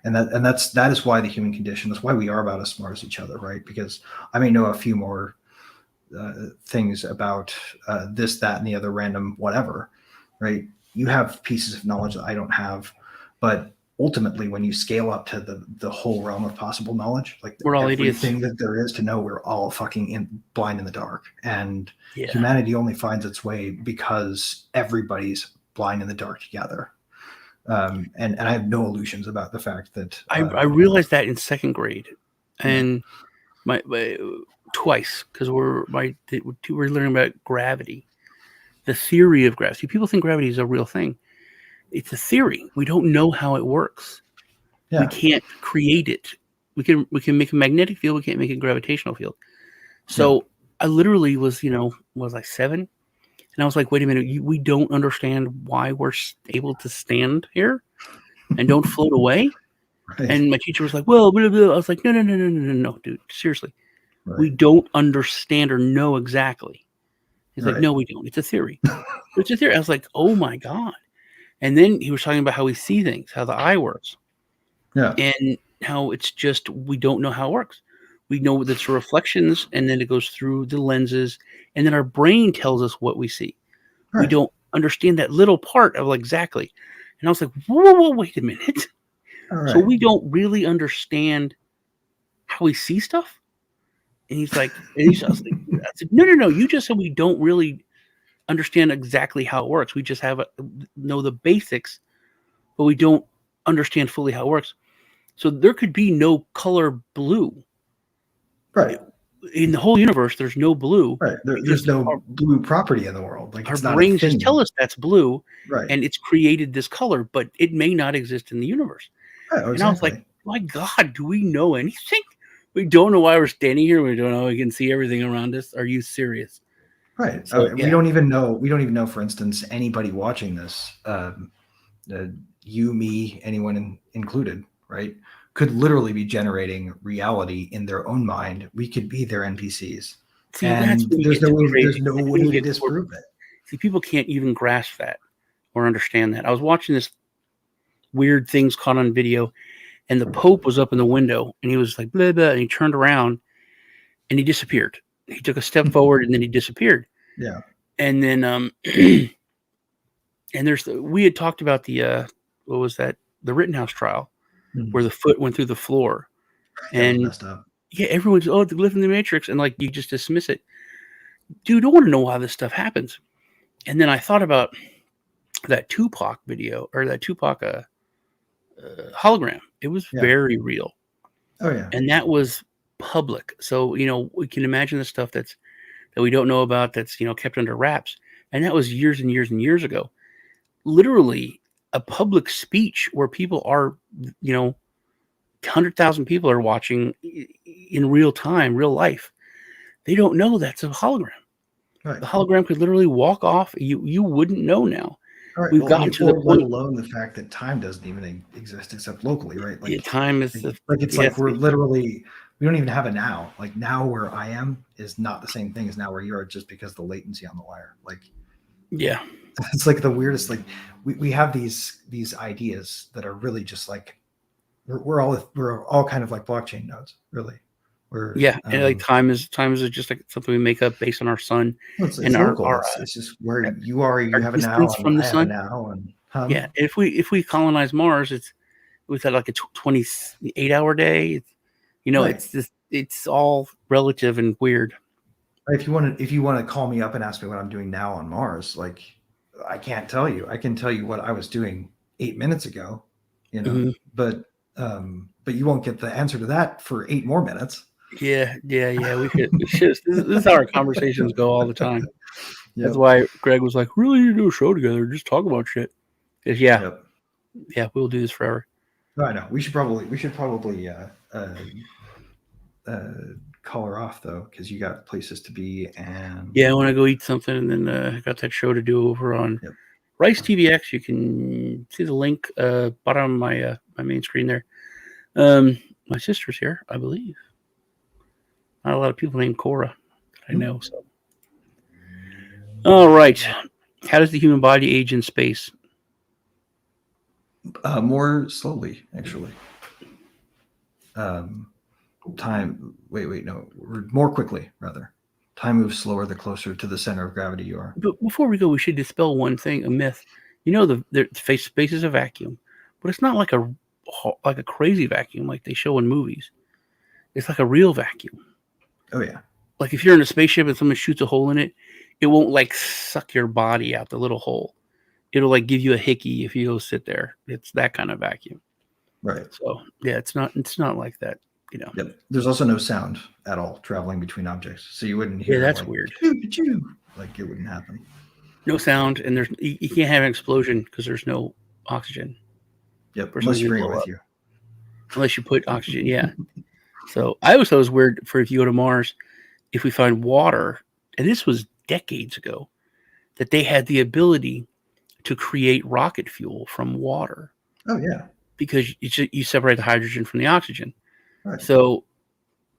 And that is why the human condition, that's why we are about as smart as each other, right? Because I may know a few more things about this, that, and the other random whatever, right? You have pieces of knowledge that I don't have, but ultimately, when you scale up to the whole realm of possible knowledge, like We're all everything idiots. that there is to know, we're all fucking blind in the dark. And Yeah. humanity only finds its way because everybody's blind in the dark together. And I have no illusions about the fact that I realized that in second grade, and my twice, because we're learning about gravity, the theory of gravity. People think gravity is a real thing. It's a theory. We don't know how it works. We can't create it. We can make a magnetic field. We can't make a gravitational field. So I literally was, was I 7? And I was like, wait a minute, we don't understand why we're able to stand here and don't float away. Right. And my teacher was like, well, blah, blah. I was like, no, dude, seriously. Right. We don't understand or know exactly. He's like, no, we don't. It's a theory. It's a theory. I was like, oh my God. And then he was talking about how we see things, how the eye works. Yeah. And how it's just, we don't know how it works. We know that it's reflections, and then it goes through the lenses, and then our brain tells us what we see. Right. We don't understand that little part of exactly. And I was like, whoa, wait a minute. So we don't really understand how we see stuff? And he's like, I said, no, you just said we don't really understand exactly how it works. We just know the basics, but we don't understand fully how it works. So there could be no color blue. Right. In the whole universe, there's no blue. Right. There's no blue property in the world. Like, our it's not brains a thing. just tell us that's blue, Right. and it's created this color, but it may not exist in the universe. Right. Oh, and I was like, my God, do we know anything? We don't know why we're standing here. We don't know we can see everything around us. Are you serious? Right. So, We don't even know. We don't even know, for instance, anybody watching this, you, me, anyone included, right, could literally be generating reality in their own mind. We could be their NPCs. See, and that's when there's no way to get disprove it. See, people can't even grasp that or understand that. I was watching this weird things caught on video, and the Pope was up in the window, and he was like, blah, blah, and he turned around, and he disappeared. He took a step forward, and then he disappeared. Yeah. And then, and we had talked about the, what was that? The Rittenhouse trial, where the foot went through the floor. And messed up. Yeah, everyone's, the glyph in the Matrix, and you just dismiss it. Dude, I want to know how this stuff happens. And then I thought about that Tupac video, or that Tupac hologram. It was very real. Oh yeah. And that was public. So, we can imagine the stuff that we don't know about, that's, kept under wraps. And that was years and years and years ago. Literally a public speech where people are, 100,000 people are watching in real time, real life. They don't know that's a hologram. Right. The hologram could literally walk off. You wouldn't know now. All right. We've gotten to the point. Let alone the fact that time doesn't even exist except locally, right? Time is we're literally, we don't even have a now. Like, now where I am is not the same thing as now where you are, just because the latency on the wire. Yeah. It's the weirdest. We have these ideas that are really just we're all kind of like blockchain nodes, really. And time is just something we make up based on our sun. It's and local. It's just where you are. You have it now. From the sun. Now. Yeah. If we colonize Mars, we've had a 28-hour day. Right. It's all relative and weird. If you want to call me up and ask me what I'm doing now on Mars, I can't tell you. I can tell you what I was doing 8 minutes ago, but you won't get the answer to that for 8 more minutes. Yeah. We should. This is how our conversations go all the time. Yep. That's why Greg was like, "Really, you do a show together? Just talk about shit." Yeah, we'll do this forever. I know. We should probably call her off though, because you got places to be, and I want to go eat something, and then I got that show to do over on Rice TVX. You can see the link bottom of my my main screen there. My sister's here, I believe. Not a lot of people named Cora that I know. So, all right. How does the human body age in space? More slowly, actually. More quickly, rather. Time moves slower the closer to the center of gravity you are. But before we go, we should dispel one thing, a myth. The space is a vacuum, but it's not like a crazy vacuum like they show in movies. It's like a real vacuum. Oh yeah. Like if you're in a spaceship and someone shoots a hole in it, it won't like suck your body out the little hole. It'll like give you a hickey if you go sit there. It's that kind of vacuum. Right. So yeah, it's not like that. Yep. There's also no sound at all traveling between objects, so you wouldn't hear. Yeah, that's like, weird. Choo-choo. Like it wouldn't happen. No sound, and you can't have an explosion because there's no oxygen. Yep. Or Unless you something bring it blow with up. you. Unless you put oxygen, yeah. So I always thought it was weird for if you go to Mars, if we find water, and this was decades ago, that they had the ability to create rocket fuel from water. Oh yeah. Because you separate the hydrogen from the oxygen. Right. So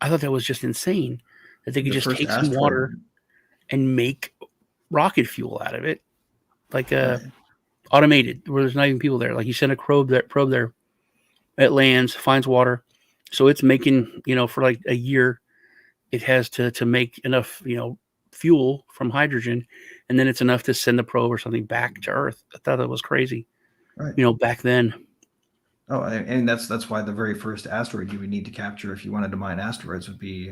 I thought that was just insane that they could The just first take some asteroid- water and make rocket fuel out of it, like Right. automated, where there's not even people there. Like you send a probe there, it lands, finds water, so it's making for like a year, it has to make enough fuel from hydrogen, and then it's enough to send the probe or something back to Earth. I thought that was crazy. Right. Back then. Oh, and that's why the very first asteroid you would need to capture if you wanted to mine asteroids would be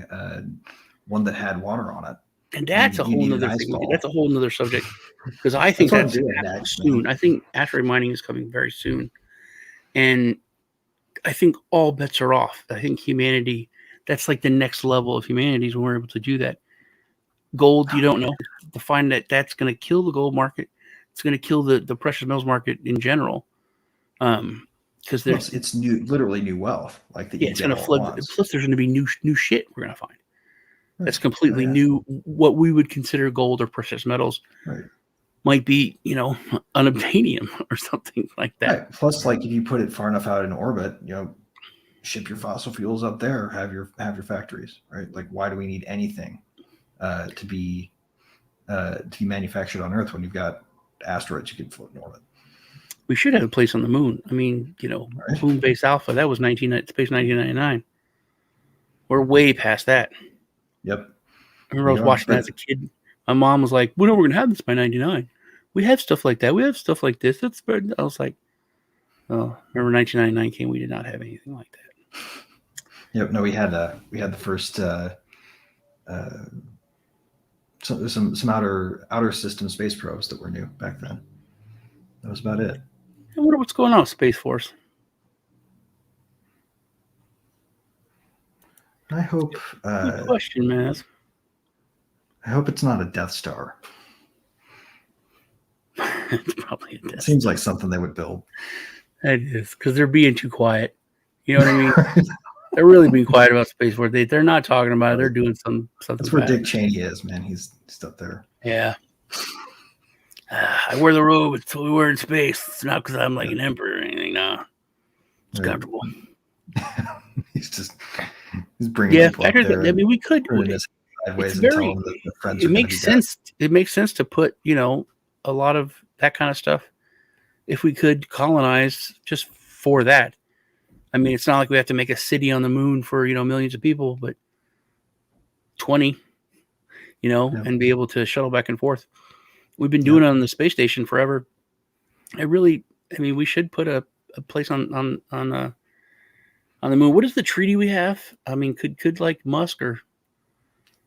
one that had water on it. And that's a whole nother thing. That's a whole nother subject, because I think that's soon. I think asteroid mining is coming very soon, and I think all bets are off. I think humanity, that's like the next level of humanity when we're able to do that. Gold, you don't know. To find that's going to kill the gold market. It's going to kill the precious metals market in general. Because it's literally new wealth. Like that. Yeah, it's going to flood. Plus, there's going to be new shit we're going to find. Right. That's completely new. What we would consider gold or precious metals might be, unobtainium or something like that. Right. Plus, like if you put it far enough out in orbit, ship your fossil fuels up there, have your factories, right? Like, why do we need anything to be manufactured on Earth when you've got asteroids you can float in orbit? We should have a place on the moon. I mean, Moon Base Alpha, that was Space 1999. We're way past that. Yep. I remember I was watching that as a kid. My mom was like, "We know we're going to have this by 99. We have stuff like that. We have stuff like this." I was like, "Oh, remember 1999 came? We did not have anything like that." Yep. No, we had the first some outer system space probes that were new back then. That was about it. I wonder what's going on with Space Force. I hope. Good question, Maz. I hope it's not a Death Star. It's probably a Death Star. Seems like something they would build. It is, because they're being too quiet. You know what I mean? They're really being quiet about Space Force. They're not talking about it. They're doing something. That's where Dick Cheney is, man. He's up there. Yeah. I wear the robe. It's what we wear in space. It's not because I'm like an emperor or anything. No, it's comfortable. he's bringing. Yeah, people up there. I mean, we could. It makes sense. It makes sense to put a lot of that kind of stuff. If we could colonize just for that, I mean, it's not like we have to make a city on the moon for millions of people, but 20, and be able to shuttle back and forth. We've been doing it on the space station forever. We should put a place on the moon. What is the treaty we have? I mean, could like Musk or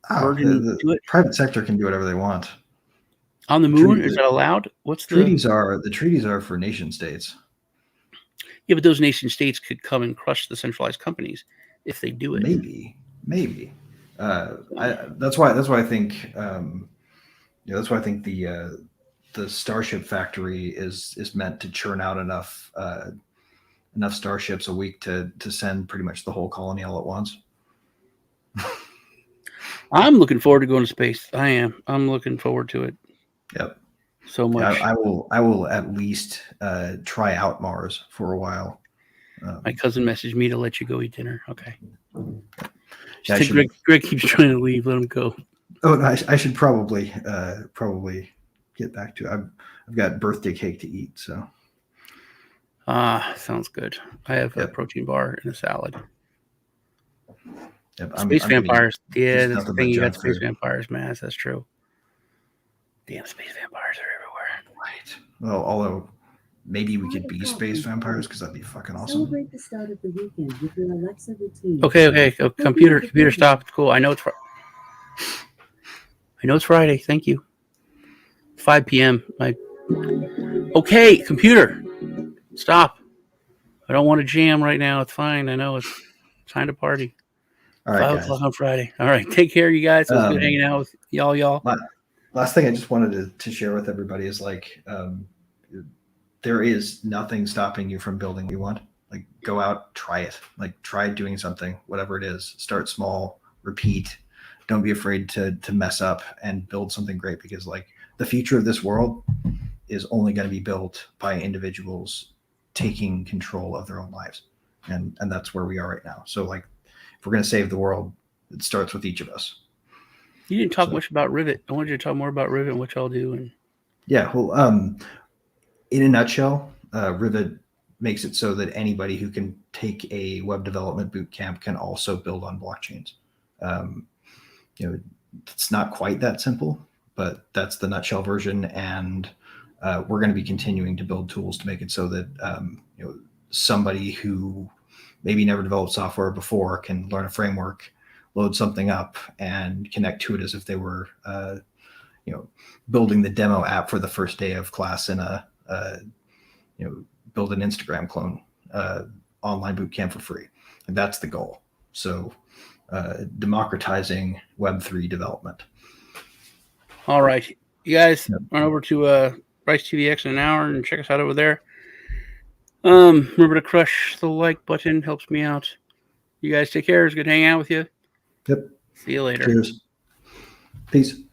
Virgin do it? Private sector can do whatever they want. On the moon, is that allowed? What's the treaties are? The treaties are for nation states. Yeah, but those nation states could come and crush the centralized companies if they do it. Maybe. That's why I think. That's why I think the Starship factory is meant to churn out enough starships a week to send pretty much the whole colony all at once. I'm looking forward to going to space. I am. I'm looking forward to it. Yep. So much. Yeah, I will at least try out Mars for a while. My cousin messaged me to let you go eat dinner. Okay. Yeah, Greg keeps trying to leave. Let him go. Oh, no, I should probably get back to it. I've got birthday cake to eat, so. Sounds good. I have a protein bar and a salad. Yep, Space I'm gonna vampires. Yeah, just that's the nothing thing. but You got junk space food. vampires, man. That's true. Damn, space vampires are everywhere. Right. Well, although maybe we could Private be call space from vampires Hart. because that'd be fucking awesome. Celebrate the start of the weekend with your Alexa routine. Okay. Oh, computer, Open up the stop. It's cool. I know it's Friday. Thank you. 5 p.m. Okay, computer, stop. I don't want to jam right now. It's fine. I know it's time to party. All right, 5 guys. o'clock on Friday. All right. Take care, you guys. It was good hanging out with y'all. Last thing I just wanted to share with everybody is like, there is nothing stopping you from building what you want. Like, go out, try it. Like, try doing something, whatever it is. Start small, repeat. Don't be afraid to mess up and build something great, because like the future of this world is only going to be built by individuals taking control of their own lives. And that's where we are right now. So like, if we're going to save the world, it starts with each of us. You didn't talk much about Rivet. I wanted you to talk more about Rivet and what y'all do. And yeah, well, in a nutshell, Rivet makes it so that anybody who can take a web development boot camp can also build on blockchains. It's not quite that simple, but that's the nutshell version. And we're going to be continuing to build tools to make it so that somebody who maybe never developed software before can learn a framework, load something up, and connect to it as if they were building the demo app for the first day of class in a build an Instagram clone online boot camp for free. And that's the goal. So democratizing Web3 development. all right, you guys, run over to Bryce TVX in an hour and check us out over there. Remember to crush the like button, helps me out. You guys take care. It's good hanging out with you. Yep. See you later. Cheers. Peace.